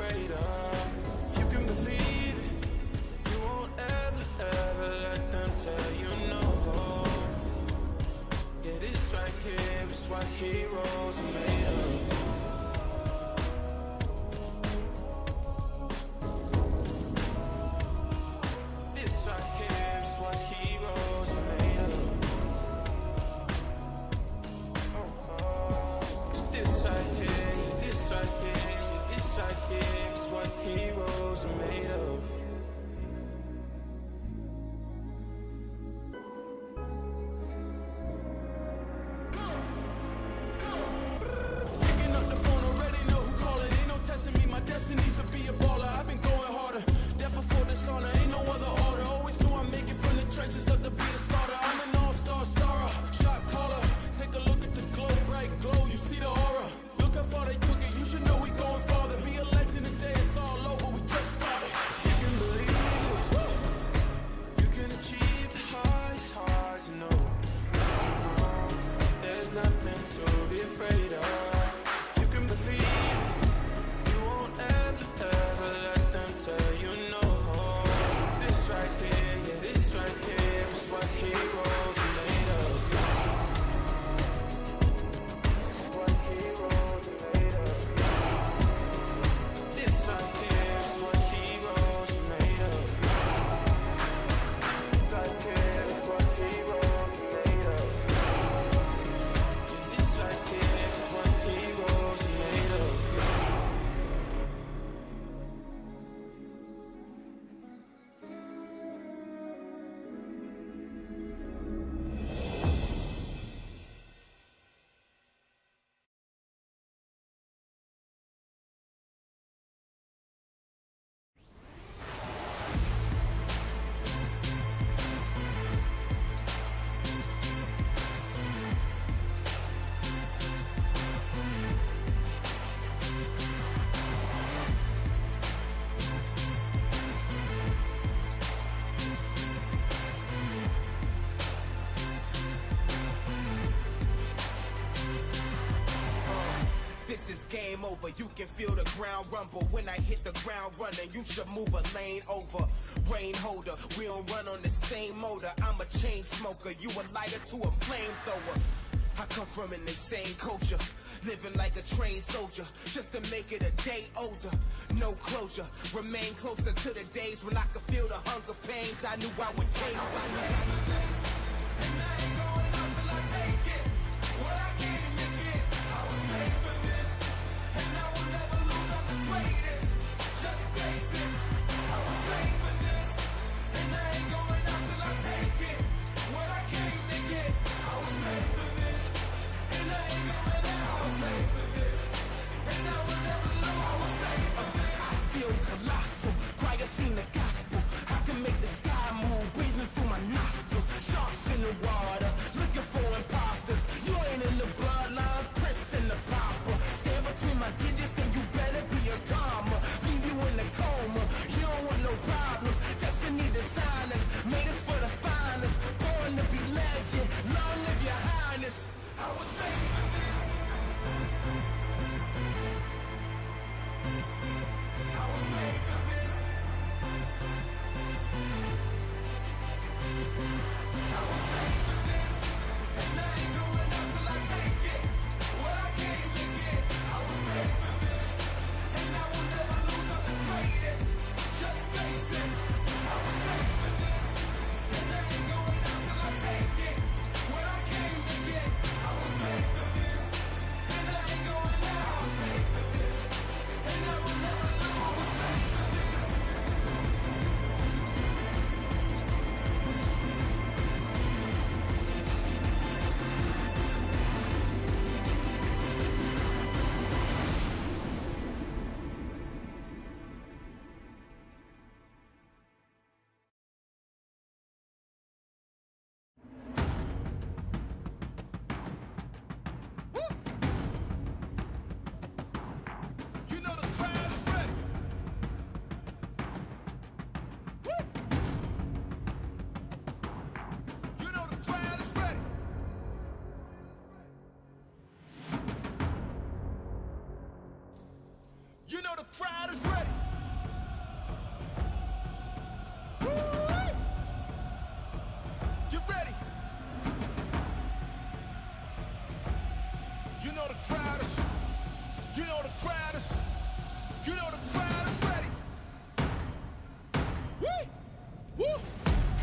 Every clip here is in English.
afraid of. If you can believe it, you won't ever, ever let them tell you no. Yeah, this right here is what heroes are made of. This right here is what heroes are made of. This right here, yeah, this right here, yeah, this right here is what heroes are made of. Picking up the phone, already know who calling. Ain't no testing me, my destiny's to be a baller. I've been going harder, death before dishonor, ain't no other order. Always knew I'd make it from the trenches up to be a starter. I'm an all-star starer, shot caller. Take a look at the glow, bright glow, you see the aura. Look how far they took it, you should know we going farther. Be a legend today, it's all over, we just started. If you can believe it, you can achieve the highs, no. There's nothing to be afraid of. If you can believe it, you won't ever, ever let them tell you no. This right here, yeah, this right here is what heroes are made of. What heroes are made of. This right here is what heroes are made of. Right here is what heroes are made of. Yeah, this right here is what heroes are made of. This is game over, you can feel the ground rumble. When I hit the ground running, you should move a lane over. Rain holder, we don't run on the same motor. I'm a chain smoker, you a lighter to a flamethrower. I come from an insane culture, living like a trained soldier, just to make it a day older. No closure, remain closer to the days when I could feel the hunger pains I knew I would take. I was made for this, and I ain't going out till I take it. What I came to get, I was made for this, and I will never lose, I'm the greatest. Just face it, I was made for this, and I ain't going out till I take it. What I came to get, I was made for this, and I ain't going out. I was made for this, and I will never lose, I was made for this. I feel colossal, choir sing the gospel. I can make the sky move, breathing through my nostrils. You know the crowd is ready. Woo! Woo!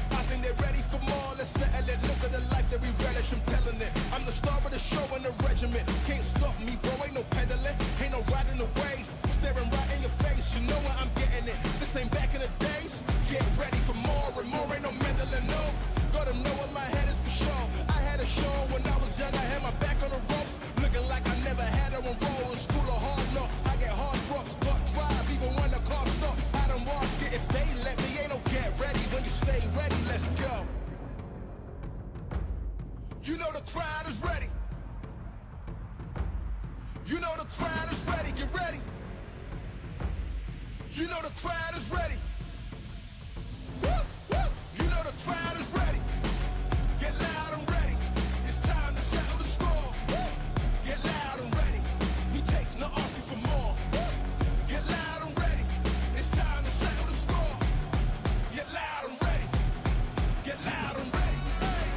I think they're ready for more. Let's settle it. Look at the life that we relish. I'm telling it. I'm the star of the show and the regiment. Can't stop me, bro. Ain't no pedaling. Ain't no riding the wave. Staring right in your face. You know where I'm getting it. This ain't back in the days. Get ready for more and more. Ain't no meddling, no. Gotta know what my head is for sure. I had a show when I was young. I had my back on the ropes. Looking like I never had her on roll. In school of hard knocks. I get hard drops. Got drive even when the car stops. I don't watch it if they let me. Ain't no get ready. When you stay ready, let's go. You know the crowd is ready. You know the crowd is ready. Get ready. You know the crowd is ready. Woo, woo. You know the crowd is ready. Get loud and ready. It's time to settle the score. Woo. Get loud and ready. We take no asking for more. Woo. Get loud and ready. It's time to settle the score. Get loud and ready. Get loud and ready. Hey.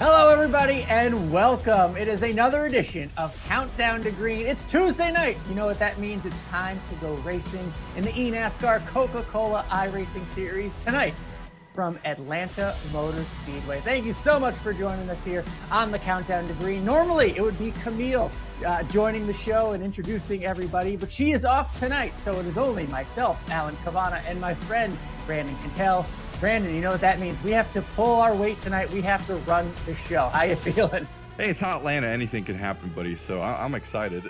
Hello, everybody, and welcome. It is another edition of Countdown to Green. It's Tuesday night. You know what that means. It's time to go racing in the eNASCAR Coca-Cola iRacing Series tonight. from Atlanta Motor Speedway. Thank you so much for joining us here on the Countdown to Green. Normally, it would be Camille joining the show and introducing everybody, but she is off tonight, so it is only myself, Alan Cavana, and my friend, Brandon Cantel. Brandon, you know what that means. We have to pull our weight tonight. We have to run the show. How you feeling? Hey, it's Atlanta. Anything can happen, buddy. So I'm excited.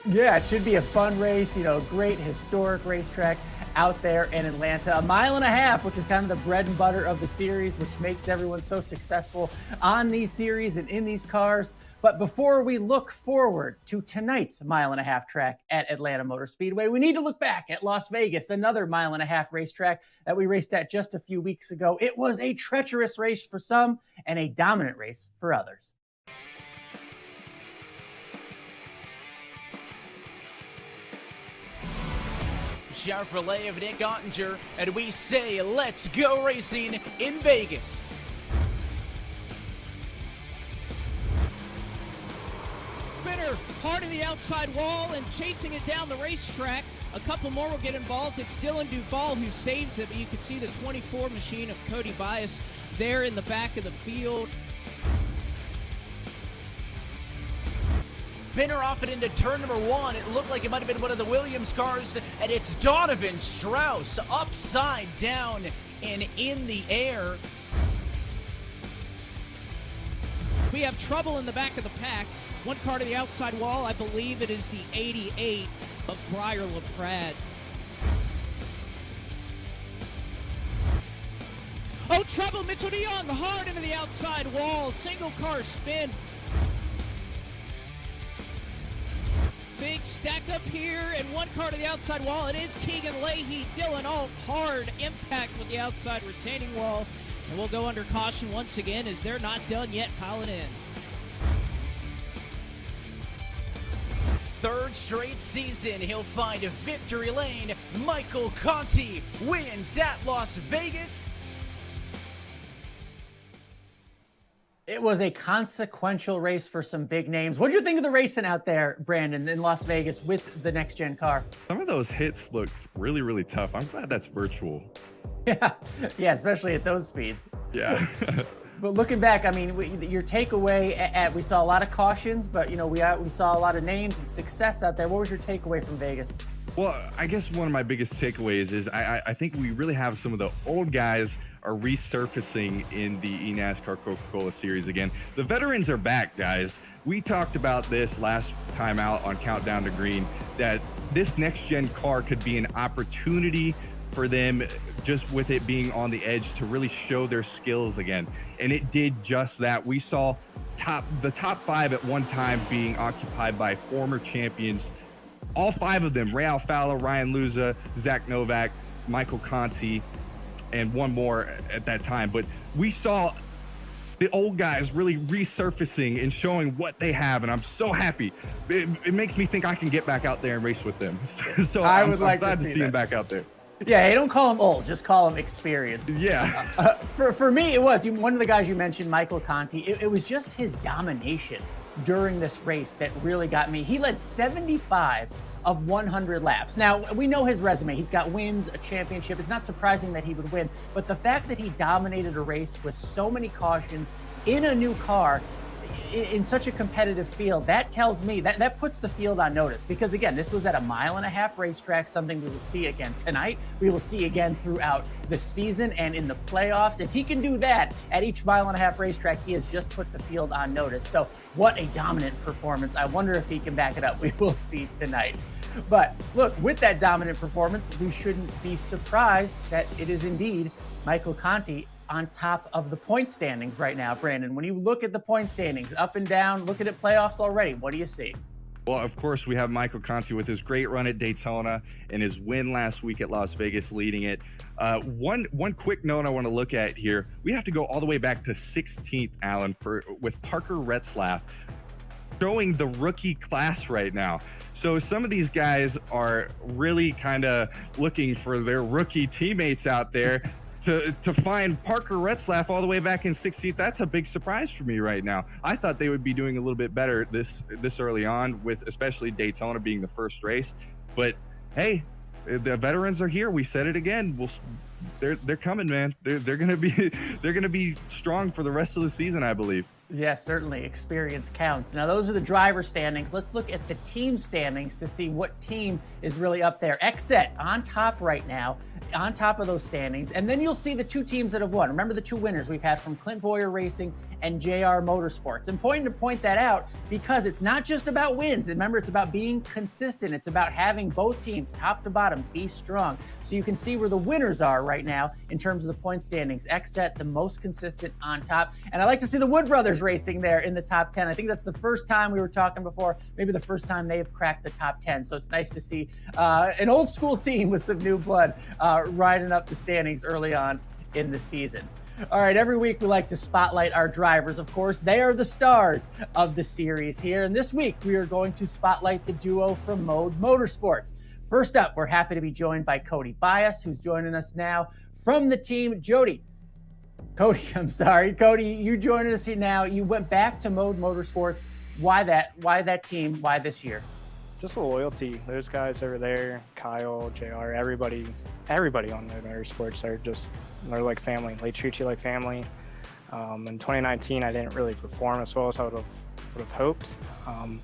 Yeah, it should be a fun race. You know, great historic racetrack out there in Atlanta. 1.5 miles, which is kind of the bread and butter of the series, which makes everyone so successful on these series and in these cars. But before we look forward to tonight's 1.5 mile track at Atlanta Motor Speedway, we need to look back at Las Vegas, another 1.5 mile racetrack that we raced at just a few weeks ago. It was a treacherous race for some and a dominant race for others. Chevrolet of Nick Ottinger, and we say let's go racing in Vegas. Spinner hard in the outside wall and chasing it down the racetrack. A couple more will get involved. It's Dylan Duvall who saves it, but you can see the 24 machine of Cody Bias there in the back of the field. Spinner off it into turn number 1. It looked like it might have been one of the Williams cars, and it's Donovan Strauss upside down and in the air. We have trouble in the back of the pack. One car to the outside wall. I believe it is the 88 of Briar LaPrade. Oh, trouble. Mitchell DeYoung hard into the outside wall. Single car spin. Big stack up here, and one car to the outside wall. It is Keegan Leahy. Dylan Alt, hard impact with the outside retaining wall. And we'll go under caution once again as they're not done yet piling in. Third straight season, he'll find a victory lane. Michael Conti wins at Las Vegas. It was a consequential race for some big names. What did you think of the racing out there, Brandon, in Las Vegas with the next-gen car? Some of those hits looked really, really tough. I'm glad that's virtual. Yeah, especially at those speeds. Yeah. But looking back, I mean, your takeaway, we saw a lot of cautions, but, you know, we saw a lot of names and success out there. What was your takeaway from Vegas? Well, I guess one of my biggest takeaways is I think we really have some of the old guys are resurfacing in the eNASCAR Coca-Cola series again. The veterans are back, guys. We talked about this last time out on Countdown to Green, that this next-gen car could be an opportunity for them, just with it being on the edge, to really show their skills again. And it did just that. We saw the top 5 at one time being occupied by former champions. All 5 of them, Ray Alfala, Ryan Luza, Zach Novak, Michael Conti, and one more at that time. But we saw the old guys really resurfacing and showing what they have, and I'm so happy. It makes me think I can get back out there and race with them. So I'm glad to see them back out there. Yeah, hey, don't call him old, just call him experienced. Yeah. For me, it was one of the guys you mentioned, Michael Conti. It was just his domination during this race that really got me. He led 75 of 100 laps. Now, we know his resume. He's got wins, a championship. It's not surprising that he would win, but the fact that he dominated a race with so many cautions in a new car in such a competitive field, that tells me that puts the field on notice, because again, this was at 1.5 mile racetrack, something we will see again tonight. We will see again throughout the season and in the playoffs. If he can do that at each 1.5 mile racetrack, he has just put the field on notice. So what a dominant performance. I wonder if he can back it up. We will see tonight. But look, with that dominant performance, we shouldn't be surprised that it is indeed Michael Conti on top of the point standings right now. Brandon, when you look at the point standings up and down, looking at playoffs already, what do you see? Well, of course, we have Michael Conti with his great run at Daytona and his win last week at Las Vegas leading it. One quick note I want to look at here. We have to go all the way back to 16th, Alan, with Parker Retzlaff showing the rookie class right now. So some of these guys are really kind of looking for their rookie teammates out there. To find Parker Retzlaff all the way back in 16th, that's a big surprise for me right now. I thought they would be doing a little bit better this early on, with especially Daytona being the first race. But hey, the veterans are here. We said it again. they're coming, man. They're gonna be strong for the rest of the season, I believe. Yes, certainly. Experience counts. Now, those are the driver standings. Let's look at the team standings to see what team is really up there. XSET on top right now, on top of those standings. And then you'll see the two teams that have won. Remember the two winners we've had from Clint Boyer Racing and JR Motorsports. Important to point that out because it's not just about wins. Remember, it's about being consistent. It's about having both teams, top to bottom, be strong. So you can see where the winners are right now in terms of the point standings. XSET, the most consistent on top. And I like to see the Wood Brothers Racing there in the top 10. I think that's the first time we were talking before, maybe the first time they've cracked the top 10. So it's nice to see an old school team with some new blood riding up the standings early on in the season. All right, every week we like to spotlight our drivers. Of course, they are the stars of the series here. And this week we are going to spotlight the duo from Mode Motorsports. First up, we're happy to be joined by Cody Bias, who's joining us now from the team. Cody, you joining us here now. You went back to Mode Motorsports. Why that team? Why this year? Just the loyalty. Those guys over there, Kyle, JR, everybody on Mode Motorsports they're like family. They treat you like family. In 2019, I didn't really perform as well as I would have hoped. And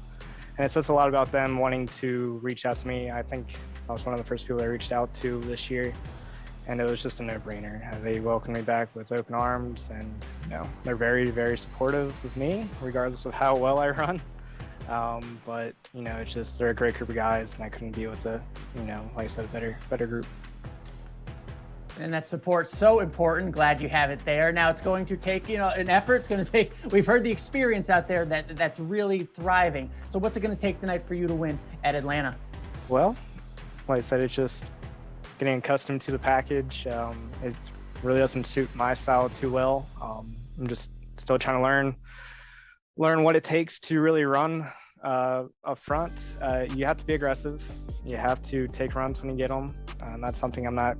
it says a lot about them wanting to reach out to me. I think I was one of the first people they reached out to this year, and it was just a no-brainer. They welcomed me back with open arms, and they're very, very supportive of me, regardless of how well I run. But it's just they're a great group of guys, and I couldn't be with like I said, a better group. And that support's so important. Glad you have it there. Now it's going to take, an effort. It's going to take, we've heard the experience out there that's really thriving. So what's it going to take tonight for you to win at Atlanta? Well, like I said, it's just getting accustomed to the package. It really doesn't suit my style too well. I'm just still trying to learn what it takes to really run up front. You have to be aggressive. You have to take runs when you get them. And that's something I'm not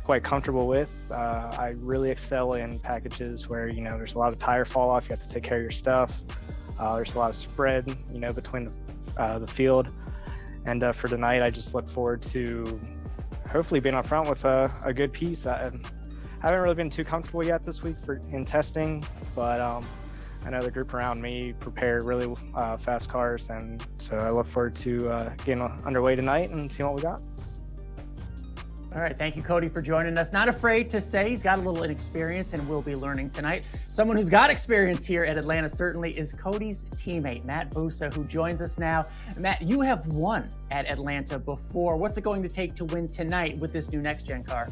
quite comfortable with. I really excel in packages where there's a lot of tire fall off. You have to take care of your stuff. There's a lot of spread between the field, and for tonight I just look forward to hopefully being up front with a good piece. I haven't really been too comfortable yet this week in testing, but I know the group around me prepared really fast cars, and so I look forward to getting underway tonight and seeing what we got. All right, thank you, Cody, for joining us. Not afraid to say he's got a little inexperience and will be learning tonight. Someone who's got experience here at Atlanta certainly is Cody's teammate, Matt Busa, who joins us now. Matt, you have won at Atlanta before. What's it going to take to win tonight with this new next-gen car?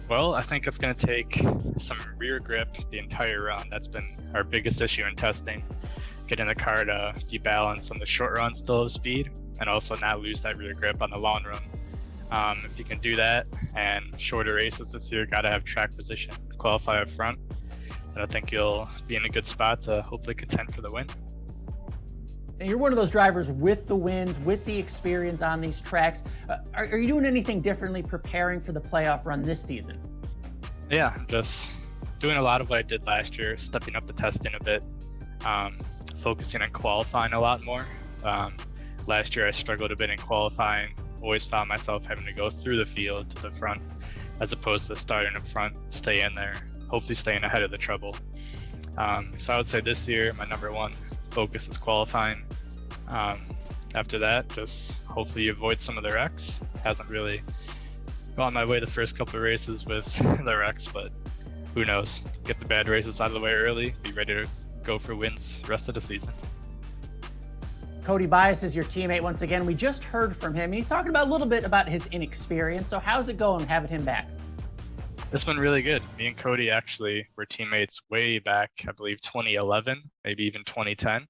Well, I think it's going to take some rear grip the entire run. That's been our biggest issue in testing. Getting the car to be balanced on the short run, still have speed, and also not lose that rear grip on the long run. If you can do that, and shorter races this year, got to have track position, qualify up front, and I think you'll be in a good spot to hopefully contend for the win. And you're one of those drivers with the wins, with the experience on these tracks. Are you doing anything differently preparing for the playoff run this season? Yeah, just doing a lot of what I did last year, stepping up the testing a bit, focusing on qualifying a lot more. Last year I struggled a bit in qualifying, always found myself having to go through the field to the front as opposed to starting up front, stay in there, hopefully staying ahead of the trouble. So I would say this year my number one focus is qualifying. After that, just hopefully avoid some of the wrecks. Hasn't really gone my way the first couple of races with the wrecks, but who knows. Get the bad races out of the way early, be ready to go for wins the rest of the season. Cody Bias is your teammate once again. We just heard from him. He's talking about a little bit about his inexperience. So how's it going having him back? It's been really good. Me and Cody actually were teammates way back, I believe 2011, maybe even 2010.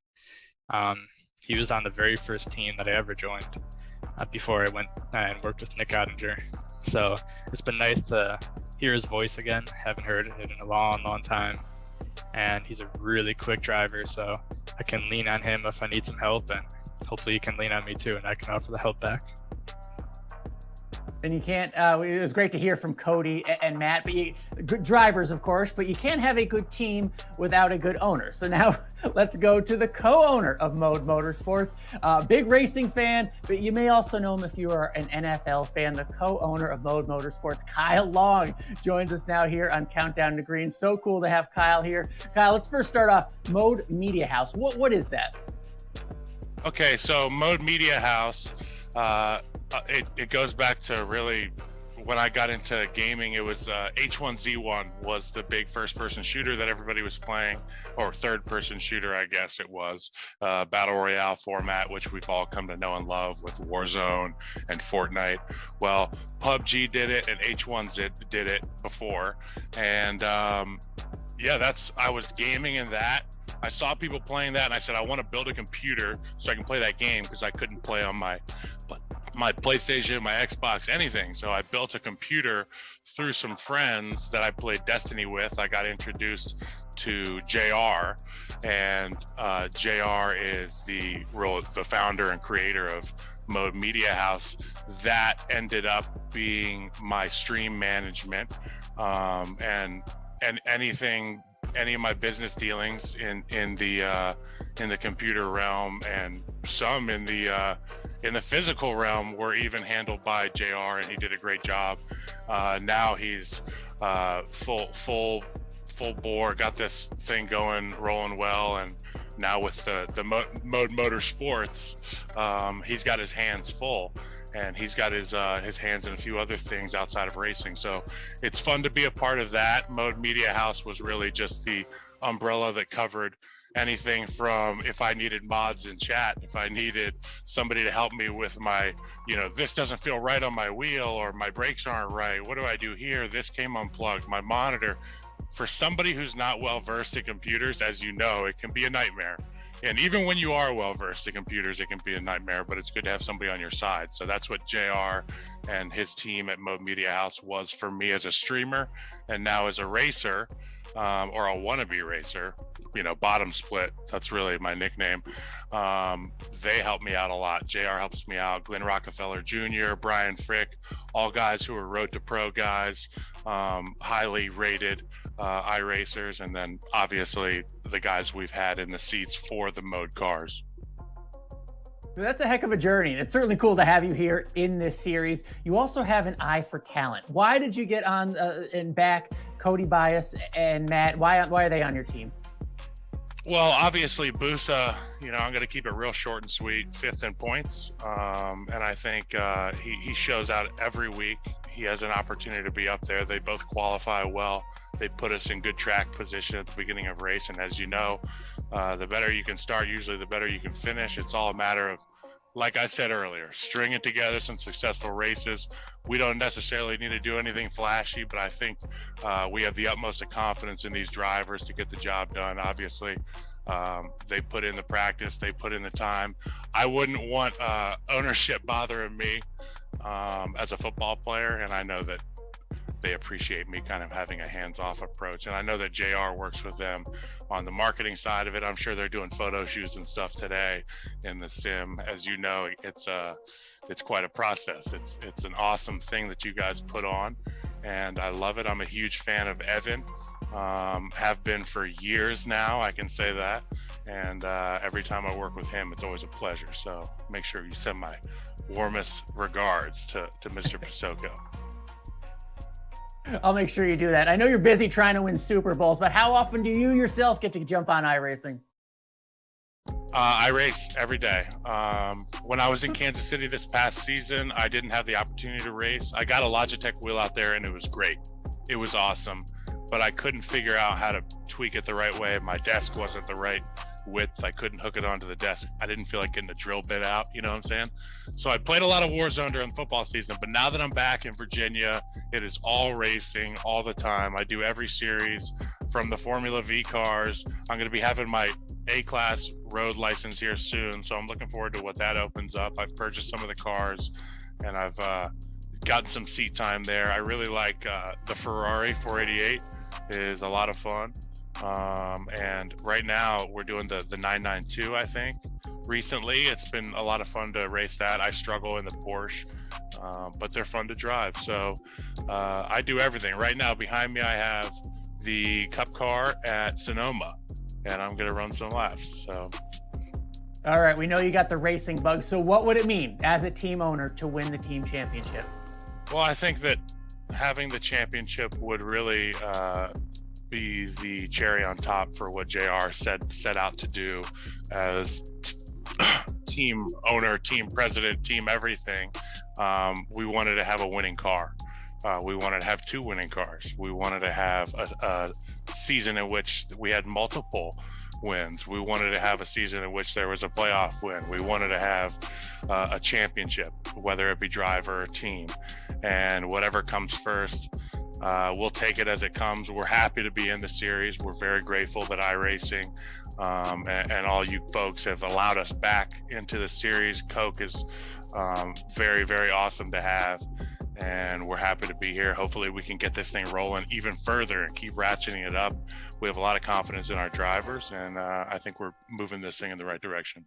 He was on the very first team that I ever joined before I went and worked with Nick Ottinger. So it's been nice to hear his voice again. Haven't heard it in a long, long time. And he's a really quick driver, so I can lean on him if I need some help, and hopefully he can lean on me too, and I can offer the help back. And you can't, it was great to hear from Cody and Matt, but good drivers, of course, but you can't have a good team without a good owner. So now let's go to the co-owner of Mode Motorsports, big racing fan, but you may also know him if you are an NFL fan. The co-owner of Mode Motorsports, Kyle Long, joins us now here on Countdown to Green. So cool to have Kyle here. Kyle, let's first start off Mode Media House. What is that? Okay, so Mode Media House, it goes back to really when I got into gaming. It was H1Z1 was the big first-person shooter that everybody was playing, or third-person shooter, I guess it was, battle royale format, which we've all come to know and love with Warzone and Fortnite. Well, PUBG did it, and H1Z did it before, and yeah, I was gaming in that. I saw people playing that, and I said, I want to build a computer so I can play that game, because I couldn't play on my PlayStation, my Xbox, anything. So I built a computer through some friends that I played Destiny with. I got introduced to JR, and JR is the founder and creator of Mode Media House. That ended up being my stream management, and any of my business dealings in the computer realm, and some in the physical realm were even handled by JR, and he did a great job. Now he's full bore, got this thing rolling well, and now with the Mode Motorsports, he's got his hands full. And he's got his hands in a few other things outside of racing. So it's fun to be a part of that. Mode Media House was really just the umbrella that covered anything from if I needed mods in chat, if I needed somebody to help me with my, this doesn't feel right on my wheel, or my brakes aren't right. What do I do here? This came unplugged, my monitor. For somebody who's not well versed in computers, as you know, it can be a nightmare. And even when you are well-versed in computers, it can be a nightmare, but it's good to have somebody on your side. So that's what JR and his team at Mode Media House was for me as a streamer, and now as a racer, or a wannabe racer, bottom split. That's really my nickname. They help me out a lot. JR helps me out. Glenn Rockefeller Jr., Brian Frick, all guys who are Road to Pro guys, highly rated iRacers, and then obviously the guys we've had in the seats for the Mode cars. That's a heck of a journey. It's certainly cool to have you here in this series. You also have an eye for talent. Why did you get on and back Cody Bias and Matt? Why are they on your team? Well, obviously Busa, I'm going to keep it real short and sweet, 5th in points. And I think he shows out every week. He has an opportunity to be up there. They both qualify well. They put us in good track position at the beginning of race. And as you know, the better you can start, usually the better you can finish. It's all a matter of, like I said earlier, stringing together some successful races. We don't necessarily need to do anything flashy, but I think we have the utmost of confidence in these drivers to get the job done. Obviously, they put in the practice, they put in the time. I wouldn't want ownership bothering me as a football player, and I know that they appreciate me kind of having a hands-off approach. And I know that JR works with them on the marketing side of it. I'm sure they're doing photo shoots and stuff today in the sim. As you know, it's quite a process. It's an awesome thing that you guys put on, and I love it. I'm a huge fan of Evan. Have been for years now, I can say that. And every time I work with him, it's always a pleasure. So make sure you send my warmest regards to Mr. Pasoko. I'll make sure you do that. I know you're busy trying to win Super Bowls, but how often do you yourself get to jump on iRacing? I race every day. When I was in Kansas City this past season, I didn't have the opportunity to race. I got a Logitech wheel out there and it was great. It was awesome, but I couldn't figure out how to tweak it the right way. My desk wasn't the right width. I couldn't hook it onto the desk. I didn't feel like getting a drill bit out, you know what I'm saying? So I played a lot of Warzone during football season, but now that I'm back in Virginia, it is all racing all the time. I do every series from the Formula V cars. I'm going to be having my A-class road license here soon, so I'm looking forward to what that opens up. I've purchased some of the cars, and I've gotten some seat time there. I really like the Ferrari 488. Is a lot of fun. And right now we're doing the 992, I think. Recently, it's been a lot of fun to race that. I struggle in the Porsche. but they're fun to drive. So I do everything. Right now, behind me, I have the Cup car at Sonoma, and I'm going to run some laps. So. All right, we know you got the racing bug. So what would it mean as a team owner to win the team championship? Well, I think that having the championship would really be the cherry on top for what JR set out to do as team owner, team president, team everything. We wanted to have a winning car. We wanted to have 2 winning cars. We wanted to have a season in which we had multiple wins. We wanted to have a season in which there was a playoff win. We wanted to have a championship, whether it be driver or team. And whatever comes first, we'll take it as it comes. We're happy to be in the series. We're very grateful that iRacing and all you folks have allowed us back into the series. Coke is very, very awesome to have. And we're happy to be here. Hopefully we can get this thing rolling even further and keep ratcheting it up. We have a lot of confidence in our drivers, and I think we're moving this thing in the right direction.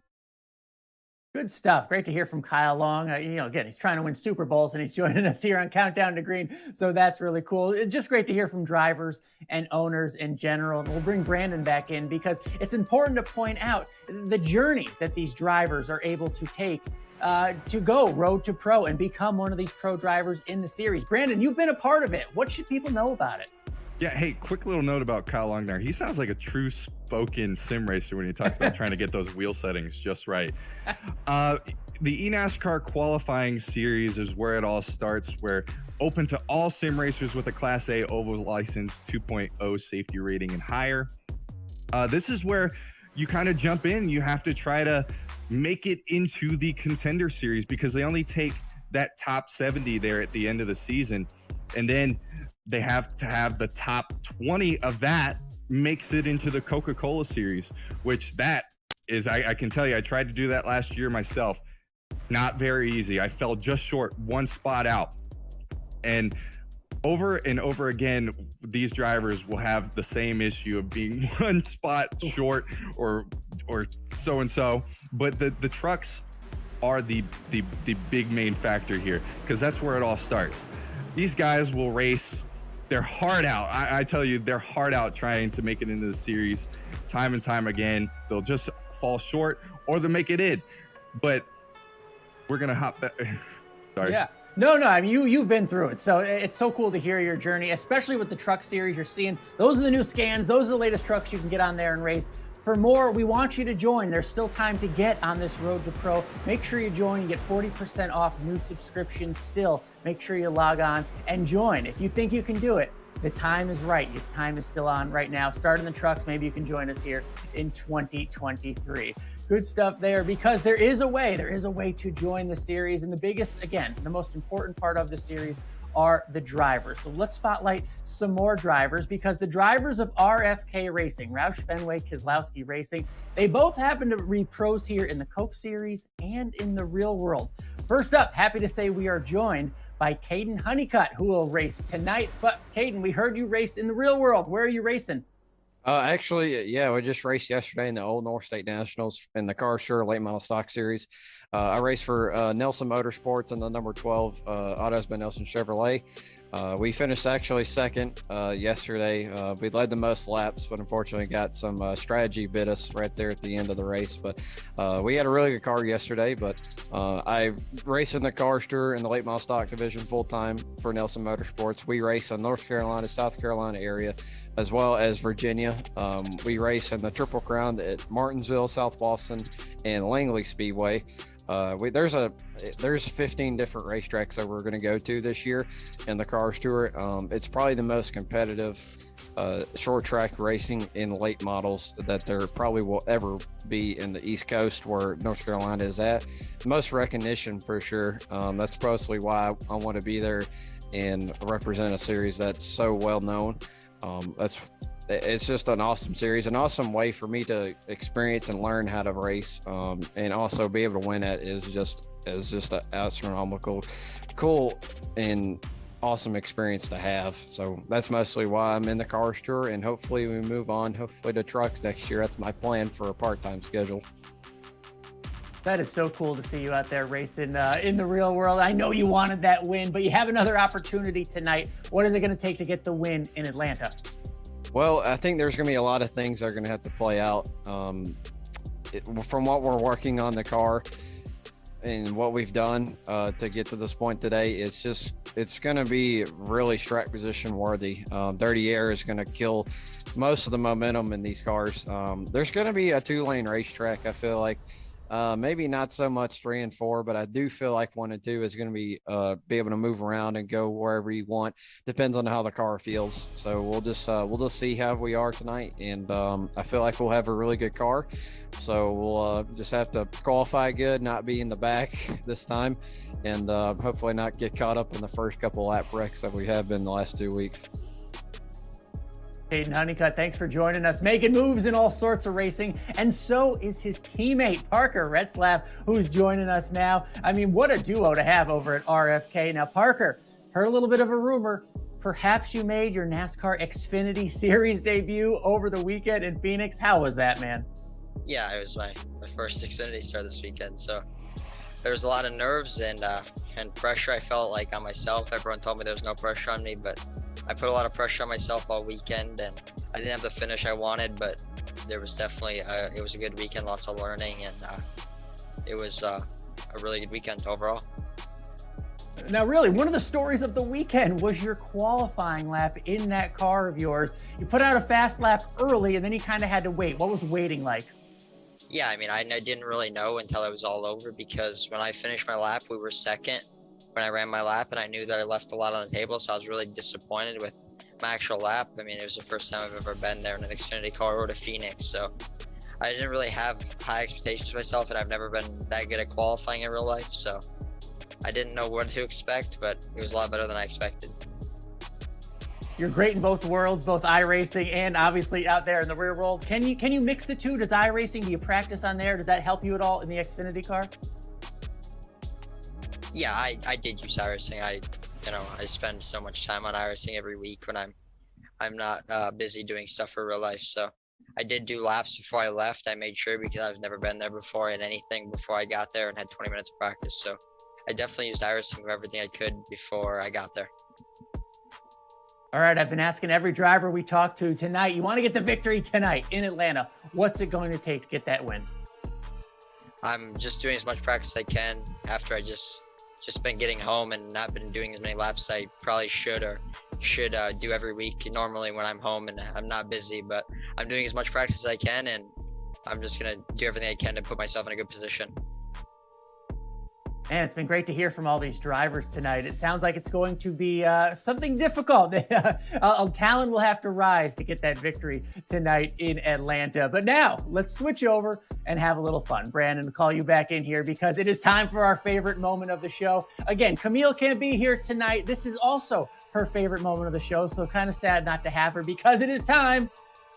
Good stuff. Great to hear from Kyle Long. Again, he's trying to win Super Bowls and he's joining us here on Countdown to Green. So that's really cool. It's just great to hear from drivers and owners in general. And we'll bring Brandon back in because it's important to point out the journey that these drivers are able to take to go road to pro and become one of these pro drivers in the series. Brandon, you've been a part of it. What should people know about it? Yeah, hey, quick little note about Kyle Long there. He sounds like a true spoken sim racer when he talks about trying to get those wheel settings just right. The eNASCAR qualifying series is where it all starts. We're open to all sim racers with a Class A oval license, 2.0 safety rating and higher. This is where you kind of jump in. You have to try to make it into the contender series because they only take that top 70 there at the end of the season. And then they have to have the top 20 of that makes it into the Coca-Cola series, which that is, I can tell you, I tried to do that last year myself. Not very easy. I fell just short, 1 spot out. And over again, these drivers will have the same issue of being 1 spot short or so-and-so. But the trucks are the big main factor here because that's where it all starts. These guys will race their heart out. I tell you, their heart out trying to make it into the series time and time again. They'll just fall short or they'll make it in. But we're going to hop back. Sorry. Yeah. No, I mean, you've been through it. So it's so cool to hear your journey, especially with the truck series you're seeing. Those are the new scans. Those are the latest trucks you can get on there and race. For more, we want you to join. There's still time to get on this road to pro. Make sure you join. You get 40% off new subscriptions still. Make sure you log on and join. If you think you can do it, the time is right. Your time is still on right now. Start in the trucks. Maybe you can join us here in 2023. Good stuff there because there is a way to join the series. And the biggest, again, the most important part of the series are the drivers. So let's spotlight some more drivers because the drivers of RFK Racing, Roush Fenway Keselowski Racing, they both happen to be pros here in the Coke Series and in the real world. First up, happy to say we are joined by Caden Honeycutt, who will race tonight. But Caden, we heard you race in the real world. Where are you racing? Actually, yeah, we just raced yesterday in the Old North State Nationals in the Car Sure Late Model Stock Series. I raced for Nelson Motorsports in the number 12 Autos by Nelson Chevrolet. We finished actually second yesterday. We led the most laps, but unfortunately got some strategy bit us right there at the end of the race. But we had a really good car yesterday. But I race in the Car Sure in the Late Model Stock Division full time for Nelson Motorsports. We race in North Carolina, South Carolina area, as well as Virginia. We race in the Triple Crown at Martinsville, South Boston, and Langley Speedway. There's 15 different racetracks that we're going to go to this year in the Cars Tour. It's probably the most competitive short track racing in late models that there probably will ever be in the East Coast where North Carolina is at. Most recognition for sure. That's probably why I want to be there and represent a series that's so well known. It's just an awesome series, an awesome way for me to experience and learn how to race, and also be able to win at is just an astronomical, cool, and awesome experience to have. So that's mostly why I'm in the Cars Tour, and hopefully we move on, hopefully to trucks next year. That's my plan for a part-time schedule. That is so cool to see you out there racing in the real world. I know you wanted that win, but you have another opportunity tonight. What is it going to take to get the win in Atlanta? Well, I think there's going to be a lot of things that are going to have to play out. From what we're working on the car and what we've done to get to this point today, it's going to be really track position worthy. Dirty air is going to kill most of the momentum in these cars. There's going to be a 2-lane racetrack. I feel like maybe not so much 3 and 4, but I do feel like 1 and 2 is going to be able to move around and go wherever you want. Depends on how the car feels. So we'll just see how we are tonight, and I feel like we'll have a really good car. So we'll just have to qualify good, not be in the back this time, and hopefully not get caught up in the first couple lap wrecks that we have been the last 2 weeks. Hayden Honeycutt, thanks for joining us, making moves in all sorts of racing, and so is his teammate Parker Retzlaff, who's joining us now. I mean, what a duo to have over at RFK. Now, Parker, heard a little bit of a rumor. Perhaps you made your NASCAR Xfinity Series debut over the weekend in Phoenix. How was that, man? Yeah, it was my first Xfinity start this weekend, so there was a lot of nerves and pressure I felt like on myself. Everyone told me there was no pressure on me, but I put a lot of pressure on myself all weekend, and I didn't have the finish I wanted, but there was definitely it was a good weekend, lots of learning, and it was a really good weekend overall. Now, really, one of the stories of the weekend was your qualifying lap in that car of yours. You put out a fast lap early, and then you kind of had to wait. What was waiting like? Yeah, I mean, I didn't really know until it was all over, because when I finished my lap, we were second when I ran my lap, and I knew that I left a lot on the table, so I was really disappointed with my actual lap. I mean, it was the first time I've ever been there in an Xfinity car or to Phoenix, so I didn't really have high expectations for myself, and I've never been that good at qualifying in real life, so I didn't know what to expect, but it was a lot better than I expected. You're great in both worlds, both iRacing and obviously out there in the real world. Can you mix the two? Does iRacing, do you practice on there? Does that help you at all in the Xfinity car? Yeah, I did use iRacing. I spend so much time on iRacing every week when I'm not busy doing stuff for real life. So I did do laps before I left. I made sure, because I've never been there before in anything before I got there, and had 20 minutes of practice. So I definitely used iRacing for everything I could before I got there. All right, I've been asking every driver we talked to tonight. You want to get the victory tonight in Atlanta. What's it going to take to get that win? I'm just doing as much practice as I can after I just been getting home and not been doing as many laps as I probably should do every week normally when I'm home and I'm not busy, but I'm doing as much practice as I can, and I'm just going to do everything I can to put myself in a good position. Man, it's been great to hear from all these drivers tonight. It sounds like it's going to be something difficult. Talent will have to rise to get that victory tonight in Atlanta. But now, let's switch over and have a little fun. Brandon, I'll call you back in here because it is time for our favorite moment of the show. Again, Camille can't be here tonight. This is also her favorite moment of the show, so kind of sad not to have her, because it is time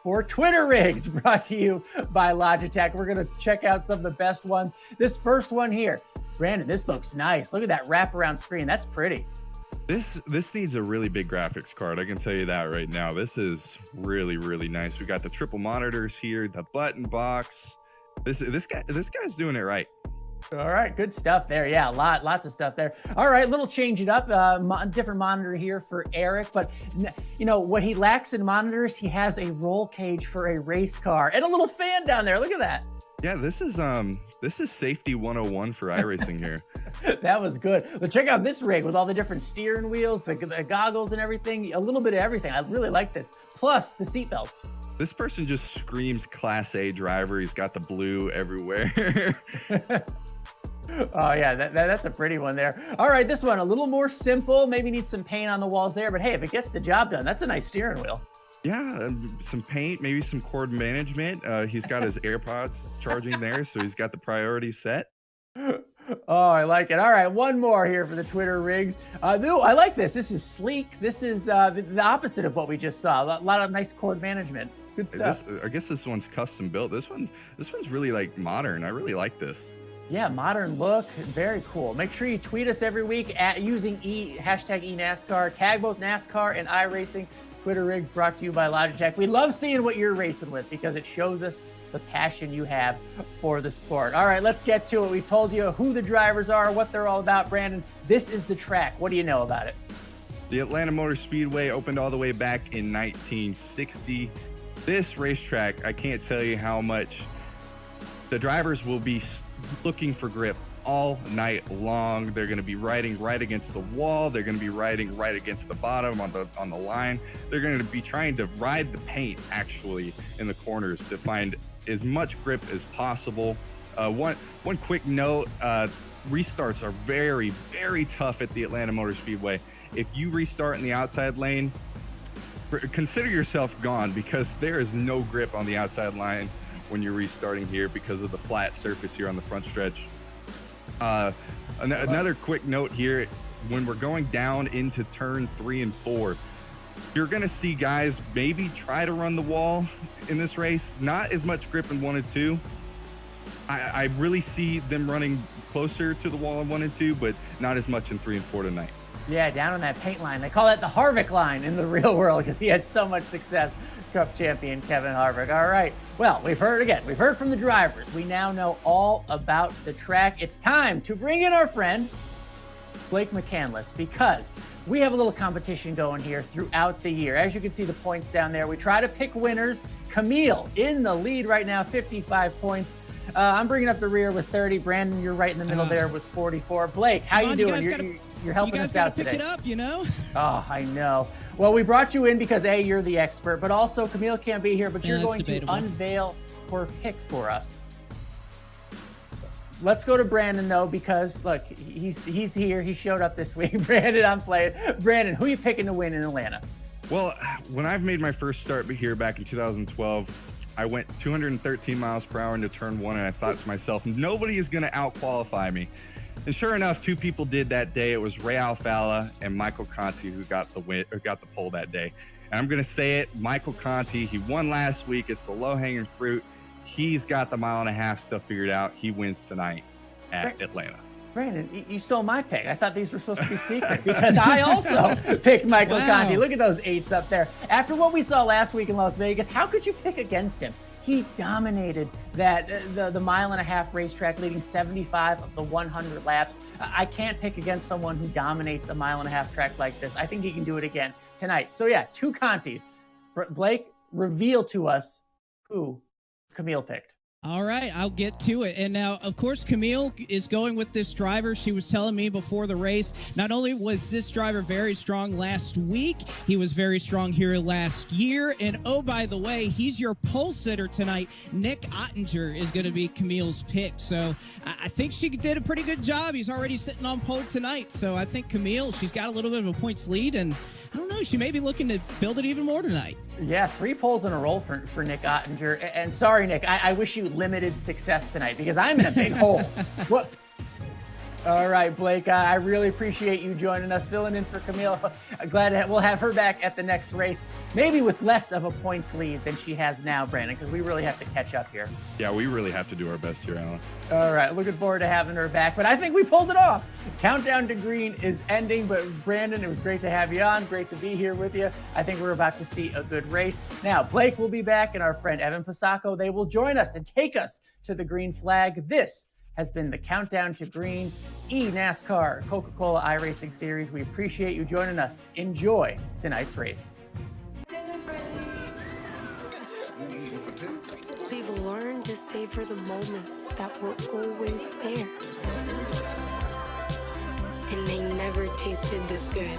for Twitter Rigs, brought to you by Logitech. We're going to check out some of the best ones. This first one here, Brandon, this looks nice. Look at that wraparound screen. That's pretty. This needs a really big graphics card. I can tell you that right now. This is really, really nice. We got the triple monitors here, the button box. This guy's doing it right. All right, good stuff there. Yeah, lots of stuff there. All right, little change it up. Different monitor here for Eric, but you know what he lacks in monitors? He has a roll cage for a race car and a little fan down there. Look at that. Yeah, this is safety 101 for iRacing here. That was good. But check out this rig with all the different steering wheels, the goggles and everything. A little bit of everything. I really like this. Plus the seat belts. This person just screams Class A driver. He's got the blue everywhere. Oh yeah, that's a pretty one there. All right, this one a little more simple. Maybe needs some paint on the walls there, but hey, if it gets the job done, that's a nice steering wheel. Yeah, some paint, maybe some cord management. He's got his AirPods charging there, so he's got the priority set. Oh, I like it. All right, one more here for the Twitter Rigs. No, I like this. This is sleek. This is the opposite of what we just saw. A lot of nice cord management. Good stuff. I guess this one's custom built. This one's really like modern. I really like this. Yeah, modern look, very cool. Make sure you tweet us every week at using hashtag eNASCAR. Tag both NASCAR and iRacing Twitter Rigs brought to you by Logitech. We love seeing what you're racing with because it shows us the passion you have for the sport. All right, let's get to it. We've told you who the drivers are, what they're all about. Brandon, this is the track. What do you know about it? The Atlanta Motor Speedway opened all the way back in 1960. This racetrack, I can't tell you how much the drivers will be looking for grip all night long. They're going to be riding right against the wall. They're going to be riding right against the bottom on the line. They're going to be trying to ride the paint actually in the corners to find as much grip as possible. One quick note, restarts are very, very tough at the Atlanta Motor Speedway. If you restart in the outside lane, consider yourself gone because there is no grip on the outside line when you're restarting here because of the flat surface here on the front stretch. Another quick note here, when we're going down into turn 3 and 4, you're going to see guys maybe try to run the wall in this race. Not as much grip in 1 and 2. I really see them running closer to the wall in 1 and 2, but not as much in 3 and 4 tonight. Yeah, down on that paint line. They call that the Harvick line in the real world because he had so much success. Cup champion Kevin Harvick. All right. Well, we've heard from the drivers. We now know all about the track. It's time to bring in our friend, Blake McCandless, because we have a little competition going here throughout the year. As you can see the points down there, we try to pick winners. Camille in the lead right now, 55 points. I'm bringing up the rear with 30. Brandon, you're right in the middle there with 44. Blake, how you doing? You're helping us out today. You guys got to pick it up, you know? Oh, I know. Well, we brought you in because, A, you're the expert, but also Camille can't be here, but you're going to unveil her pick for us. Let's go to Brandon, though, because, look, he's here. He showed up this week. Brandon, I'm playing. Brandon, who are you picking to win in Atlanta? Well, when I've made my first start here back in 2012, I went 213 miles per hour into turn 1, and I thought to myself, nobody is going to out-qualify me. And sure enough, 2 people did that day. It was Ray Alfala and Michael Conti who got the pole that day. And I'm going to say it, Michael Conti, he won last week. It's the low-hanging fruit. He's got the 1.5 mile stuff figured out. He wins tonight at Atlanta. Brandon, you stole my pick. I thought these were supposed to be secret because I also picked Michael Conti. Look at those 8s up there. After what we saw last week in Las Vegas, how could you pick against him? He dominated that the 1.5 mile racetrack, leading 75 of the 100 laps. I can't pick against someone who dominates a 1.5 mile track like this. I think he can do it again tonight. So yeah, 2 Contis. Blake, reveal to us who Camille picked. All right, I'll get to it. And now, of course, Camille is going with this driver. She was telling me before the race, not only was this driver very strong last week, he was very strong here last year. And oh, by the way, he's your pole sitter tonight. Nick Ottinger is going to be Camille's pick. So I think she did a pretty good job. He's already sitting on pole tonight. So I think Camille, she's got a little bit of a points lead. And I don't know, she may be looking to build it even more tonight. Yeah, 3 poles in a row for Nick Ottinger. And sorry, Nick, I wish you limited success tonight because I'm in a big hole. What? All right, Blake, I really appreciate you joining us, filling in for Camille. Glad we'll have her back at the next race, maybe with less of a points lead than she has now, Brandon, because we really have to catch up here. Yeah, we really have to do our best here, Alan. All right, looking forward to having her back, but I think we pulled it off. Countdown to Green is ending, but Brandon, it was great to have you on. Great to be here with you. I think we're about to see a good race. Now, Blake will be back, and our friend Evan Pasacco, they will join us and take us to the green flag. This has been the Countdown to Green eNASCAR Coca-Cola iRacing Series. We appreciate you joining us. Enjoy tonight's race. We've learned to savor the moments that were always there. And they never tasted this good.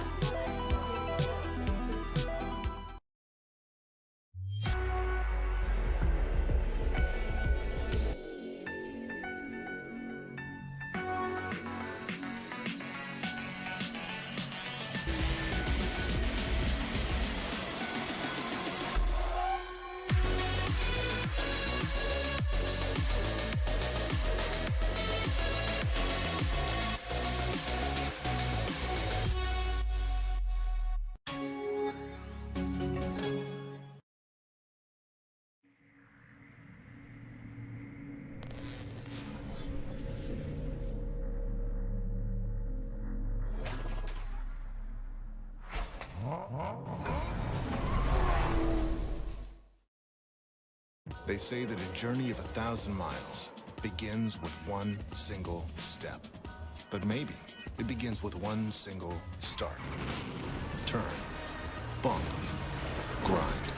They say that a journey of 1,000 miles begins with one single step. But maybe it begins with one single start. Turn, bump, grind,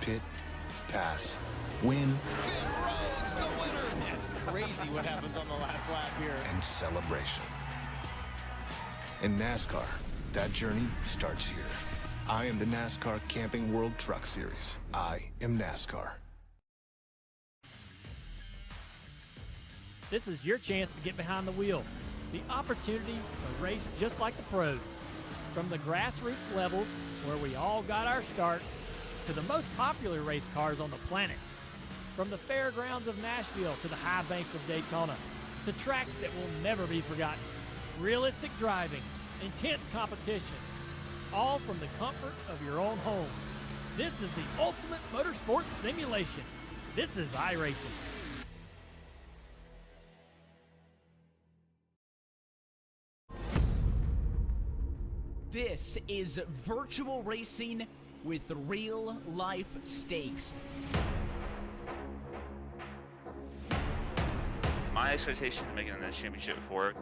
pit, pass, win, That's crazy what happens on the last lap here. and celebration. In NASCAR, that journey starts here. I am the NASCAR Camping World Truck Series. I am NASCAR. This is your chance to get behind the wheel. The opportunity to race just like the pros. From the grassroots levels, where we all got our start, to the most popular race cars on the planet. From the fairgrounds of Nashville to the high banks of Daytona, to tracks that will never be forgotten. Realistic driving, intense competition, all from the comfort of your own home. This is the ultimate motorsports simulation. This is iRacing. This is virtual racing with real life stakes. My expectation of making it in the championship for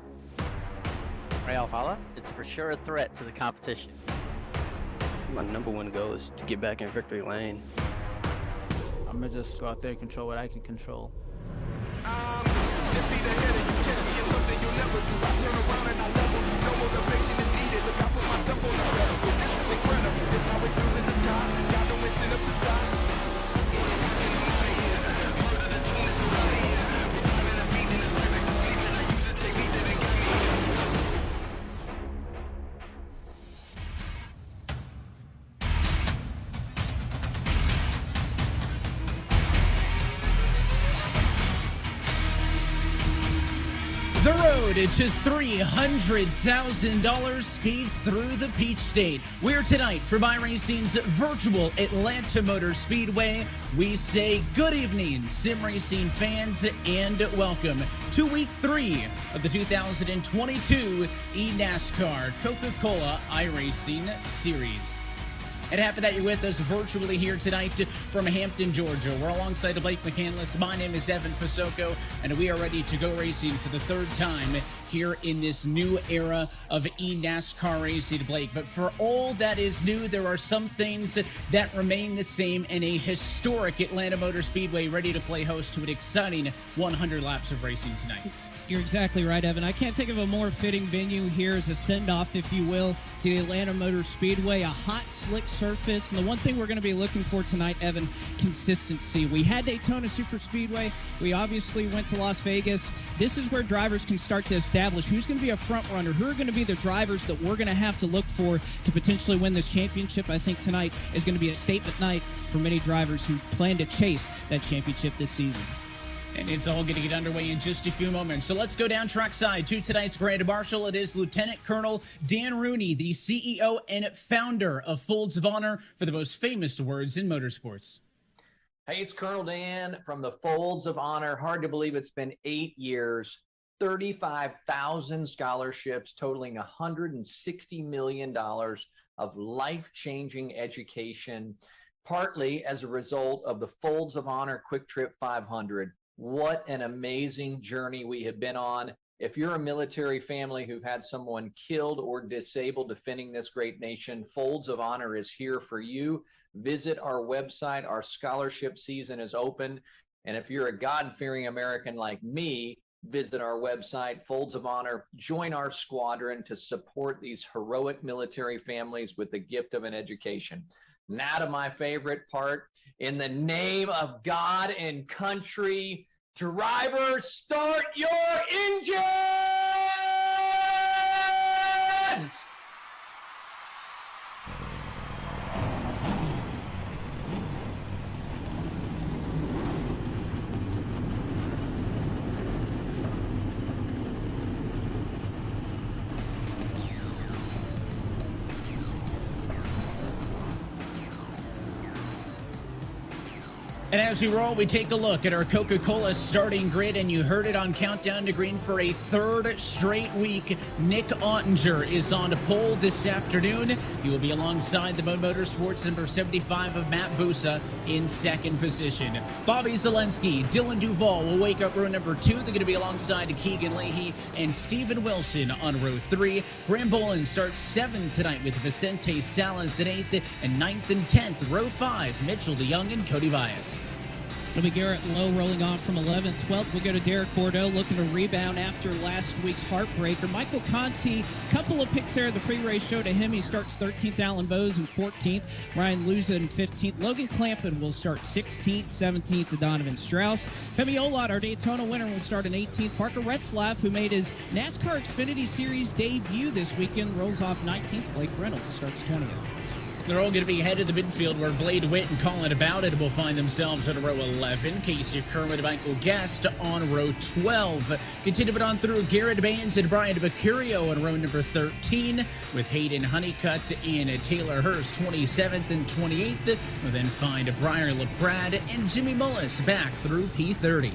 Ray Alfala, it's for sure a threat to the competition. My number one goal is to get back in victory lane. I'm gonna just go out there and control what I can control. The road to $300,000 speeds through the Peach State. We're tonight from iRacing's virtual Atlanta Motor Speedway. We say good evening, sim racing fans, and welcome to week 3 of the 2022 eNASCAR Coca-Cola iRacing Series. And happy that you're with us virtually here tonight from Hampton, Georgia. We're alongside Blake McCandless. My name is Evan Pasoko, and we are ready to go racing for the third time here in this new era of eNASCAR racing, Blake. But for all that is new, there are some things that remain the same, and a historic Atlanta Motor Speedway ready to play host to an exciting 100 laps of racing tonight. You're exactly right, Evan. I can't think of a more fitting venue here as a send-off, if you will, to the Atlanta Motor Speedway. A hot, slick surface. And the one thing we're going to be looking for tonight, Evan, consistency. We had Daytona Superspeedway. We obviously went to Las Vegas. This is where drivers can start to establish who's going to be a front runner, who are going to be the drivers that we're going to have to look for to potentially win this championship. I think tonight is going to be a statement night for many drivers who plan to chase that championship this season. And it's all going to get underway in just a few moments. So let's go down trackside to tonight's Grand Marshal. It is Lieutenant Colonel Dan Rooney, the CEO and founder of Folds of Honor, for the most famous words in motorsports. Hey, it's Colonel Dan from the Folds of Honor. Hard to believe it's been 8 years, 35,000 scholarships totaling $160 million of life-changing education, partly as a result of the Folds of Honor Quick Trip 500. What an amazing journey we have been on. If you're a military family who've had someone killed or disabled defending this great nation, Folds of Honor is here for you. Visit our website. Our scholarship season is open. And if you're a God-fearing American like me, visit our website, Folds of Honor. Join our squadron to support these heroic military families with the gift of an education. Now to my favorite part. In the name of God and country, drivers, start your engines! And as we roll, we take a look at our Coca-Cola starting grid, and you heard it on Countdown to Green for a third straight week. Nick Ottinger is on pole this afternoon. He will be alongside the Mode Motorsports number 75 of Matt Busa in second position. Bobby Zelensky, Dylan Duvall will wake up row number 2. They're going to be alongside Keegan Leahy and Steven Wilson on row 3. Graham Bolin starts 7th tonight with Vicente Salas at 8th, and 9th and 10th, row 5, Mitchell DeYoung and Cody Bias. It'll be Garrett Lowe rolling off from 11th. 12th, we'll go to Derek Bordeaux looking to rebound after last week's heartbreaker. Michael Conti, couple of picks there at the pre-race show to him. He starts 13th. Alan Bowes in 14th. Ryan Luza in 15th. Logan Clampin will start 16th. 17th to Donovan Strauss. Femi Olot, our Daytona winner, will start in 18th. Parker Retzlaff, who made his NASCAR Xfinity Series debut this weekend, rolls off 19th. Blake Reynolds starts 20th. They're all going to be headed to the midfield where Blade Witt and Colin About It will find themselves on row 11. Casey Kermit and Michael Guest on row 12. Continue it on through Garrett Baines and Brian Mercurio on row number 13, with Hayden Honeycutt and Taylor Hurst 27th and 28th. We'll then find Brian LaPrade and Jimmy Mullis back through P30.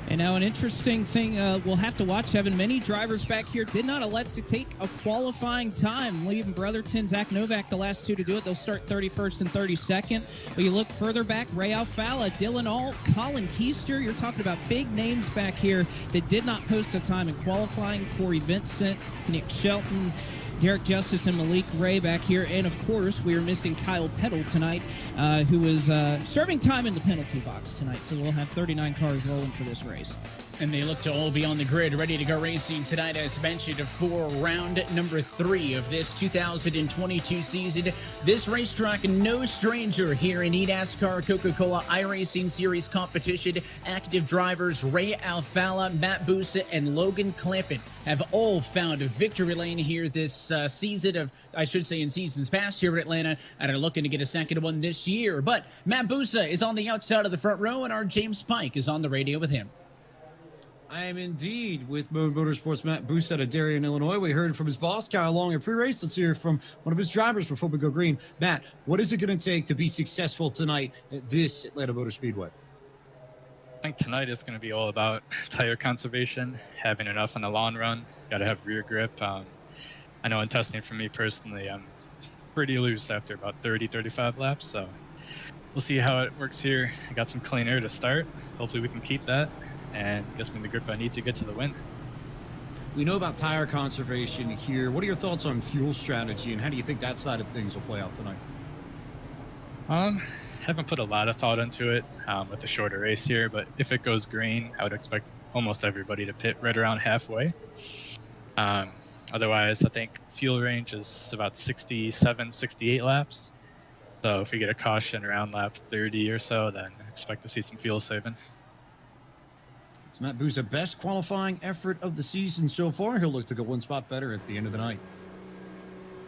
And now an interesting thing we'll have to watch, Evan. Many drivers back here did not elect to take a qualifying time. Leaving Brotherton, Zach Novak, the last two to do it. They'll start 31st and 32nd. But you look further back, Ray Alfala, Dylan Alt, Colin Keister. You're talking about big names back here that did not post a time in qualifying. Corey Vincent, Nick Shelton, Derek Justice, and Malik Ray back here. And, of course, we are missing Kyle Peddle tonight, who was serving time in the penalty box tonight. So we'll have 39 cars rolling for this race. And they look to all be on the grid, ready to go racing tonight, as mentioned, for round number 3 of this 2022 season. This racetrack, no stranger here in eNASCAR Coca-Cola iRacing Series competition. Active drivers Ray Alfala, Matt Busa, and Logan Clampin have all found a victory lane here this season of, I should say, in seasons past here at Atlanta, and are looking to get a second one this year. But Matt Busa is on the outside of the front row, and our James Pike is on the radio with him. I am indeed with Mode Motorsports Matt Busa out of Darien, Illinois. We heard from his boss, Kyle Long, at pre-race. Let's hear from one of his drivers before we go green. Matt, what is it going to take to be successful tonight at this Atlanta Motor Speedway? I think tonight is going to be all about tire conservation, having enough on the long run. Got to have rear grip. I know in testing for me personally, I'm pretty loose after about 30, 35 laps. So we'll see how it works here. I got some clean air to start. Hopefully we can keep that and gets me the grip I need to get to the win. We know about tire conservation here. What are your thoughts on fuel strategy, and how do you think that side of things will play out tonight? Haven't put a lot of thought into it with the shorter race here, but if it goes green, I would expect almost everybody to pit right around halfway. Otherwise, I think fuel range is about 67, 68 laps. So if we get a caution around lap 30 or so, then expect to see some fuel saving. It's Matt Busa, best qualifying effort of the season so far. He'll look to go one spot better at the end of the night.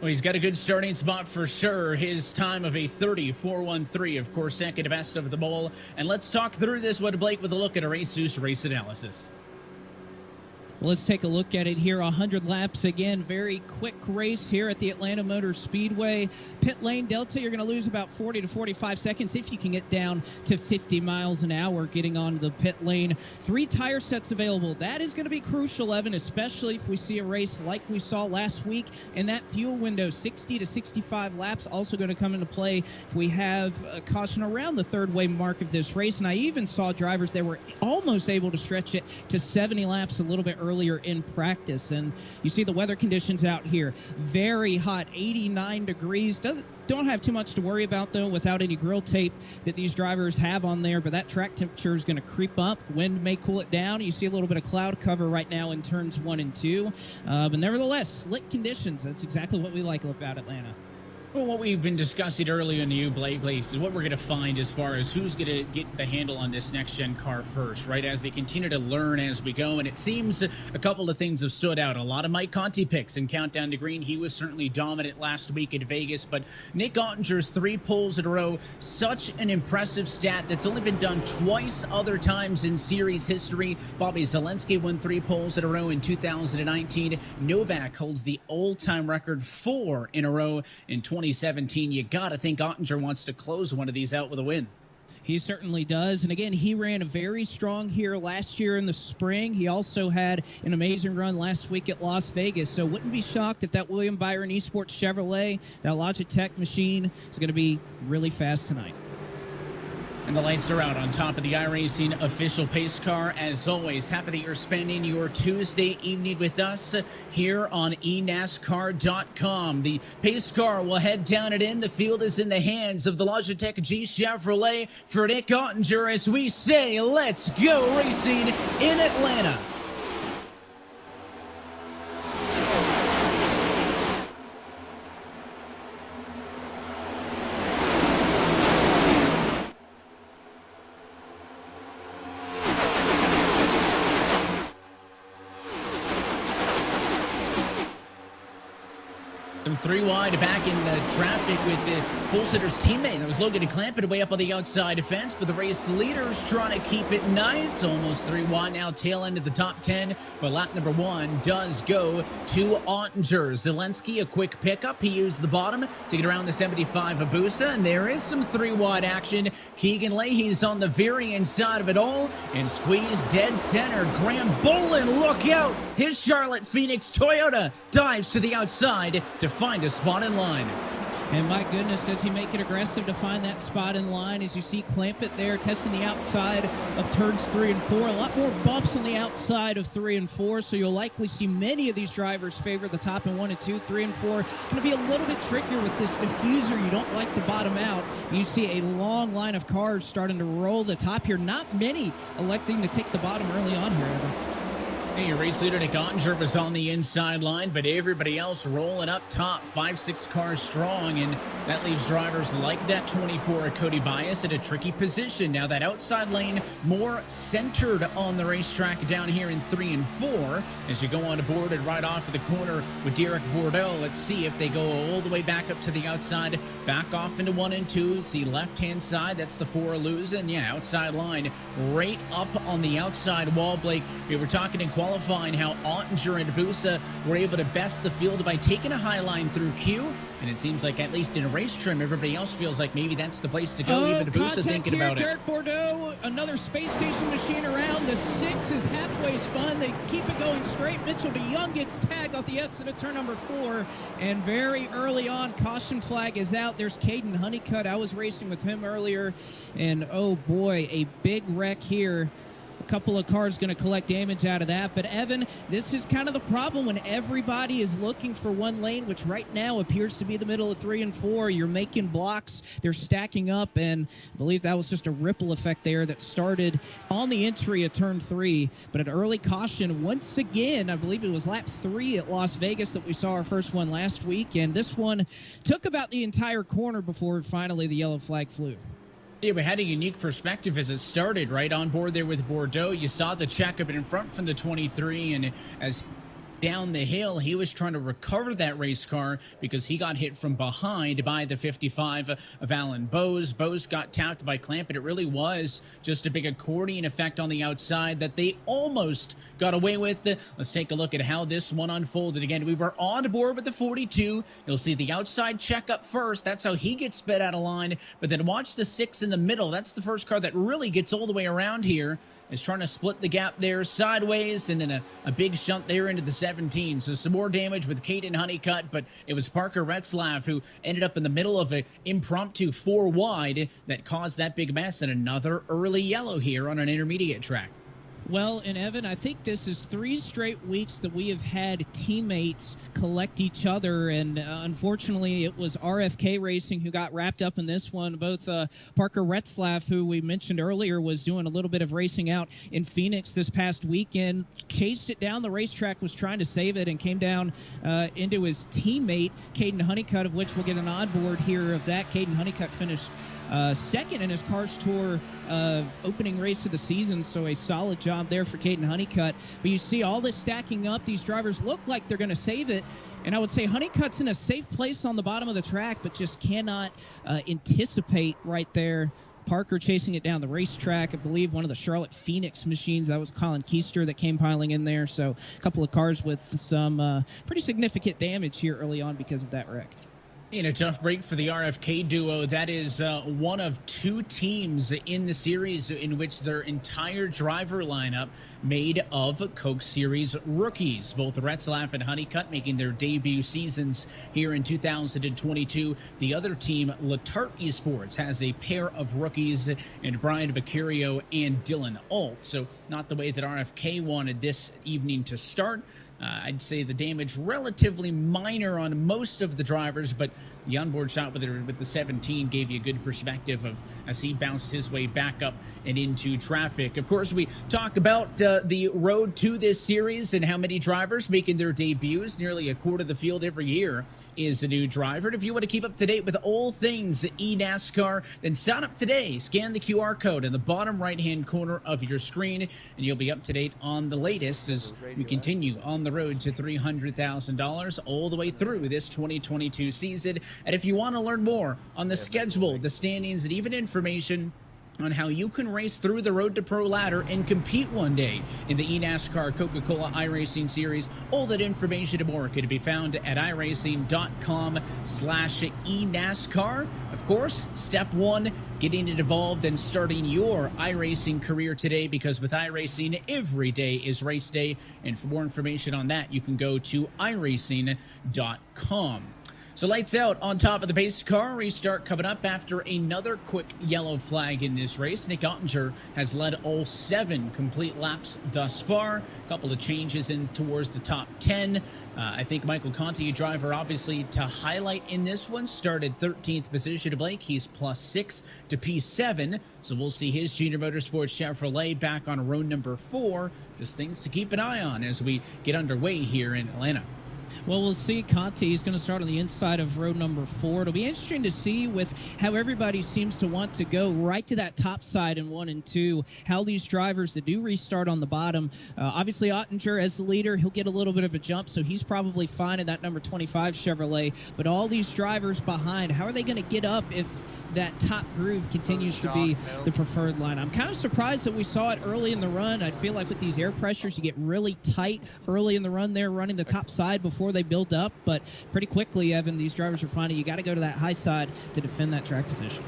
Well, he's got a good starting spot for sure. His time of a 30.413, of course, second best of them all. And let's talk through this with Blake with a look at a Race race analysis. Well, let's take a look at it here. 100 laps again. Very quick race here at the Atlanta Motor Speedway. Pit lane delta, you're going to lose about 40 to 45 seconds if you can get down to 50 miles an hour getting on the pit lane. 3 tire sets available. That is going to be crucial, Evan, especially if we see a race like we saw last week. And that fuel window, 60 to 65 laps, also going to come into play if we have a caution around the third way mark of this race. And I even saw drivers that were almost able to stretch it to 70 laps a little bit earlier in practice. And you see the weather conditions out here, very hot, 89 degrees. Don't have too much to worry about, though, without any grill tape that these drivers have on there, but that track temperature is going to creep up. The wind may cool it down. You see a little bit of cloud cover right now in turns 1 and 2, but nevertheless, slick conditions. That's exactly what we like about Atlanta. Well, what we've been discussing earlier in the Blake is what we're going to find as far as who's going to get the handle on this next-gen car first, right, as they continue to learn as we go. And it seems a couple of things have stood out. A lot of Mike Conti picks in Countdown to Green. He was certainly dominant last week at Vegas. But Nick Ottinger's 3 poles in a row, such an impressive stat that's only been done twice other times in series history. Bobby Zelensky won 3 poles in a row in 2019. Novak holds the all-time record 4 in a row in 2017. You got to think Ottinger wants to close one of these out with a win. He certainly does. And again, he ran very strong here last year in the spring. He also had an amazing run last week at Las Vegas. So wouldn't be shocked if that William Byron Esports Chevrolet, that Logitech machine, is going to be really fast tonight. And the lights are out on top of the iRacing official pace car. As always, happy that you're spending your Tuesday evening with us here on eNASCAR.com. The pace car will head down and in. The field is in the hands of the Logitech G Chevrolet for Nick Ottinger as we say, let's go racing in Atlanta. Three wide back in the traffic with the pole sitter's teammate. That was Logan Clampett way up on the outside fence, but the race leaders trying to keep it nice. Almost 3 wide now, tail end of the top 10. But lap number 1 does go to Ottinger. Zelensky, a quick pickup. He used the bottom to get around the 75 Habusa, and there is some 3 wide action. Keegan Leahy's on the very inside of it all and squeezed dead center. Graham Bolin, look out! His Charlotte Phoenix Toyota dives to the outside to find a spot in line. And my goodness, does he make it aggressive to find that spot in line? As you see Clampett there testing the outside of turns 3 and 4. A lot more bumps on the outside of 3 and 4, so you'll likely see many of these drivers favor the top in 1 and 2. 3 and 4 going to be a little bit trickier with this diffuser. You don't like to bottom out. You see a long line of cars starting to roll the top here. Not many electing to take the bottom early on here, Evan. Hey, your race leader Nick Ottinger was on the inside line, but everybody else rolling up top, 5-6 cars strong, and that leaves drivers like that 24 Cody Bias at a tricky position. Now that outside lane more centered on the racetrack down here in 3 and 4 as you go on board and right off of the corner with Derek Bordeaux. Let's see if they go all the way back up to the outside, back off into 1 and 2. See left-hand side, that's the 4 Aluza, and yeah, outside line right up on the outside wall. Blake, we were talking in qualifying how Ottinger and Habusa were able to best the field by taking a high line through Q, and it seems like at least in a race trim, everybody else feels like maybe that's the place to go. Even Habusa thinking here, about it. Derek Bordeaux, another space station machine around. The 6 is halfway spun. They keep it going straight. Mitchell DeYoung gets tagged off the exit of turn number 4, and very early on, caution flag is out. There's Caden Honeycutt. I was racing with him earlier, and oh boy, a big wreck here. A couple of cars going to collect damage out of that. But Evan, this is kind of the problem when everybody is looking for one lane, which right now appears to be the middle of 3 and 4. You're making blocks. They're stacking up, and I believe that was just a ripple effect there that started on the entry of turn 3. But an early caution once again. I believe it was lap 3 at Las Vegas that we saw our first one last week, and this one took about the entire corner before finally the yellow flag flew. Yeah, we had a unique perspective as it started right on board there with Bordeaux. You saw the checkup in front from the 23, and as down the hill, he was trying to recover that race car because he got hit from behind by the 55 of Alan Bose. Bose got tapped by Clampett. It really was just a big accordion effect on the outside that they almost got away with. Let's take a look at how this one unfolded. Again, we were on board with the 42. You'll see the outside checkup first. That's how he gets sped out of line. But then watch the 6 in the middle. That's the first car that really gets all the way around here. Is trying to split the gap there sideways, and then a big shunt there into the 17. So some more damage with Caden Honeycutt, but it was Parker Retzlaff who ended up in the middle of an impromptu 4 wide that caused that big mess, and another early yellow here on an intermediate track. Well, and Evan, I think this is 3 straight weeks that we have had teammates collect each other, and unfortunately it was RFK Racing who got wrapped up in this one. Both Parker Retzlaff, who we mentioned earlier was doing a little bit of racing out in Phoenix this past weekend, chased it down the racetrack, was trying to save it, and came down into his teammate, Caden Honeycutt, of which we'll get an onboard here of that. Caden Honeycutt finished second in his Cars Tour opening race of the season, so a solid job there for Caden Honeycutt. But you see all this stacking up. These drivers look like they're going to save it, and I would say Honeycutt's in a safe place on the bottom of the track, but just cannot anticipate right there. Parker chasing it down the racetrack. I believe one of the Charlotte Phoenix machines, that was Colin Keister that came piling in there. So a couple of cars with some pretty significant damage here early on because of that wreck. In a tough break for the RFK duo, that is one of two teams in the series in which their entire driver lineup made of Coke Series rookies. Both Retzlaff and Honeycutt making their debut seasons here in 2022. The other team, Latart Esports, has a pair of rookies in Brian Beccario and Dylan Alt. So not the way that RFK wanted this evening to start. I'd say the damage relatively minor on most of the drivers, but the onboard shot with the 17 gave you a good perspective of as he bounced his way back up and into traffic. Of course, we talk about the road to this series and how many drivers making their debuts. Nearly a quarter of the field every year is a new driver. And if you want to keep up to date with all things eNASCAR, then sign up today. Scan the QR code in the bottom right-hand corner of your screen, and you'll be up to date on the latest as we continue on the road to $300,000 all the way through this 2022 season. And if you want to learn more on the schedule, the standings, and even information on how you can race through the Road to Pro ladder and compete one day in the eNASCAR Coca-Cola iRacing Series, all that information and more can be found at iRacing.com/eNASCAR. Of course, step one, getting it involved and starting your iRacing career today, because with iRacing, every day is race day. And for more information on that, you can go to iRacing.com. So lights out on top of the pace car. Restart coming up after another quick yellow flag in this race. Nick Ottinger has led all 7 complete laps thus far. A couple of changes in towards the top 10. I think Michael Conti, driver obviously to highlight in this one, started 13th position to Blake. He's +6 to P7. So we'll see his Junior Motorsports Chevrolet back on row number 4. Just things to keep an eye on as we get underway here in Atlanta. Well, we'll see. Conti is going to start on the inside of row number 4. It'll be interesting to see with how everybody seems to want to go right to that top side in 1 and 2, how these drivers that do restart on the bottom. Obviously, Ottinger as the leader, he'll get a little bit of a jump, so he's probably fine in that number 25 Chevrolet. But all these drivers behind, how are they going to get up if that top groove continues to be the preferred line? I'm kind of surprised that we saw it early in the run. I feel like with these air pressures, you get really tight early in the run there, running the top side before they build up, but pretty quickly, Evan, these drivers are finding you got to go to that high side to defend that track position.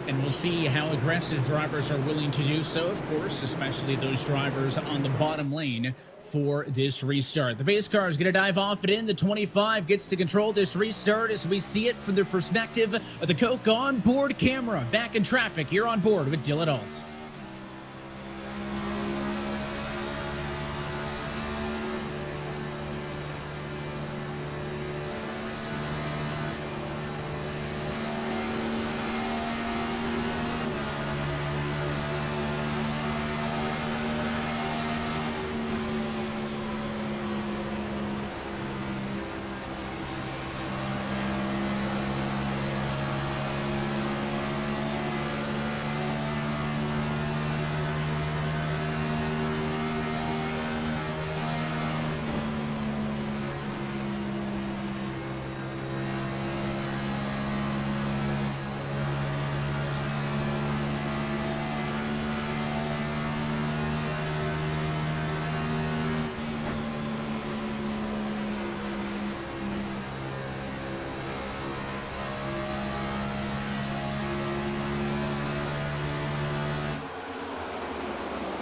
And we'll see how aggressive drivers are willing to do so, of course, especially those drivers on the bottom lane for this restart. The base car is going to dive off and in. The 25 gets to control this restart as we see it from the perspective of the Coke onboard camera. Back in traffic, you're on board with Dylan Alt.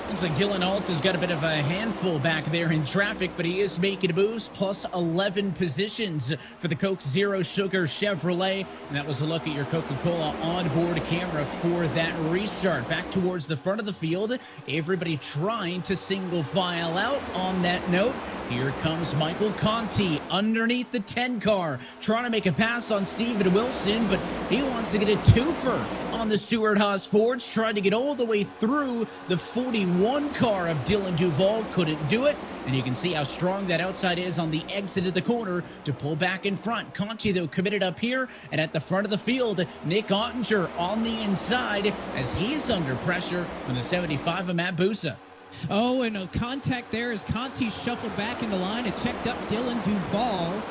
Looks like Dylan Alt has got a bit of a handful back there in traffic, but he is making a boost, plus 11 positions for the Coke Zero Sugar Chevrolet. And that was a look at your Coca-Cola onboard camera for that restart. Back towards the front of the field, everybody trying to single file out. On that note, here comes Michael Conti underneath the 10 car, trying to make a pass on Steven Wilson, but he wants to get a twofer on the Stewart-Haas Fords, trying to get all the way through the 41 car of Dylan Duval. Couldn't do it, and you can see how strong that outside is on the exit of the corner to pull back in front. Conti, though, committed up here, and at the front of the field, Nick Ottinger on the inside as he's under pressure from the 75 of Matt Busa. Oh, and a contact there as Conti shuffled back into line and checked up Dylan Duval.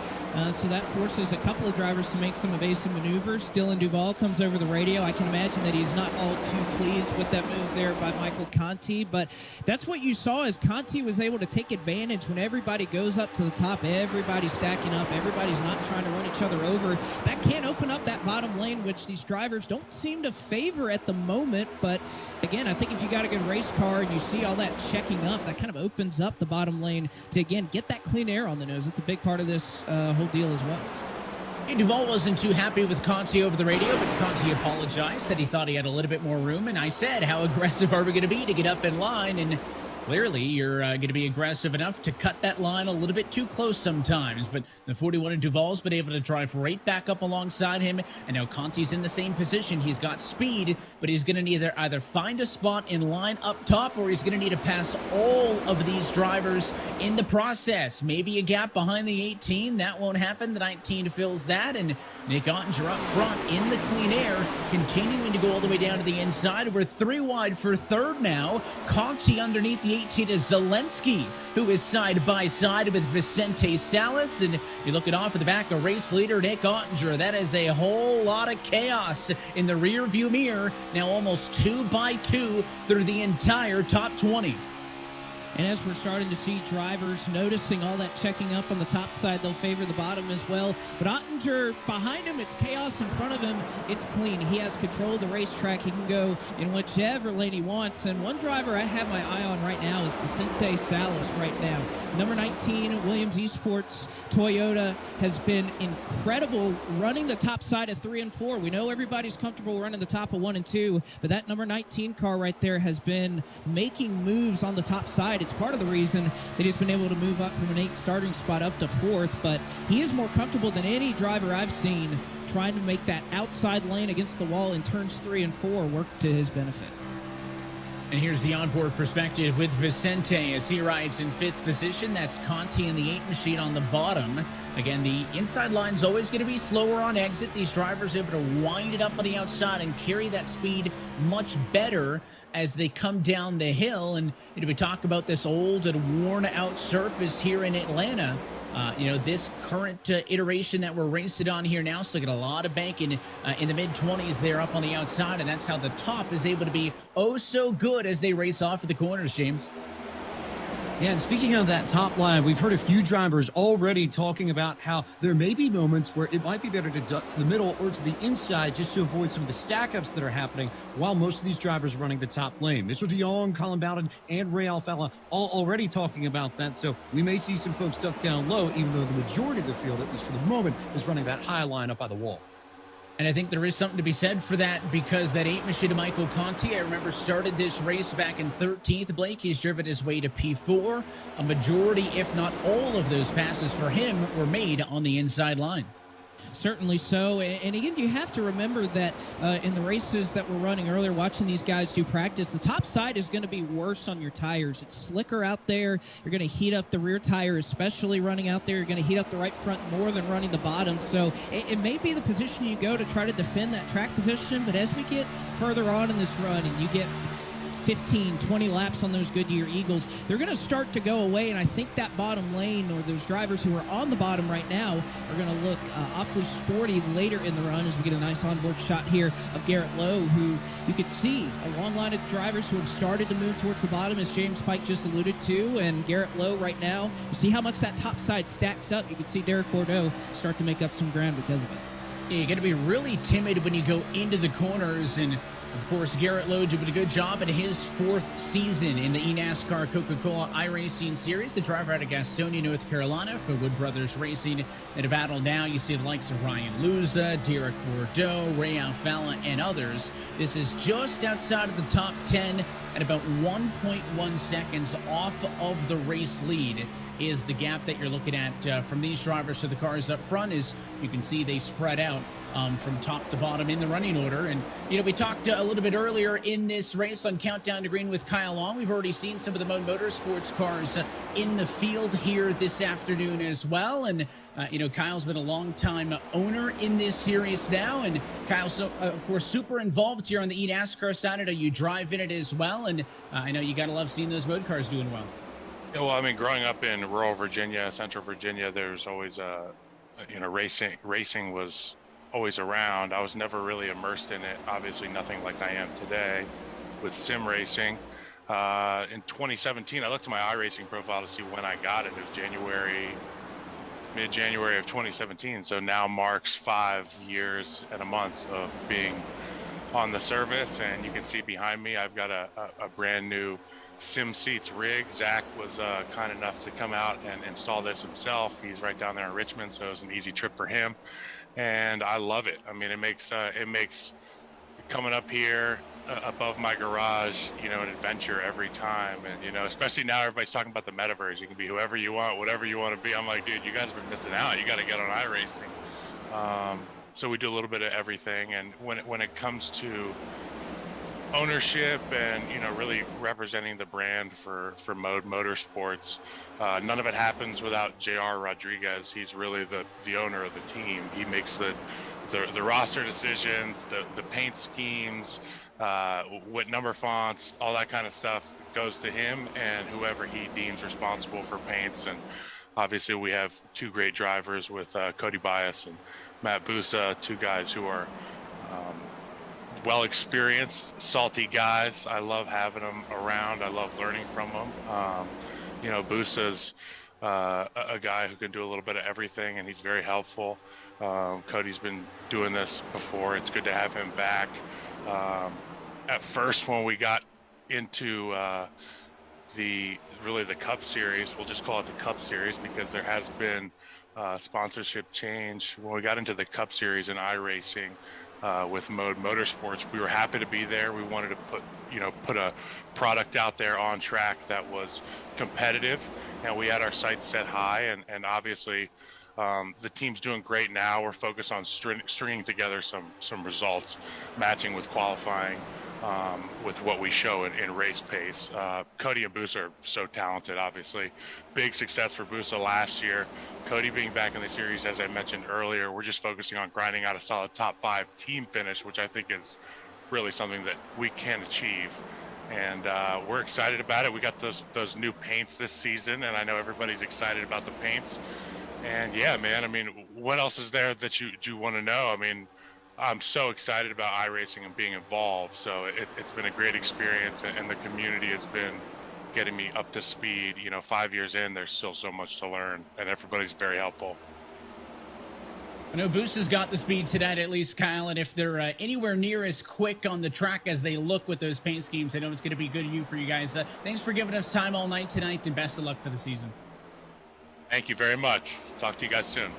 So that forces a couple of drivers to make some evasive maneuvers. Dylan Duval comes over the radio. I can imagine that he's not all too pleased with that move there by Michael Conti, but that's what you saw as Conti was able to take advantage when everybody goes up to the top, everybody's stacking up, everybody's not trying to run each other over. That can open up that bottom lane, which these drivers don't seem to favor at the moment, but again, I think if you got a good race car and you see all that checking up, that kind of opens up the bottom lane to, again, get that clean air on the nose. It's a big part of this whole deal as well. Duval wasn't too happy with Conti over the radio, but Conti apologized, said he thought he had a little bit more room, and I said, how aggressive are we going to be to get up in line? And clearly, you're going to be aggressive enough to cut that line a little bit too close sometimes. But the 41 of Duval's been able to drive right back up alongside him. And now Conti's in the same position. He's got speed, but he's going to need to either find a spot in line up top, or he's going to need to pass all of these drivers in the process. Maybe a gap behind the 18. That won't happen. The 19 fills that. And Nick Ottinger up front in the clean air, continuing to go all the way down to the inside. We're 3 wide for third now. Conti underneath the 18 is Zelensky, who is side by side with Vicente Salas. And you look it off at the back of race leader Nick Ottinger. That is a whole lot of chaos in the rear view mirror. Now almost 2 by 2 through the entire top 20. And as we're starting to see drivers noticing all that checking up on the top side, they'll favor the bottom as well. But Ottinger, behind him, it's chaos. In front of him, it's clean. He has control of the racetrack. He can go in whichever lane he wants. And one driver I have my eye on right now is Vicente Salas right now. Number 19, Williams Esports Toyota, has been incredible running the top side of 3 and 4. We know everybody's comfortable running the top of 1 and 2, but that number 19 car right there has been making moves on the top side. It's part of the reason that he's been able to move up from an 8th starting spot up to 4th, but he is more comfortable than any driver I've seen trying to make that outside lane against the wall in turns 3 and 4 work to his benefit. And here's the onboard perspective with Vicente as he rides in 5th position. That's Conti in the 8 machine on the bottom. Again, the inside line's always going to be slower on exit. These drivers are able to wind it up on the outside and carry that speed much better as they come down the hill. And we talk about this old and worn out surface here in Atlanta. This current iteration that we're racing on here now, still got a lot of banking in the mid-20s there up on the outside, and that's how the top is able to be oh so good as they race off of the corners, James. Yeah, and speaking of that top line, we've heard a few drivers already talking about how there may be moments where it might be better to duck to the middle or to the inside just to avoid some of the stack-ups that are happening while most of these drivers running the top lane. Mitchell DeYoung, Colin Bowden, and Ray Alfalla all already talking about that, so we may see some folks duck down low, even though the majority of the field, at least for the moment, is running that high line up by the wall. And I think there is something to be said for that, because that 8 machine of Michael Conti, I remember, started this race back in 13th. Blake, he's driven his way to P4. A majority, if not all of those passes for him were made on the inside line. Certainly so. And again, you have to remember that in the races that we're running earlier, watching these guys do practice, the top side is going to be worse on your tires. It's slicker out there. You're going to heat up the rear tire, especially running out there. You're going to heat up the right front more than running the bottom. So it may be the position you go to try to defend that track position. But as we get further on in this run and you get 15, 20 laps on those Goodyear Eagles, they're going to start to go away, and I think that bottom lane, or those drivers who are on the bottom right now, are going to look awfully sporty later in the run as we get a nice onboard shot here of Garrett Lowe, who you could see a long line of drivers who have started to move towards the bottom, as James Pike just alluded to, and Garrett Lowe right now, you see how much that top side stacks up. You can see Derek Bordeaux start to make up some ground because of it. Yeah, you got to be really timid when you go into the corners, and of course, Garrett Lowe did a good job in his 4th season in the eNASCAR Coca-Cola iRacing Series. The driver out of Gastonia, North Carolina for Wood Brothers Racing. In a battle now, you see the likes of Ryan Luza, Derek Bordeaux, Ray Alfalla, and others. This is just outside of the top 10 at about 1.1 seconds off of the race lead. Is the gap that you're looking at from these drivers to the cars up front. As you can see, they spread out from top to bottom in the running order. And, we talked a little bit earlier in this race on Countdown to Green with Kyle Long. We've already seen some of the Mode Motorsports cars in the field here this afternoon as well. And, Kyle's been a long-time owner in this series now. And Kyle's, of course, super involved here on the eNASCAR side. I know you drive in it as well. And I know you got to love seeing those Mode cars doing well. Yeah, well, I mean, growing up in rural Virginia, central Virginia, there's always racing was always around. I was never really immersed in it. Obviously, nothing like I am today with sim racing. In 2017, I looked at my iRacing profile to see when I got it. It was mid-January of 2017. So now marks 5 years and a month of being on the service. And you can see behind me, I've got a brand new Sim Seats rig. Zach was kind enough to come out and install this himself. He's right down there in Richmond, so it was an easy trip for him. And I love it. I mean, it makes coming up here above my garage, an adventure every time. And, especially now everybody's talking about the metaverse. You can be whoever you want, whatever you want to be. I'm like, dude, you guys have been missing out. You got to get on iRacing. So we do a little bit of everything. And when it comes to ownership and, really representing the brand for Mode Motorsports, none of it happens without JR Rodriguez. He's really the owner of the team. He makes the roster decisions, the paint schemes, what number fonts, all that kind of stuff goes to him and whoever he deems responsible for paints. And obviously we have two great drivers with Cody Bias and Matt Busa, two guys who are well experienced, salty guys. I love having them around. I love learning from them. Busa's a guy who can do a little bit of everything, and he's very helpful. Cody's been doing this before. It's good to have him back. At first, when we got into the Cup Series, we'll just call it the Cup Series because there has been sponsorship change. When we got into the Cup Series in iRacing with Mode Motorsports, we were happy to be there. We wanted to put a product out there on track that was competitive, and we had our sights set high. And obviously, the team's doing great now. We're focused on stringing together some results, matching with qualifying, with what we show in race pace. Cody and Busa are so talented, obviously. Big success for Busa last year. Cody being back in the series, as I mentioned earlier, we're just focusing on grinding out a solid top 5 team finish, which I think is really something that we can achieve. And we're excited about it. We got those new paints this season, and I know everybody's excited about the paints. And yeah, man, I mean, what else is there that you want to know? I mean, I'm so excited about iRacing and being involved. So it's been a great experience, and the community has been getting me up to speed. 5 years in, there's still so much to learn, and everybody's very helpful. I know Busa's got the speed tonight, at least, Kyle, and if they're anywhere near as quick on the track as they look with those paint schemes, I know it's going to be good for you guys. Thanks for giving us time all night tonight, and best of luck for the season. Thank you very much. Talk to you guys soon.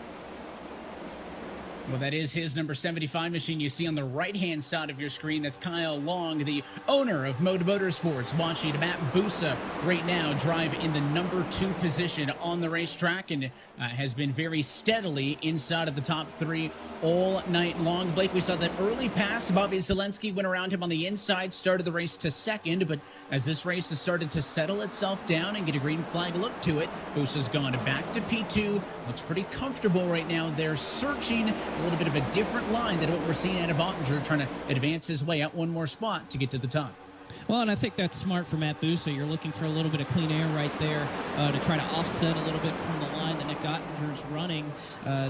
Well, that is his number 75 machine you see on the right-hand side of your screen. That's Kyle Long, the owner of Mode Motorsports, watching Matt Busa right now drive in the number 2 position on the racetrack, and has been very steadily inside of the top 3 all night long. Blake, we saw that early pass. Bobby Zelensky went around him on the inside, started the race to second, but as this race has started to settle itself down and get a green flag look to it, Busa's gone back to P2. Looks pretty comfortable right now. They're searching a little bit of a different line than what we're seeing out of Ottinger, trying to advance his way out one more spot to get to the top. Well, and I think that's smart for Matt Busa. You're looking for a little bit of clean air right there to try to offset a little bit from the line that Nick Ottinger's running.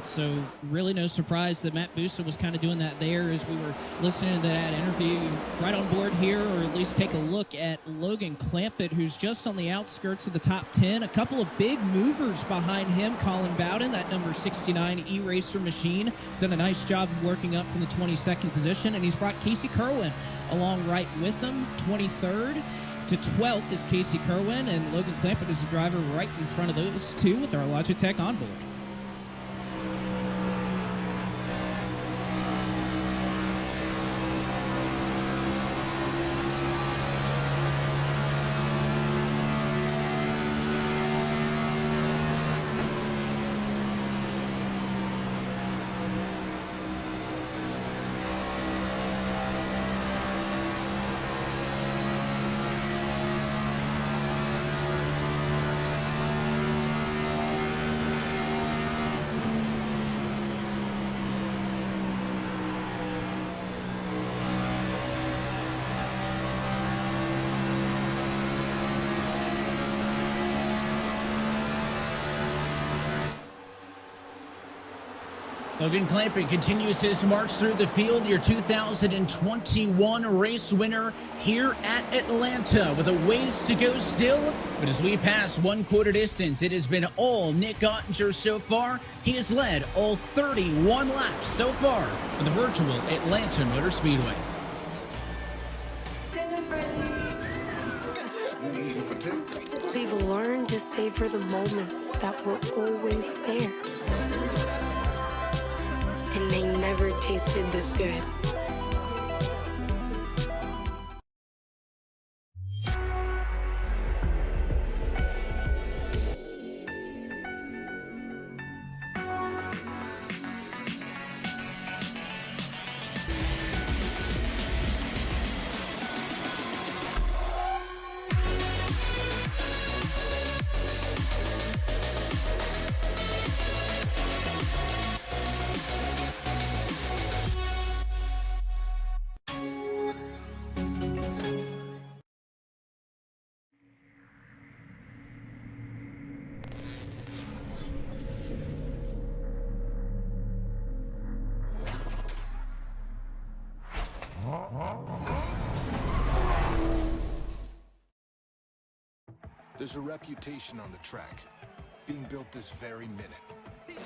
So really no surprise that Matt Busa was kind of doing that there as we were listening to that interview. Right on board here, or at least take a look at Logan Clampett, who's just on the outskirts of the top 10. A couple of big movers behind him. Colin Bowden, that number 69 E-Racer machine, has done a nice job of working up from the 22nd position, and he's brought Casey Kerwin along right with him. 23rd to 12th is Casey Kerwin, and Logan Clampett is the driver right in front of those two with our Logitech onboard. Logan Clampett continues his march through the field, your 2021 race winner here at Atlanta with a ways to go still. But as we pass 1/4 distance, it has been all Nick Ottinger so far. He has led all 31 laps so far for the virtual Atlanta Motor Speedway. We've learned to savor the moments that were always there. And they never tasted this good. There's a reputation on the track, being built this very minute.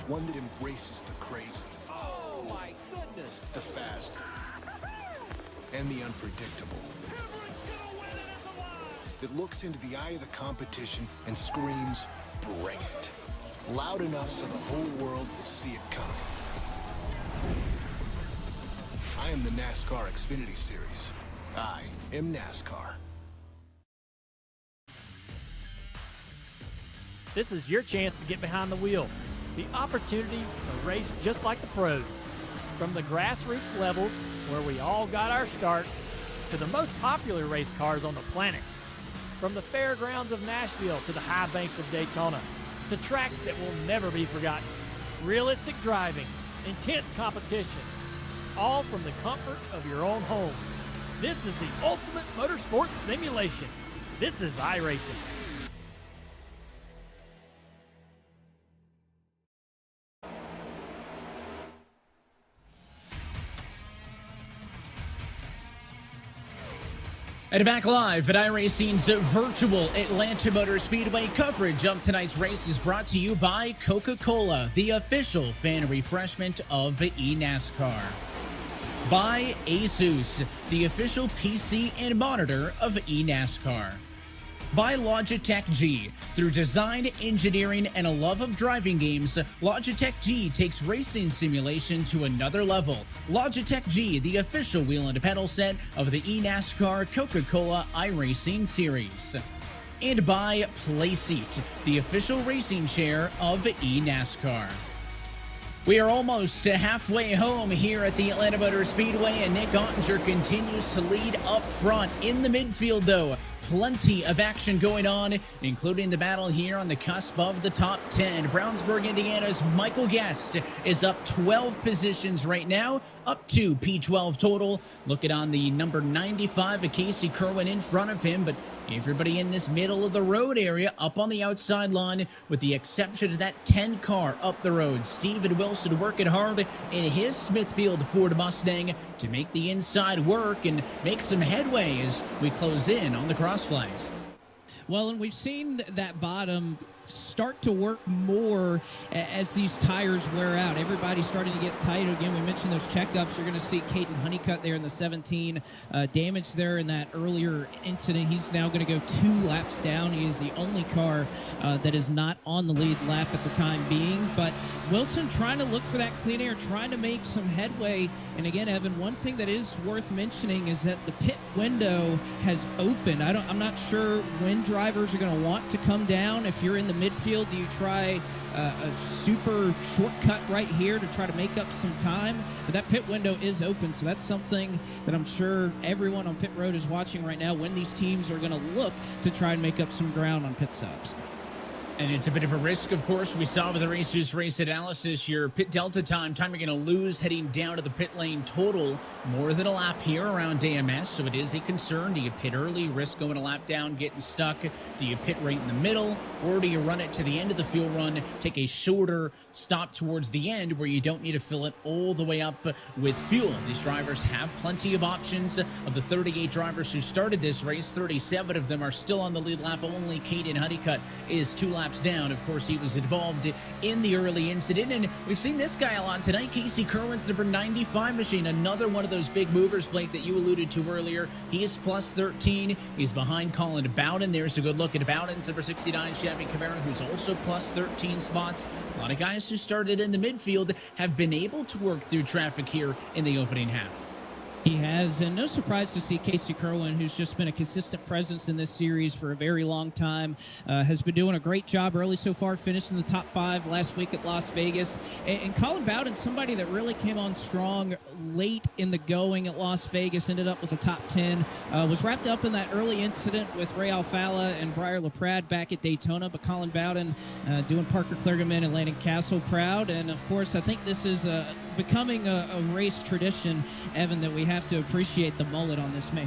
One that embraces the crazy. Oh my goodness! The fast. And the unpredictable. That looks into the eye of the competition and screams, bring it. Loud enough so the whole world will see it coming. I am the NASCAR Xfinity Series. I am NASCAR. This is your chance to get behind the wheel. The opportunity to race just like the pros. From the grassroots levels, where we all got our start, to the most popular race cars on the planet. From the fairgrounds of Nashville to the high banks of Daytona, to tracks that will never be forgotten. Realistic driving, intense competition, all from the comfort of your own home. This is the ultimate motorsports simulation. This is iRacing. And back live at iRacing's virtual Atlanta Motor Speedway. Coverage of tonight's race is brought to you by Coca-Cola, the official fan refreshment of eNASCAR. By Asus, the official PC and monitor of eNASCAR. By Logitech G. Through design, engineering, and a love of driving games, Logitech G takes racing simulation to another level. Logitech G, the official wheel and pedal set of the eNASCAR Coca-Cola iRacing series. And by Playseat, the official racing chair of eNASCAR. We are almost halfway home here at the Atlanta Motor Speedway, and Nick Ottinger continues to lead up front. In the midfield, though, plenty of action going on, including the battle here on the cusp of the top 10. Brownsburg, Indiana's Michael Guest is up 12 positions right now, up to P12 total. Looking on the number 95 of Casey Kerwin in front of him, but everybody in this middle of the road area up on the outside line, with the exception of that 10 car up the road. Steven Wilson working hard in his Smithfield Ford Mustang to make the inside work and make some headway as we close in on the crossflags. Well, and we've seen that bottom start to work more as these tires wear out. Everybody's starting to get tight again. We mentioned those checkups. You're going to see Caden Honeycutt there in the 17, damage there in that earlier incident. He's now going to go 2 laps down. He is the only car that is not on the lead lap at the time being. But Wilson trying to look for that clean air, trying to make some headway. And again, Evan, one thing that is worth mentioning is that the pit window has opened. I'm not sure when drivers are going to want to come down. If you're in the midfield, do you try a super shortcut right here to try to make up some time? But that pit window is open, so that's something that I'm sure everyone on pit road is watching right now, when these teams are going to look to try and make up some ground on pit stops. And it's a bit of a risk, of course. We saw with the Racers Race analysis, your pit delta time you're going to lose heading down to the pit lane total more than a lap here around AMS. So it is a concern. Do you pit early, risk going a lap down, getting stuck? Do you pit right in the middle? Or do you run it to the end of the fuel run, take a shorter stop towards the end where you don't need to fill it all the way up with fuel? These drivers have plenty of options. Of the 38 drivers who started this race, 37 of them are still on the lead lap. Only Caden Honeycutt is 2 laps down. Of course, he was involved in the early incident, and we've seen this guy a lot tonight. Casey Kerwin's number 95 machine, another one of those big movers, Blake, that you alluded to earlier. He is plus 13. He's behind Colin Bowden. There's a good look at Bowden's number 69 Chevy Camaro, who's also plus 13 spots. A lot of guys who started in the midfield have been able to work through traffic here in the opening half. He has, and no surprise to see Casey Kerwin, who's just been a consistent presence in this series for a very long time, has been doing a great job early so far, finished in the top 5 last week at Las Vegas. And Colin Bowden, somebody that really came on strong late in the going at Las Vegas, ended up with a top 10, was wrapped up in that early incident with Ray Alfala and Briar LaPrade back at Daytona, but Colin Bowden doing Parker Kligerman and Landon Castle proud. And of course, I think this is becoming a race tradition, Evan, that we have to appreciate the mullet on this man.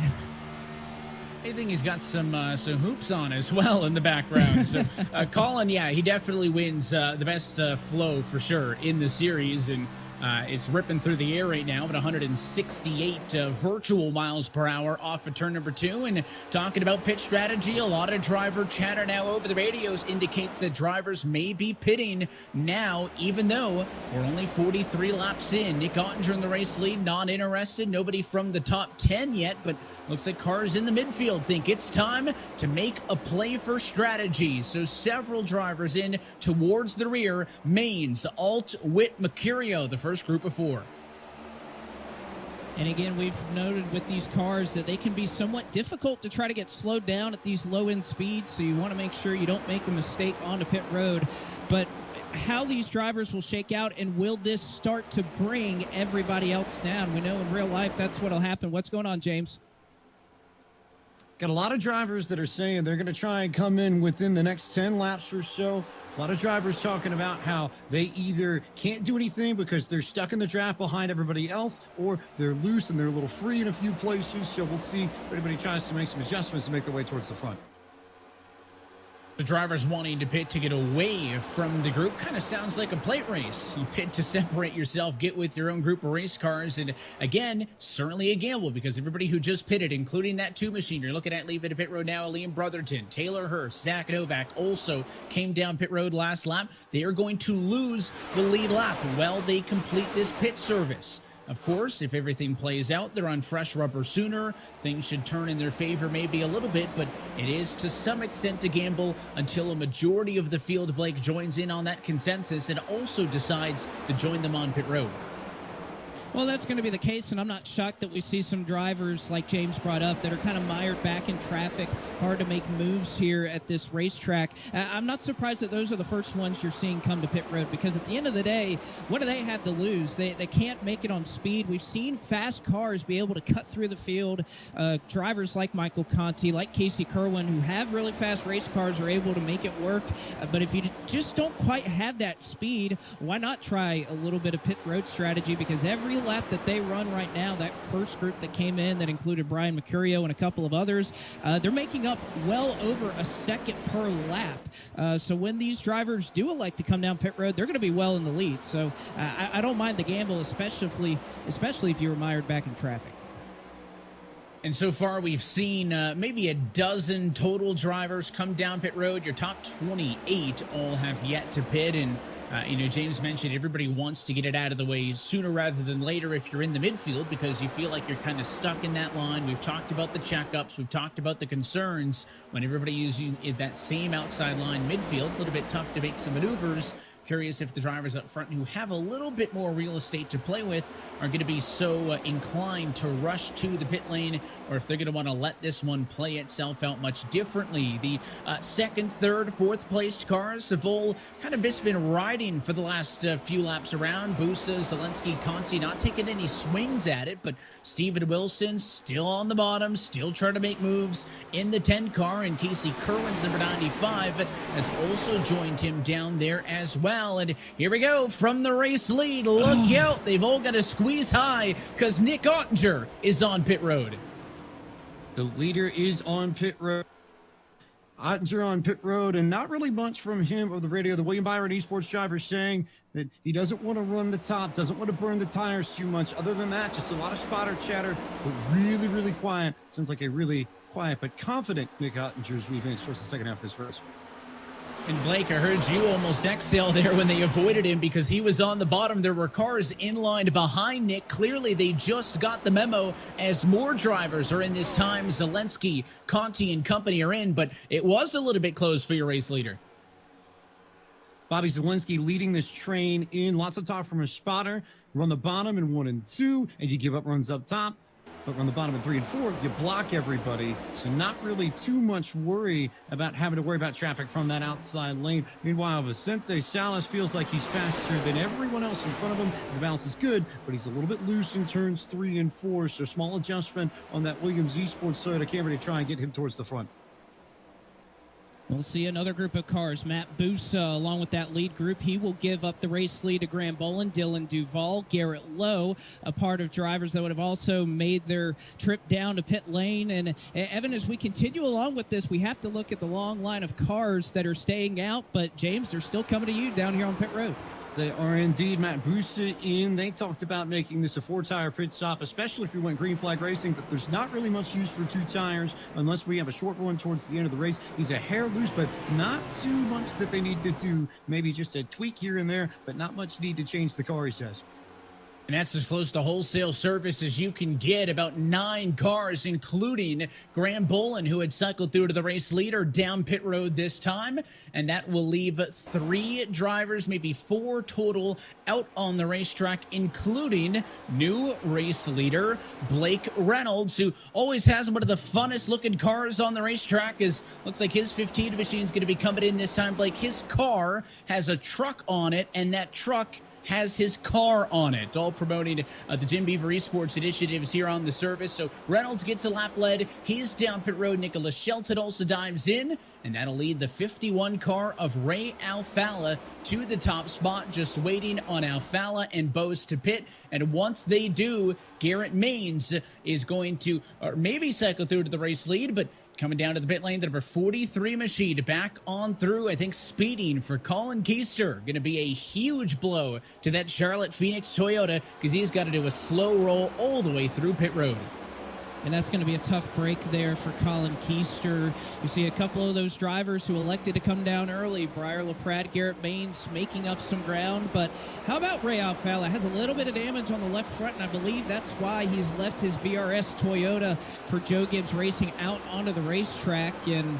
I think he's got some hoops on as well in the background. So Colin, yeah, he definitely wins the best flow for sure in the series, and it's ripping through the air right now at 168 virtual miles per hour off of turn number 2. And talking about pit strategy, a lot of driver chatter now over the radios indicates that drivers may be pitting now, even though we're only 43 laps in. Nick Ottinger in the race lead, not interested. Nobody from the top 10 yet, but looks like cars in the midfield think it's time to make a play for strategy. So several drivers in towards the rear. Maines, Alt, Witt, Mercurio, the first group of 4. And again, we've noted with these cars that they can be somewhat difficult to try to get slowed down at these low-end speeds, so you want to make sure you don't make a mistake on the pit road. But how these drivers will shake out, and will this start to bring everybody else down? We know in real life that's what will happen. What's going on, James? Got a lot of drivers that are saying they're going to try and come in within the next 10 laps or so. A lot of drivers talking about how they either can't do anything because they're stuck in the draft behind everybody else, or they're loose and they're a little free in a few places. So we'll see if everybody tries to make some adjustments to make their way towards the front. The drivers wanting to pit to get away from the group kind of sounds like a plate race. You pit to separate yourself, get with your own group of race cars, and again, certainly a gamble because everybody who just pitted, including that 2 machine you're looking at leaving the pit road now, Liam Brotherton, Taylor Hurst, Zach Novak also came down pit road last lap. They are going to lose the lead lap while they complete this pit service. Of course, if everything plays out, they're on fresh rubber sooner. Things should turn in their favor maybe a little bit, but it is to some extent a gamble until a majority of the field, Blake, joins in on that consensus and also decides to join them on pit road. Well, that's going to be the case, and I'm not shocked that we see some drivers, like James brought up, that are kind of mired back in traffic, hard to make moves here at this racetrack. I'm not surprised that those are the first ones you're seeing come to pit road, because at the end of the day, what do they have to lose? They can't make it on speed. We've seen fast cars be able to cut through the field. Drivers like Michael Conti, like Casey Kerwin, who have really fast race cars, are able to make it work. But if you just don't quite have that speed, why not try a little bit of pit road strategy? Because every lap that they run right now, that first group that came in that included Brian Mercurio and a couple of others, they're making up well over a second per lap. So when these drivers do elect to come down pit road, they're going to be well in the lead. So I don't mind the gamble, especially if you're mired back in traffic. And so far, we've seen maybe a dozen total drivers come down pit road. Your top 28 all have yet to pit, and James mentioned everybody wants to get it out of the way sooner rather than later if you're in the midfield, because you feel like you're kind of stuck in that line. We've talked about the checkups. We've talked about the concerns when everybody is that same outside line midfield. A little bit tough to make some maneuvers. Curious if the drivers up front who have a little bit more real estate to play with are going to be so inclined to rush to the pit lane, or if they're going to want to let this one play itself out much differently. The second, third, fourth placed cars have all kind of just been riding for the last few laps around. Busa, Zelensky, Conti not taking any swings at it, but Steven Wilson still on the bottom, still trying to make moves in the 10 car, and Casey Kerwin's number 95 has also joined him down there as well. And here we go from the race lead. Look out, they've all got to squeeze high because Nick Ottinger is on pit road. The leader is on pit road. Ottinger on pit road, and not really much from him over the radio. The William Byron Esports driver saying that he doesn't want to run the top, doesn't want to burn the tires too much. Other than that, just a lot of spotter chatter, but really, really quiet. Sounds like a really quiet but confident Nick Ottinger as we advance towards the second half of this race. And Blake, I heard you almost exhale there when they avoided him because he was on the bottom. There were cars in line behind Nick. Clearly, they just got the memo as more drivers are in this time. Zelensky, Conti, and company are in, but it was a little bit close for your race leader. Bobby Zelensky leading this train in. Lots of talk from a spotter. Run the bottom in 1 and 2, and you give up runs up top. But on the bottom of 3 and 4, you block everybody. So not really too much worry about having to worry about traffic from that outside lane. Meanwhile, Vicente Salas feels like he's faster than everyone else in front of him. The balance is good, but he's a little bit loose in turns 3 and 4. So small adjustment on that Williams Esports Toyota Camry to try and get him towards the front. We'll see another group of cars. Matt Busa, along with that lead group, he will give up the race lead to Graham Bolin, Dylan Duval, Garrett Lowe, a part of drivers that would have also made their trip down to pit lane. And Evan, as we continue along with this, we have to look at the long line of cars that are staying out. But James, they're still coming to you down here on pit road. They are indeed. Matt Busa in. They talked about making this a 4-tire pit stop, especially if we went green flag racing, but there's not really much use for 2 tires unless we have a short run towards the end of the race. He's a hair loose, but not too much that they need to do. Maybe just a tweak here and there, but not much need to change the car, he says. And that's as close to wholesale service as you can get. About 9 cars, including Graham Bolin, who had cycled through to the race leader down pit road this time. And that will leave 3 drivers, maybe 4 total, out on the racetrack, including new race leader Blake Reynolds, who always has one of the funnest looking cars on the racetrack. Looks like his 15 machine is going to be coming in this time. Blake, his car has a truck on it, and that truck has his car on it, all promoting the Jim Beaver Esports initiatives here on the service. So Reynolds gets a lap lead. He's down pit road. Nicholas Shelton also dives in, and that'll lead the 51 car of Ray Alfala to the top spot, just waiting on Alfala and Bose to pit. And once they do, Garrett Maines is going to maybe cycle through to the race lead, but coming down to the pit lane, the number 43 machine back on through. I think speeding for Colin Keister going to be a huge blow to that Charlotte Phoenix Toyota because he's got to do a slow roll all the way through pit road. And that's going to be a tough break there for Colin Keister. You see a couple of those drivers who elected to come down early. Briar LaPrat, Garrett Maines making up some ground. But how about Ray Alfala? Has a little bit of damage on the left front, and I believe that's why he's left his VRS Toyota for Joe Gibbs Racing out onto the racetrack. And